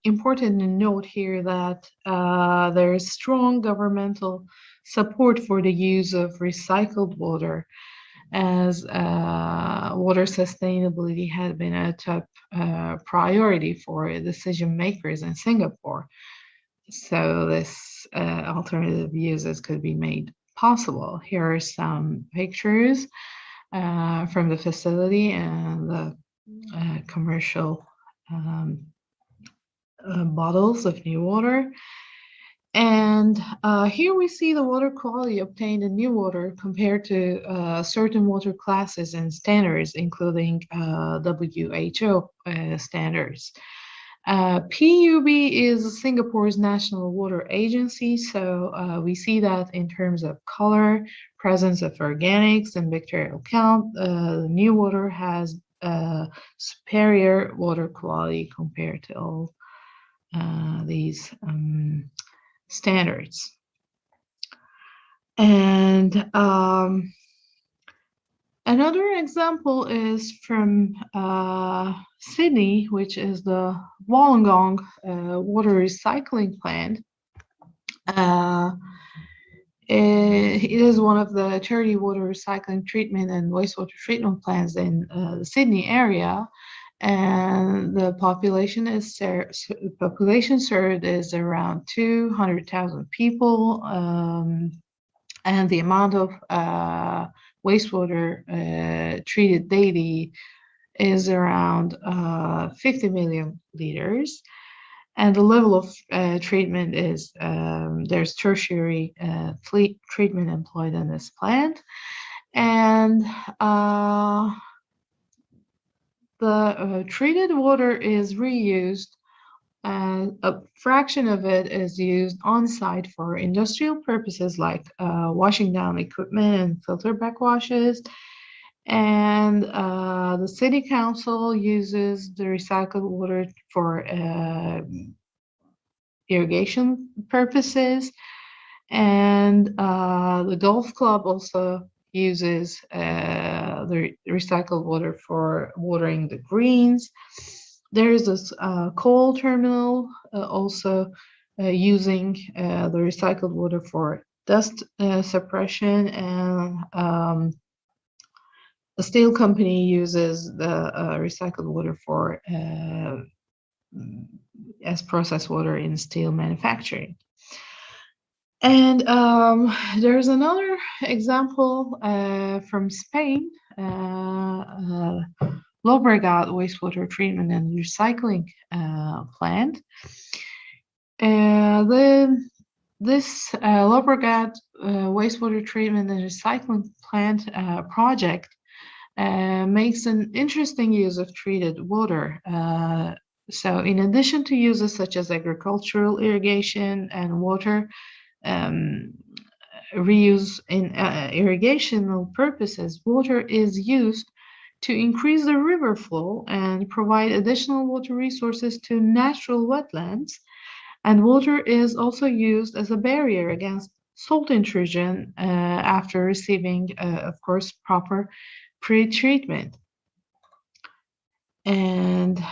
important to note here that there is strong governmental support for the use of recycled water, as water sustainability had been a top priority for decision makers in Singapore. So this alternative uses could be made possible. Here are some pictures from the facility and the commercial bottles of new water. And here we see the water quality obtained in new water compared to certain water classes and standards, including WHO standards. PUB is Singapore's national water agency, so we see that in terms of color, presence of organics, and bacterial count, new water has superior water quality compared to all these standards. And Another example is from Sydney, which is the Wollongong water recycling plant. It is one of the 30 water recycling treatment and wastewater treatment plants in the Sydney area, and the population served is around 200,000 people, and the amount of wastewater treated daily is around 50 million liters. And the level of treatment is there's tertiary treatment employed in this plant, and the treated water is reused. A fraction of it is used on site for industrial purposes like washing down equipment and filter backwashes. And the city council uses the recycled water for irrigation purposes. And the golf club also uses the recycled water for watering the greens. There is this coal terminal also using the recycled water for dust suppression, and the steel company uses the recycled water for as processed water in steel manufacturing. And there's another example from Spain, Llobregat wastewater treatment and recycling plant. This Llobregat wastewater treatment and recycling plant project makes an interesting use of treated water. So in addition to uses such as agricultural irrigation and water reuse in irrigational purposes, water is used to increase the river flow and provide additional water resources to natural wetlands. And water is also used as a barrier against salt intrusion after receiving, of course, proper pre-treatment. And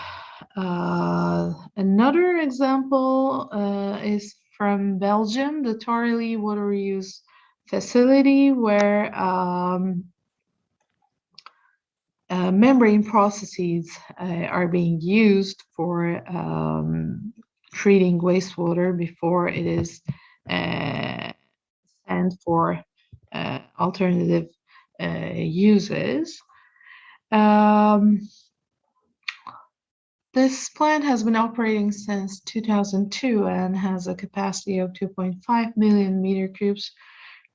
another example is from Belgium, the Torrely water reuse facility, where membrane processes are being used for treating wastewater before it is sent for alternative uses. This plant has been operating since 2002 and has a capacity of 2.5 million meter cubes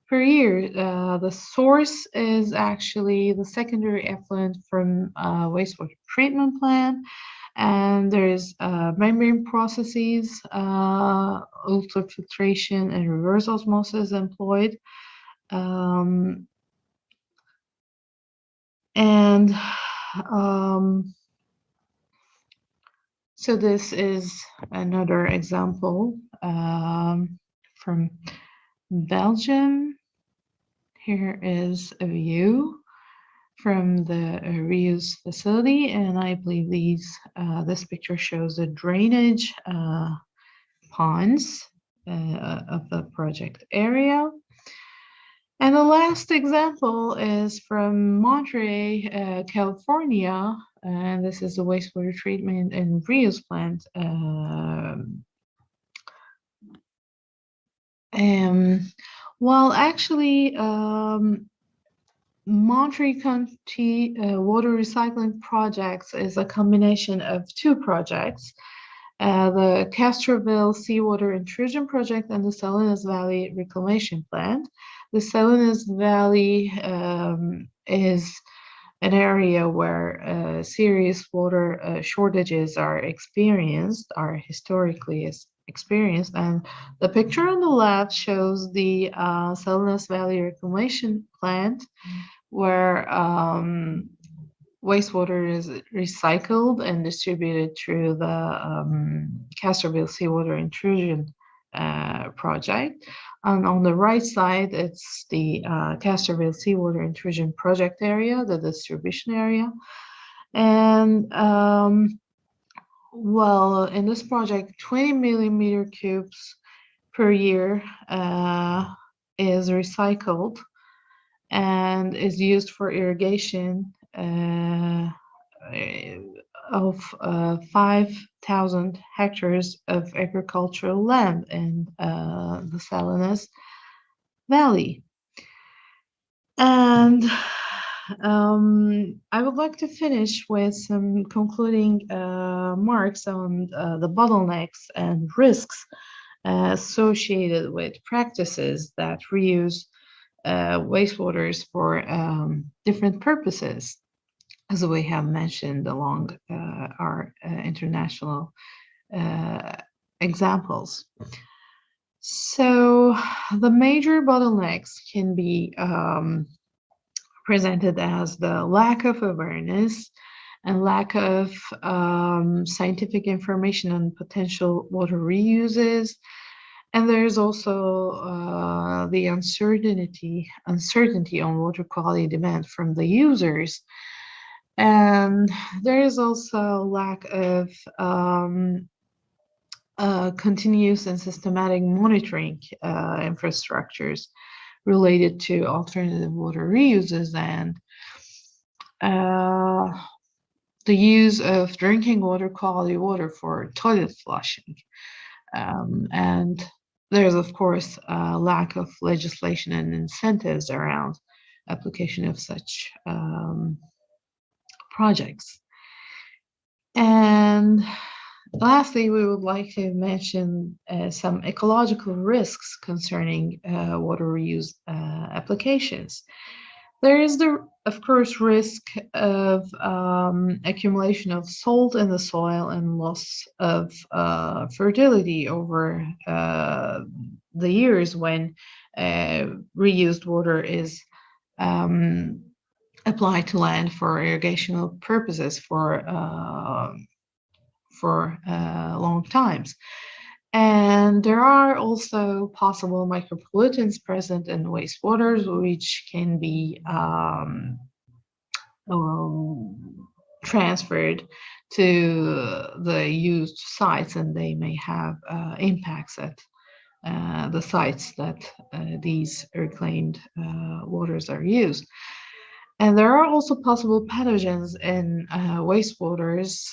per year. The source is actually the secondary effluent from wastewater treatment plant, and there's membrane processes, ultrafiltration and reverse osmosis employed. So this is another example from Belgium. Here is a view from the reuse facility, and I believe this picture shows the drainage ponds of the project area. And the last example is from Monterey, California, and this is the wastewater treatment and reuse plant. While actually Monterey County water recycling projects is a combination of two projects, the Castroville Seawater Intrusion Project and the Salinas Valley Reclamation Plant. The Salinas Valley is an area where serious water shortages are historically experienced, and the picture on the left shows the Salinas Valley Reclamation Plant, where wastewater is recycled and distributed through the Castroville Seawater Intrusion project. And on the right side, it's the Casterville Seawater Intrusion Project area, the distribution area. And well, in this project, 20 millimeter cubes per year is recycled and is used for irrigation of 5,000 hectares of agricultural land in the Salinas Valley. And I would like to finish with some concluding remarks on the bottlenecks and risks associated with practices that reuse wastewaters for different purposes, as we have mentioned along our international examples. So the major bottlenecks can be presented as the lack of awareness and lack of scientific information on potential water reuses. And there's also the uncertainty on water quality demand from the users. And there is also lack of continuous and systematic monitoring infrastructures related to alternative water reuses and the use of drinking water, quality water for toilet flushing. And there's, of course, a lack of legislation and incentives around application of such projects. And lastly, we would like to mention some ecological risks concerning water reuse applications. There is, of course, risk of accumulation of salt in the soil and loss of fertility over the years when reused water is applied to land for irrigational purposes for long times. And there are also possible micropollutants present in wastewaters, which can be transferred to the used sites, and they may have impacts at the sites that these reclaimed waters are used. And there are also possible pathogens in wastewaters,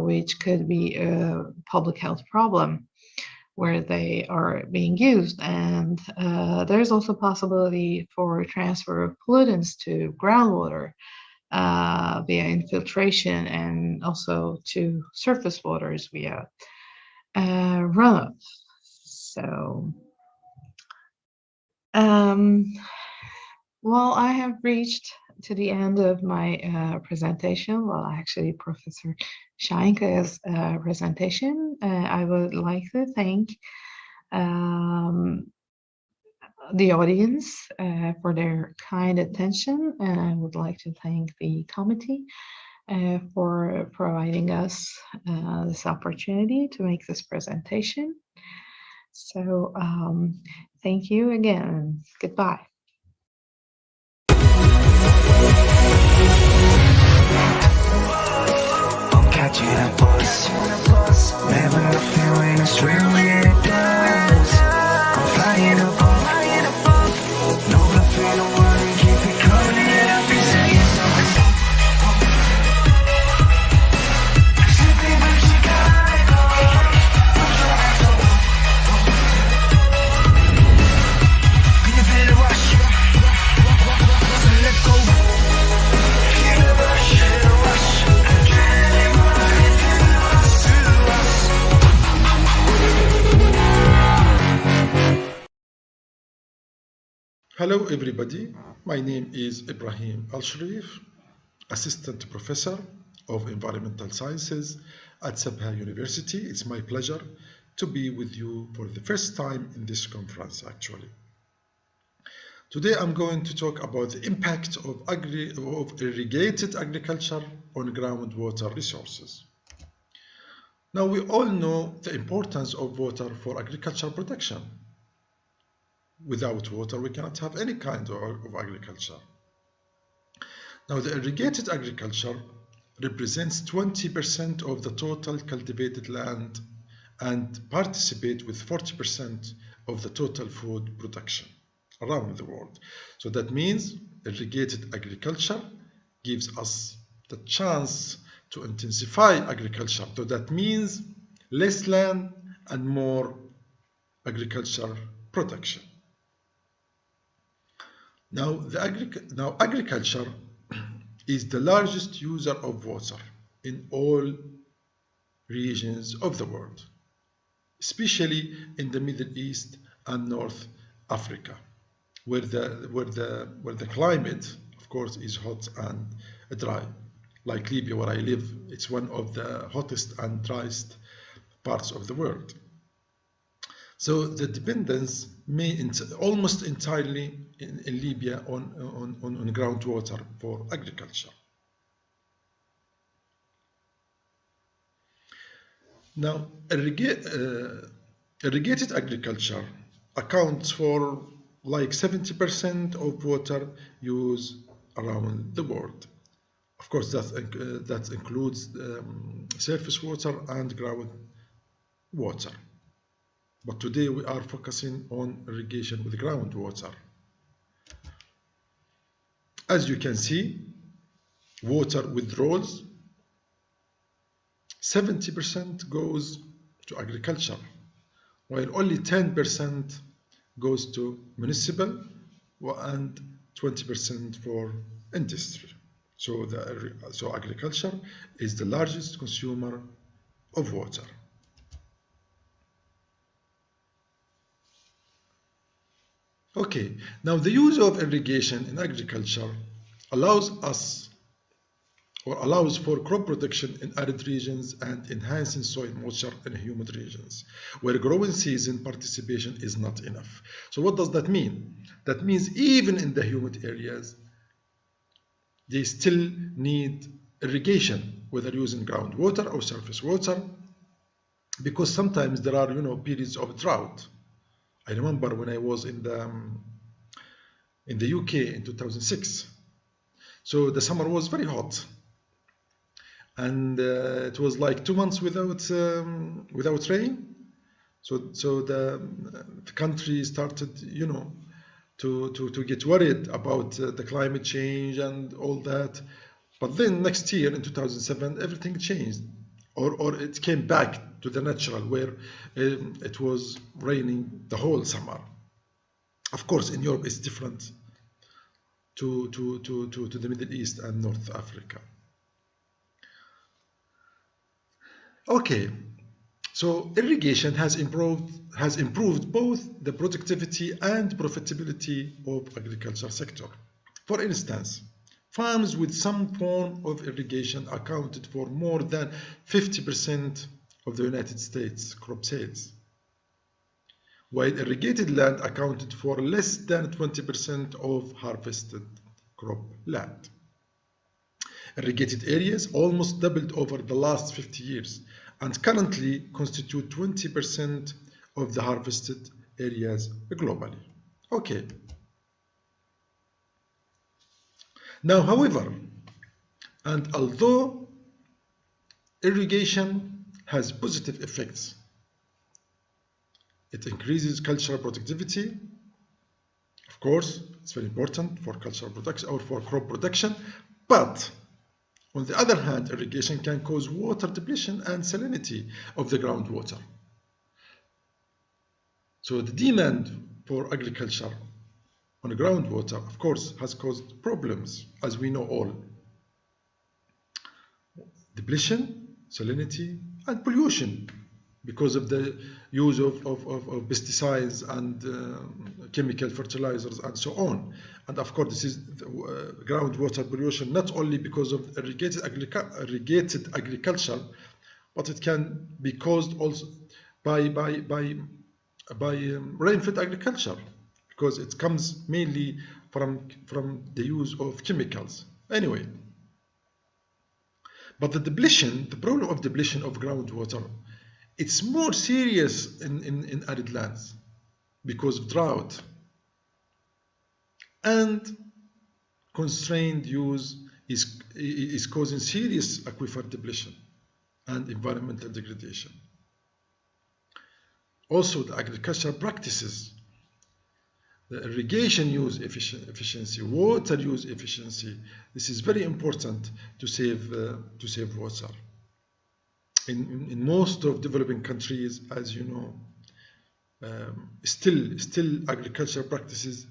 which could be a public health problem where they are being used. And there's also possibility for transfer of pollutants to groundwater via infiltration, and also to surface waters via runoff. So, well, I have reached to the end of my presentation. Well, actually, Professor Şahinkaya's presentation. I would like to thank the audience for their kind attention, and I would like to thank the committee for providing us this opportunity to make this presentation. So thank you again. Goodbye. I'm catching a bus. Never nothing when it's real, yeah, it does. I'm flying above. No bluffing, no worry, keep it coming, yeah, I'll be saying something. Simply but you gotta go. Can you feel the rush? So let go. Feel the rush, adrenaline running through us. Hello everybody, my name is Ibrahim ALSHAREEF, Assistant Professor of Environmental Sciences at Sabha University. It's my pleasure to be with you for the first time in this conference actually. Today I'm going to talk about the impact of irrigated agriculture on groundwater resources. Now we all know the importance of water for agricultural production. Without water, we cannot have any kind of agriculture. Now the irrigated agriculture represents 20% of the total cultivated land and participate with 40% of the total food production around the world. So that means irrigated agriculture gives us the chance to intensify agriculture. So that means less land and more agriculture production. Now, agriculture is the largest user of water in all regions of the world, especially in the Middle East and North Africa, where the climate, of course, is hot and dry. Like Libya, where I live, it's one of the hottest and driest parts of the world. So the dependence almost entirely in Libya on groundwater for agriculture. Now, irrigated agriculture accounts for like 70% of water use around the world. Of course, that includes surface water and ground water. But today we are focusing on irrigation with groundwater. As you can see, water withdrawals, 70% goes to agriculture, while only 10% goes to municipal and 20% for industry. So agriculture is the largest consumer of water. Okay, now the use of irrigation in agriculture allows for crop production in arid regions and enhancing soil moisture in humid regions, where growing season participation is not enough. So what does that mean? That means even in the humid areas, they still need irrigation, whether using groundwater or surface water, because sometimes there are, periods of drought. I remember when I was in the UK in 2006. So the summer was very hot, and it was like 2 months without rain. So the country started, to get worried about the climate change and all that. But then next year in 2007, everything changed, or it came back to the natural, where it was raining the whole summer. Of course, in Europe it's different to the Middle East and North Africa. Okay, so irrigation has improved both the productivity and profitability of agriculture sector. For instance, farms with some form of irrigation accounted for more than 50% of the United States crop sales, while irrigated land accounted for less than 20% of harvested crop land. Irrigated areas almost doubled over the last 50 years and currently constitute 20% of the harvested areas globally. Okay. Now, however, and although irrigation has positive effects, it increases cultural productivity. Of course, it's very important for cultural production or for crop production, but on the other hand, irrigation can cause water depletion and salinity of the groundwater. So the demand for agriculture on the groundwater, of course, has caused problems, as we know all. Depletion, salinity, and pollution because of the use of pesticides and chemical fertilizers and so on. And of course, this is groundwater pollution not only because of irrigated agriculture, but it can be caused also by rain-fed agriculture, because it comes mainly from the use of chemicals. Anyway, but the problem of depletion of groundwater It's more serious in arid lands because of drought. And constrained use is causing serious aquifer depletion and environmental degradation. Also, the agricultural practices, the irrigation use efficiency, water use efficiency. This is very important to save water. In most of developing countries, as you know, still agricultural practices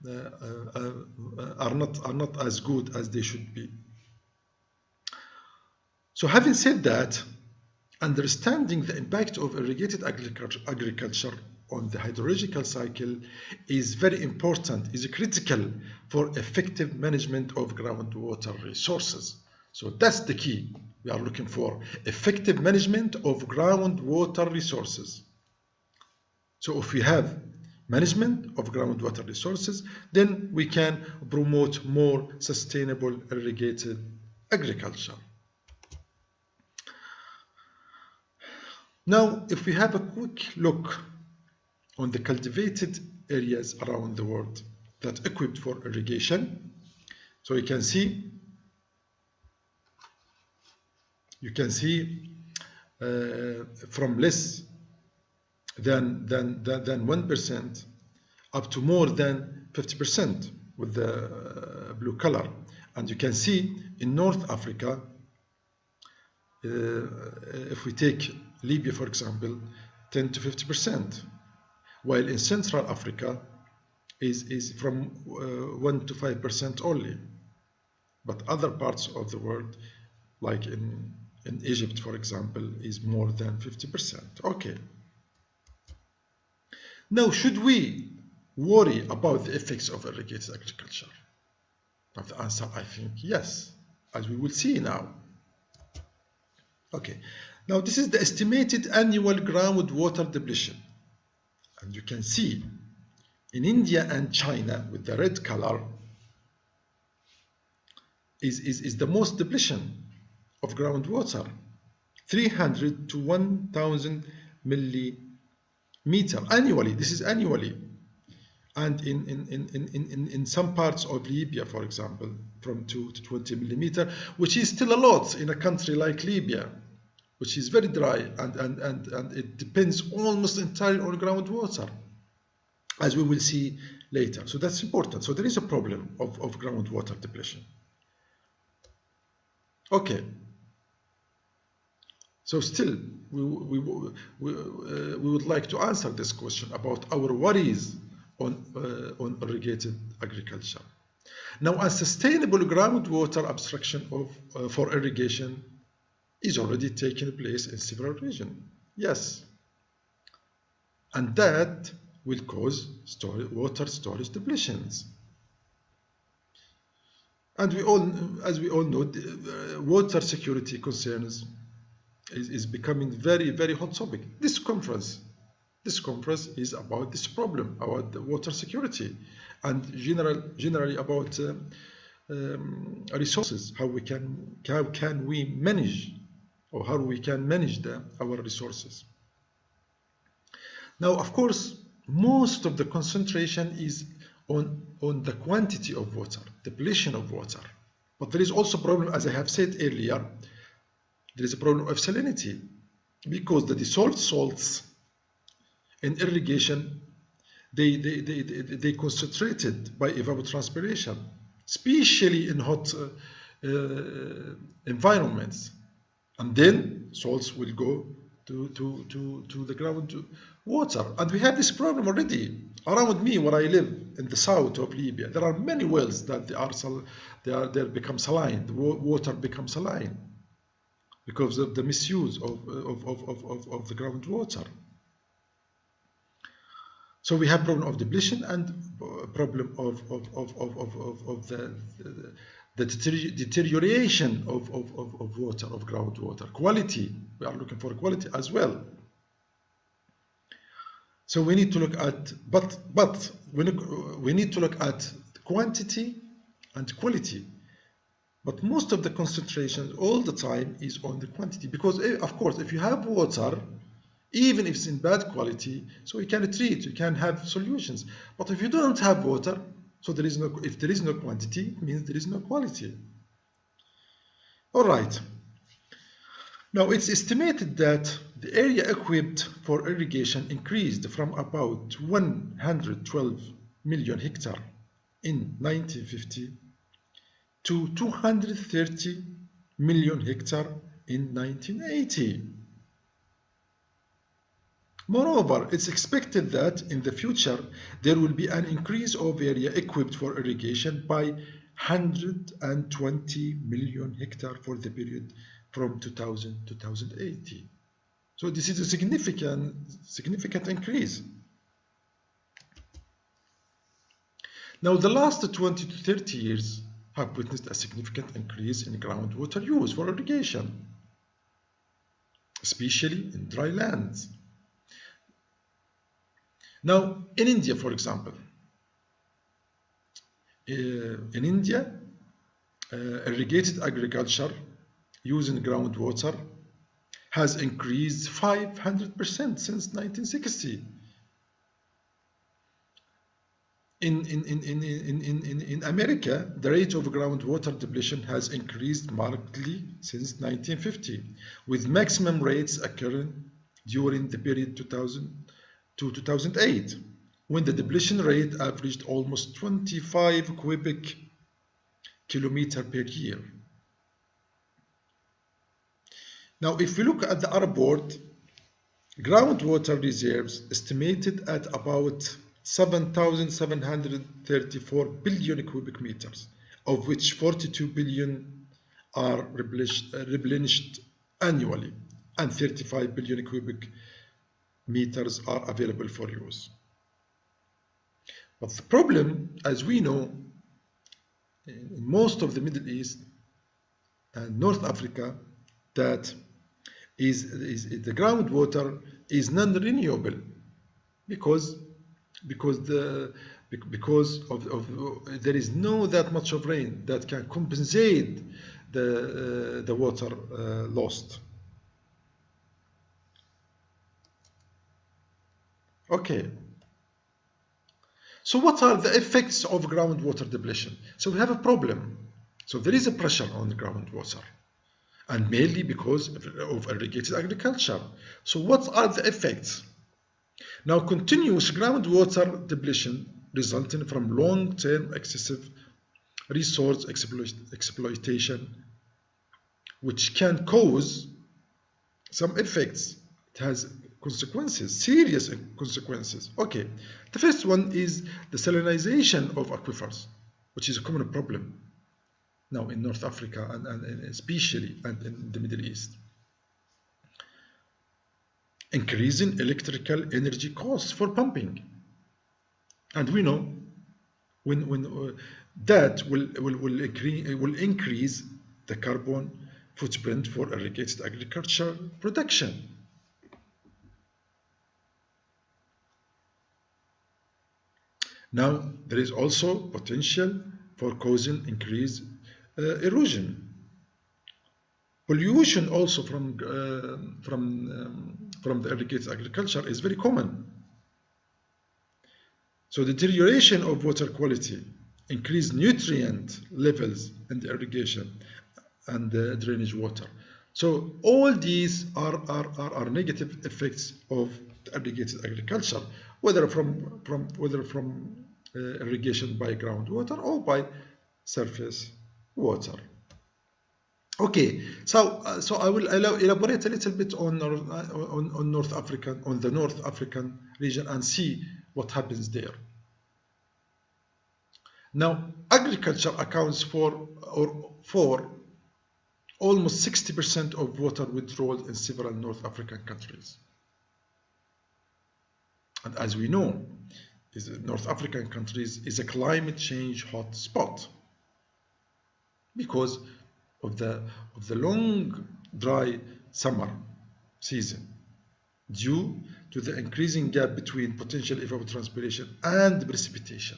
are not as good as they should be. So, having said that, understanding the impact of irrigated agriculture on the hydrological cycle is very important, is critical for effective management of groundwater resources. So that's the key we are looking for, effective management of groundwater resources. So if we have management of groundwater resources, then we can promote more sustainable irrigated agriculture. Now, if we have a quick look on the cultivated areas around the world that are equipped for irrigation, so you can see from less than 1% up to more than 50% with the blue color. And you can see in North Africa, if we take Libya, for example, 10 to 50%, while in Central Africa is from 1 to 5% only. But other parts of the world, like in Egypt, for example, is more than 50%. Okay. Now, should we worry about the effects of irrigated agriculture? Now, the answer, I think, yes, as we will see now. Okay. Now, this is the estimated annual groundwater depletion. And you can see in India and China with the red color is the most depletion of groundwater, 300 to 1,000 millimeter annually. This is annually. And in some parts of Libya, for example, from 2 to 20 millimeter, which is still a lot in a country like Libya, which is very dry and it depends almost entirely on groundwater, as we will see later. So that's important. So there is a problem of groundwater depletion. Okay. So still, we would like to answer this question about our worries on irrigated agriculture. Now, unsustainable groundwater abstraction for irrigation is already taking place in several regions. Yes. And that will cause water storage depletions. And as we all know, water security concerns is becoming very, very hot topic. This conference is about this problem, about the water security, and generally about resources. How can we manage, or how we can manage our resources. Now, of course, most of the concentration is on the quantity of water, depletion of water. But there is also a problem, as I have said earlier, there is a problem of salinity, because the dissolved salts in irrigation, they concentrated by evapotranspiration, especially in hot environments. And then salts will go to the groundwater. And we have this problem already. Around me, where I live, in the south of Libya, there are many wells that they become saline. The water becomes saline because of the misuse of the groundwater. So we have problem of depletion and problem of the deterioration of water, of groundwater quality. We are looking for quality as well. So we need to look at, but we need to look at quantity and quality. But most of the concentration all the time is on the quantity, because of course, if you have water, even if it's in bad quality, so you can treat, you can have solutions. But if you don't have water, so if there is no quantity, it means there is no quality. All right. Now it's estimated that the area equipped for irrigation increased from about 112 million hectares in 1950 to 230 million hectares in 1980. Moreover, it's expected that in the future there will be an increase of area equipped for irrigation by 120 million hectares for the period from 2000 to 2080. So this is a significant increase. Now the last 20 to 30 years have witnessed a significant increase in groundwater use for irrigation, especially in dry lands. Now, in India, for example, irrigated agriculture using groundwater has increased 500% since 1960. In America, the rate of groundwater depletion has increased markedly since 1950, with maximum rates occurring during the period 2000 to 2008, when the depletion rate averaged almost 25 cubic kilometers per year. Now, if we look at the Arab world, groundwater reserves estimated at about 7,734 billion cubic meters, of which 42 billion are replenished annually, and 35 billion cubic meters are available for use. But the problem, as we know, in most of the Middle East and North Africa, that is the groundwater is non-renewable because there is no that much of rain that can compensate the water lost. Okay. So what are the effects of groundwater depletion? So we have a problem. So there is a pressure on the groundwater, and mainly because of irrigated agriculture. So what are the effects? Now, continuous groundwater depletion resulting from long-term excessive resource exploitation, which can cause some effects. It has consequences, serious consequences. Okay, the first one is the salinization of aquifers, which is a common problem now in North Africa and especially in the Middle East. Increasing electrical energy costs for pumping, and we know when that will increase the carbon footprint for irrigated agriculture production. Now, there is also potential for causing increased erosion. Pollution also from the irrigated agriculture is very common. So deterioration of water quality, increased nutrient levels in the irrigation and the drainage water. So all these are negative effects of the irrigated agriculture, whether from irrigation by groundwater or by surface water. Okay, so I will elaborate a little bit on the North African region and see what happens there. Now, agriculture accounts for almost 60% of water withdrawal in several North African countries. And as we know, North African countries is a climate change hot spot because of the long dry summer season due to the increasing gap between potential evapotranspiration and precipitation.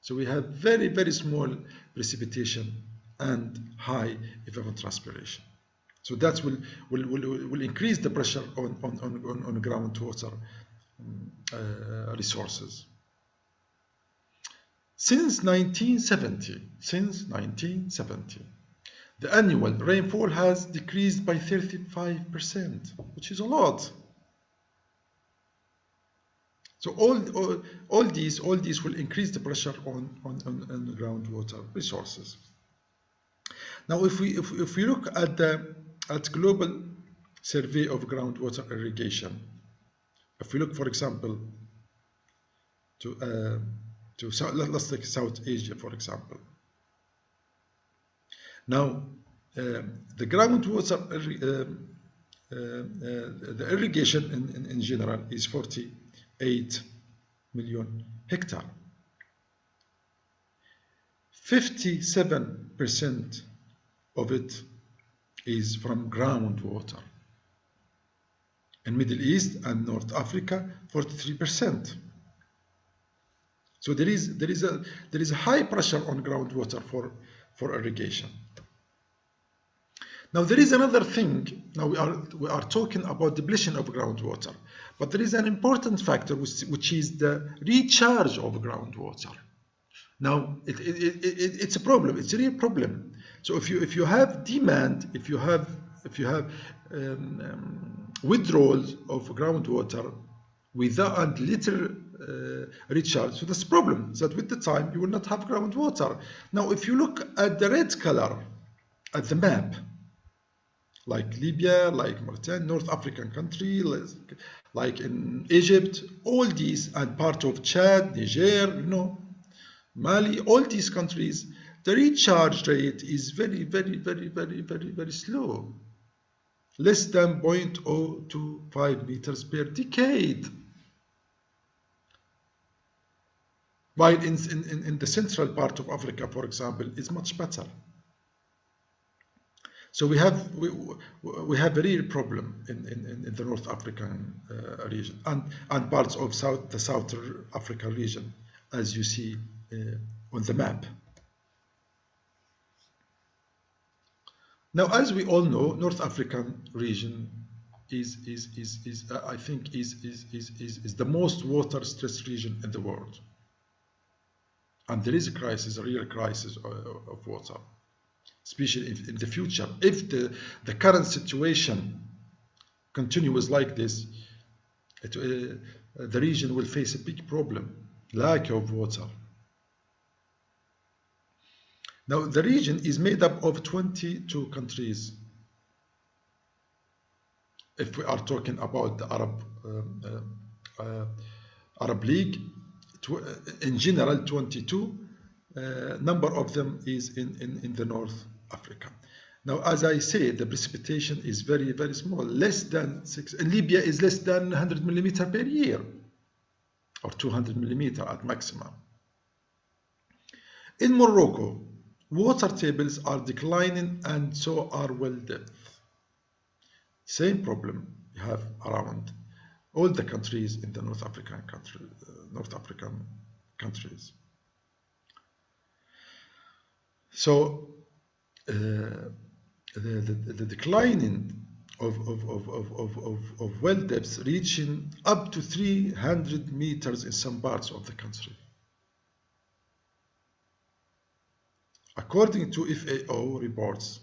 So we have very, very small precipitation and high evapotranspiration. So that will increase the pressure on groundwater resources. Since 1970, the annual rainfall has decreased by 35%, which is a lot. So all these will increase the pressure on the groundwater resources. Now, if we look at global survey of groundwater irrigation, if we look, for example, to let's take South Asia, for example. Now, the groundwater the irrigation in general is 48 million hectare. 57% of it is from groundwater. In Middle East and North Africa, 43%. So there is a high pressure on groundwater for irrigation. Now there is another thing. Now we are talking about depletion of groundwater, but there is an important factor which is the recharge of groundwater. Now it's a problem. It's a real problem. So if you have demand, if you have withdrawals of groundwater without little recharge, so that's a problem. That with the time you will not have groundwater. Now if you look at the red color at the map, like Libya, like Mauritania, North African country, like in Egypt, all these, and part of Chad, Niger, Mali, all these countries, the recharge rate is very, very, very, very, very, very slow. Less than 0.025 meters per decade. While in the central part of Africa, for example, is much better. So we have a real problem in the North African region and parts of the South African region, as you see on the map. Now, as we all know, North African region is I think the most water stressed region in the world, and there is a crisis, a real crisis of water. Especially in the future, if the current situation continues like this, the region will face a big problem, lack of water. Now, the region is made up of 22 countries. If we are talking about the Arab League, in general, 22. Number of them is in the North Africa. Now, as I say, the precipitation is very, very small, less than 6. In Libya is less than 100 millimeter per year, or 200 millimeter at maximum. In Morocco, water tables are declining, and so are well depth. Same problem you have around all the countries in the North African countries. So the declining of well depths reaching up to 300 meters in some parts of the country. According to FAO reports,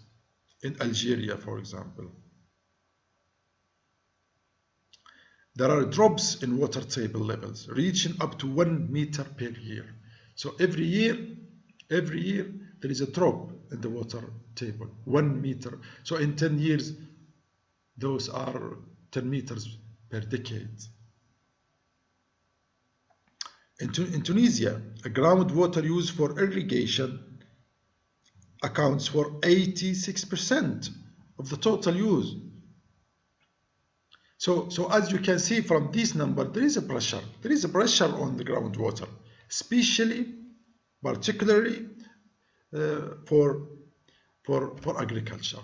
in Algeria, for example, there are drops in water table levels reaching up to 1 meter per year. So every year, there is a drop in the water table, 1 meter. So in 10 years, those are 10 meters per decade. In Tunisia, groundwater used for irrigation accounts for 86% of the total use. So as you can see from this number, there is a pressure. There is a pressure on the groundwater, particularly for agriculture.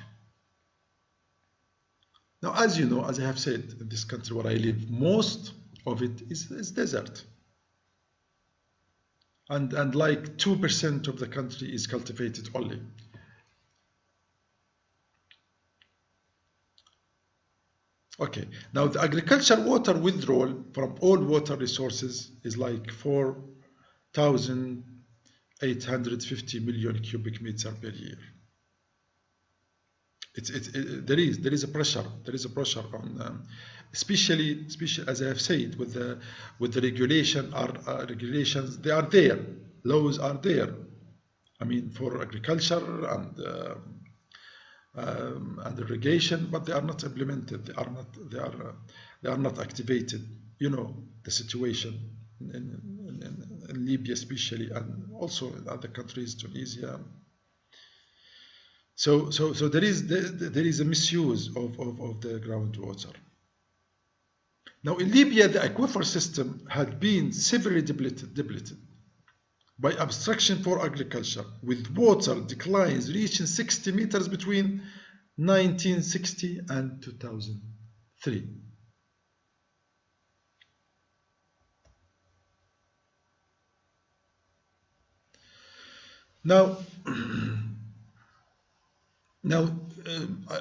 Now, as you know, as I have said, in this country where I live, most of it is desert. And like 2% of the country is cultivated only. Okay, now the agricultural water withdrawal from all water resources is like 4,850 million cubic meter per year. There is a pressure on especially as I have said with the regulations, they are there, laws are there. I mean, for agriculture and irrigation, but they are not implemented. They are not activated. You know the situation in Libya, especially, and also in other countries, Tunisia. So there is a misuse of the groundwater. Now in Libya, the aquifer system had been severely depleted by obstruction for agriculture, with water declines reaching 60 meters between 1960 and 2003. Now,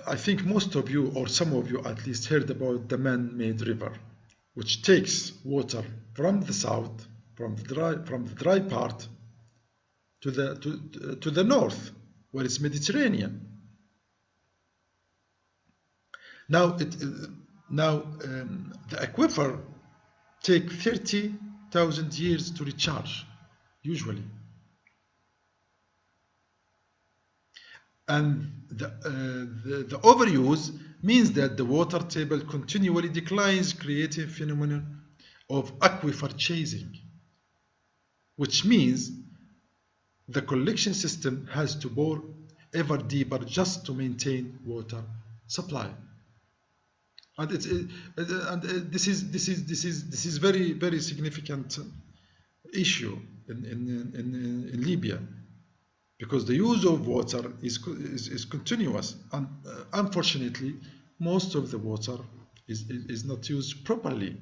I think most of you, or some of you at least, heard about the man-made river, which takes water from the south, from the dry part, to the north, where it's Mediterranean. Now, the aquifer take 30,000 years to recharge, usually. And the overuse means that the water table continually declines, creating a phenomenon of aquifer chasing, which means the collection system has to bore ever deeper just to maintain water supply. And this is very, very significant issue in Libya, because the use of water is continuous, and unfortunately most of the water is not used properly.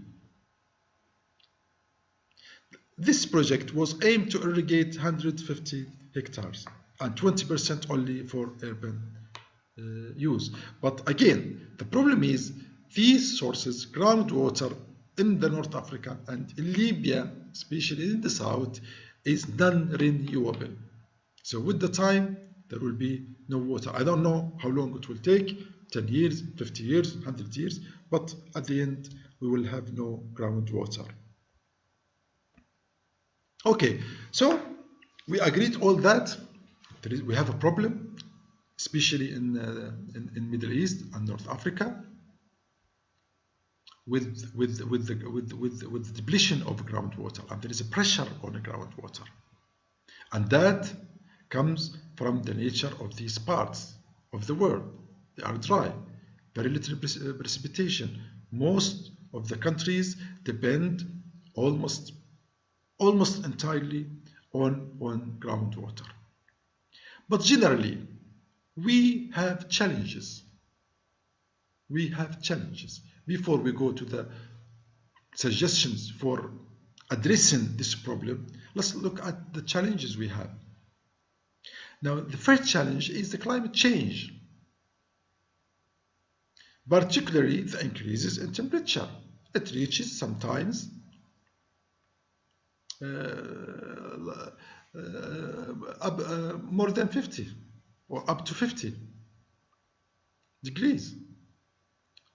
This project was aimed to irrigate 150 hectares and 20% only for urban use. But again, the problem is these sources, groundwater in the North Africa and in Libya, especially in the south, is non-renewable. So with the time, there will be no water. I don't know how long it will take, 10 years, 50 years, 100 years, but at the end, we will have no groundwater. Okay, so we agreed all that. We have a problem, especially in Middle East and North Africa, with the depletion of groundwater, and there is a pressure on the groundwater, and that comes from the nature of these parts of the world. They are dry, very little precipitation. Most of the countries depend almost entirely on groundwater. But generally, we have challenges. We have challenges. Before we go to the suggestions for addressing this problem, let's look at the challenges we have. Now, the first challenge is the climate change, particularly the increases in temperature. It reaches sometimes more than 50 or up to 50 degrees,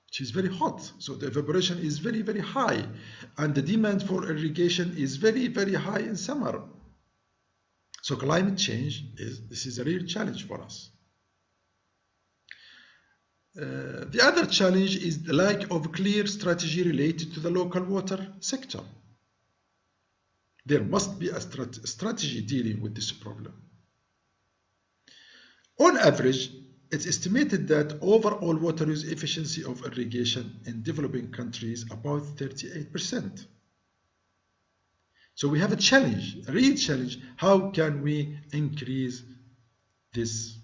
which is very hot. So the evaporation is very, very high, and the demand for irrigation is very, very high in summer. So climate change is a real challenge for us. The other challenge is the lack of clear strategy related to the local water sector. There must be a strategy dealing with this problem. On average, it's estimated that overall water use efficiency of irrigation in developing countries about 38%. So we have a challenge, a real challenge. How can we increase this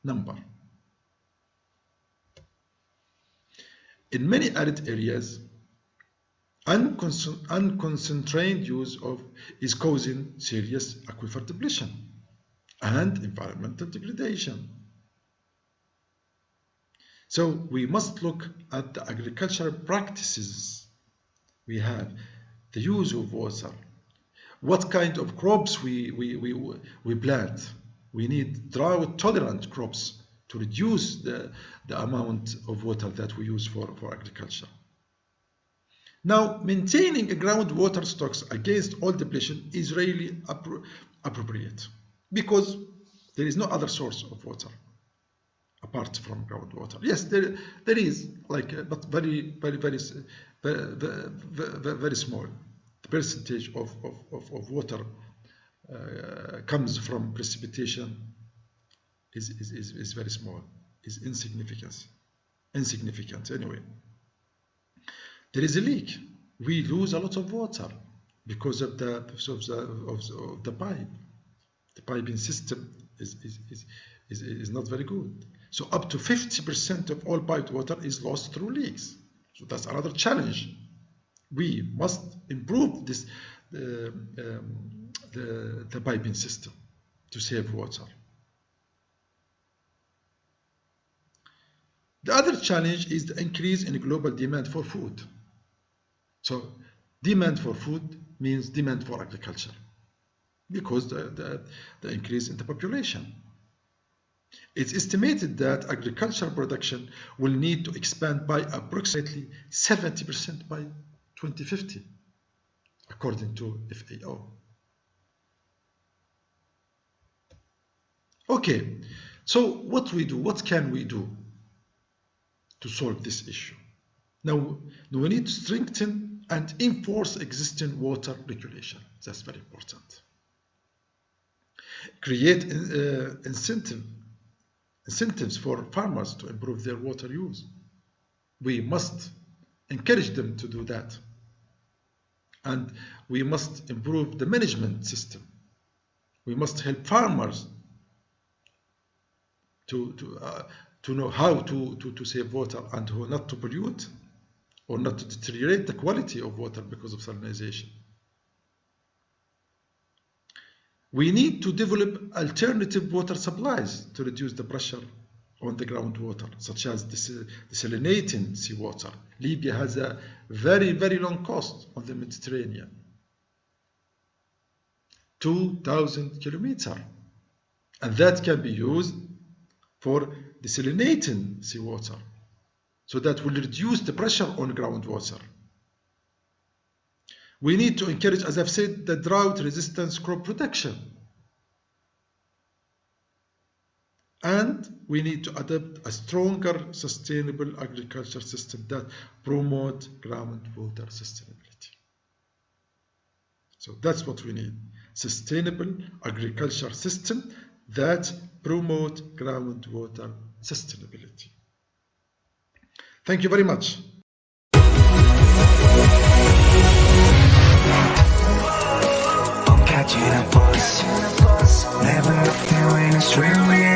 number? In many arid areas, unconcentrated use is causing serious aquifer depletion and environmental degradation. So we must look at the agricultural practices we have, the use of water, what kind of crops we plant. We need drought-tolerant crops to reduce the amount of water that we use for agriculture. Now, maintaining groundwater stocks against all depletion is really appropriate, because there is no other source of water apart from groundwater. Yes, there is, like, but very small. The percentage of water comes from precipitation is very small, is insignificant anyway. There is a leak. We lose a lot of water because of the pipe. The piping system is not very good. So up to 50% of all piped water is lost through leaks. So that's another challenge. We must improve this the piping system to save water. The other challenge is the increase in global demand for food. So demand for food means demand for agriculture, because the increase in the population. It's estimated that agricultural production will need to expand by approximately 70% by 2050, according to FAO. Okay, so what can we do to solve this issue? Now, we need to strengthen and enforce existing water regulation. That's very important. Create incentives for farmers to improve their water use. We must encourage them to do that. And we must improve the management system. We must help farmers to know how to save water and how not to pollute or not to deteriorate the quality of water because of salinization. We need to develop alternative water supplies to reduce the pressure on the groundwater, such as desalinating seawater. Libya has a very, very long coast on the Mediterranean, 2,000 kilometers, and that can be used for desalinating seawater, so that will reduce the pressure on groundwater. We need to encourage, as I've said, the drought-resistant crop production. And we need to adopt a stronger, sustainable agriculture system that promotes groundwater sustainability. So that's what we need. Sustainable agriculture system that promotes groundwater sustainability. Thank you very much. I'm catching a bus, never nothing when it's real.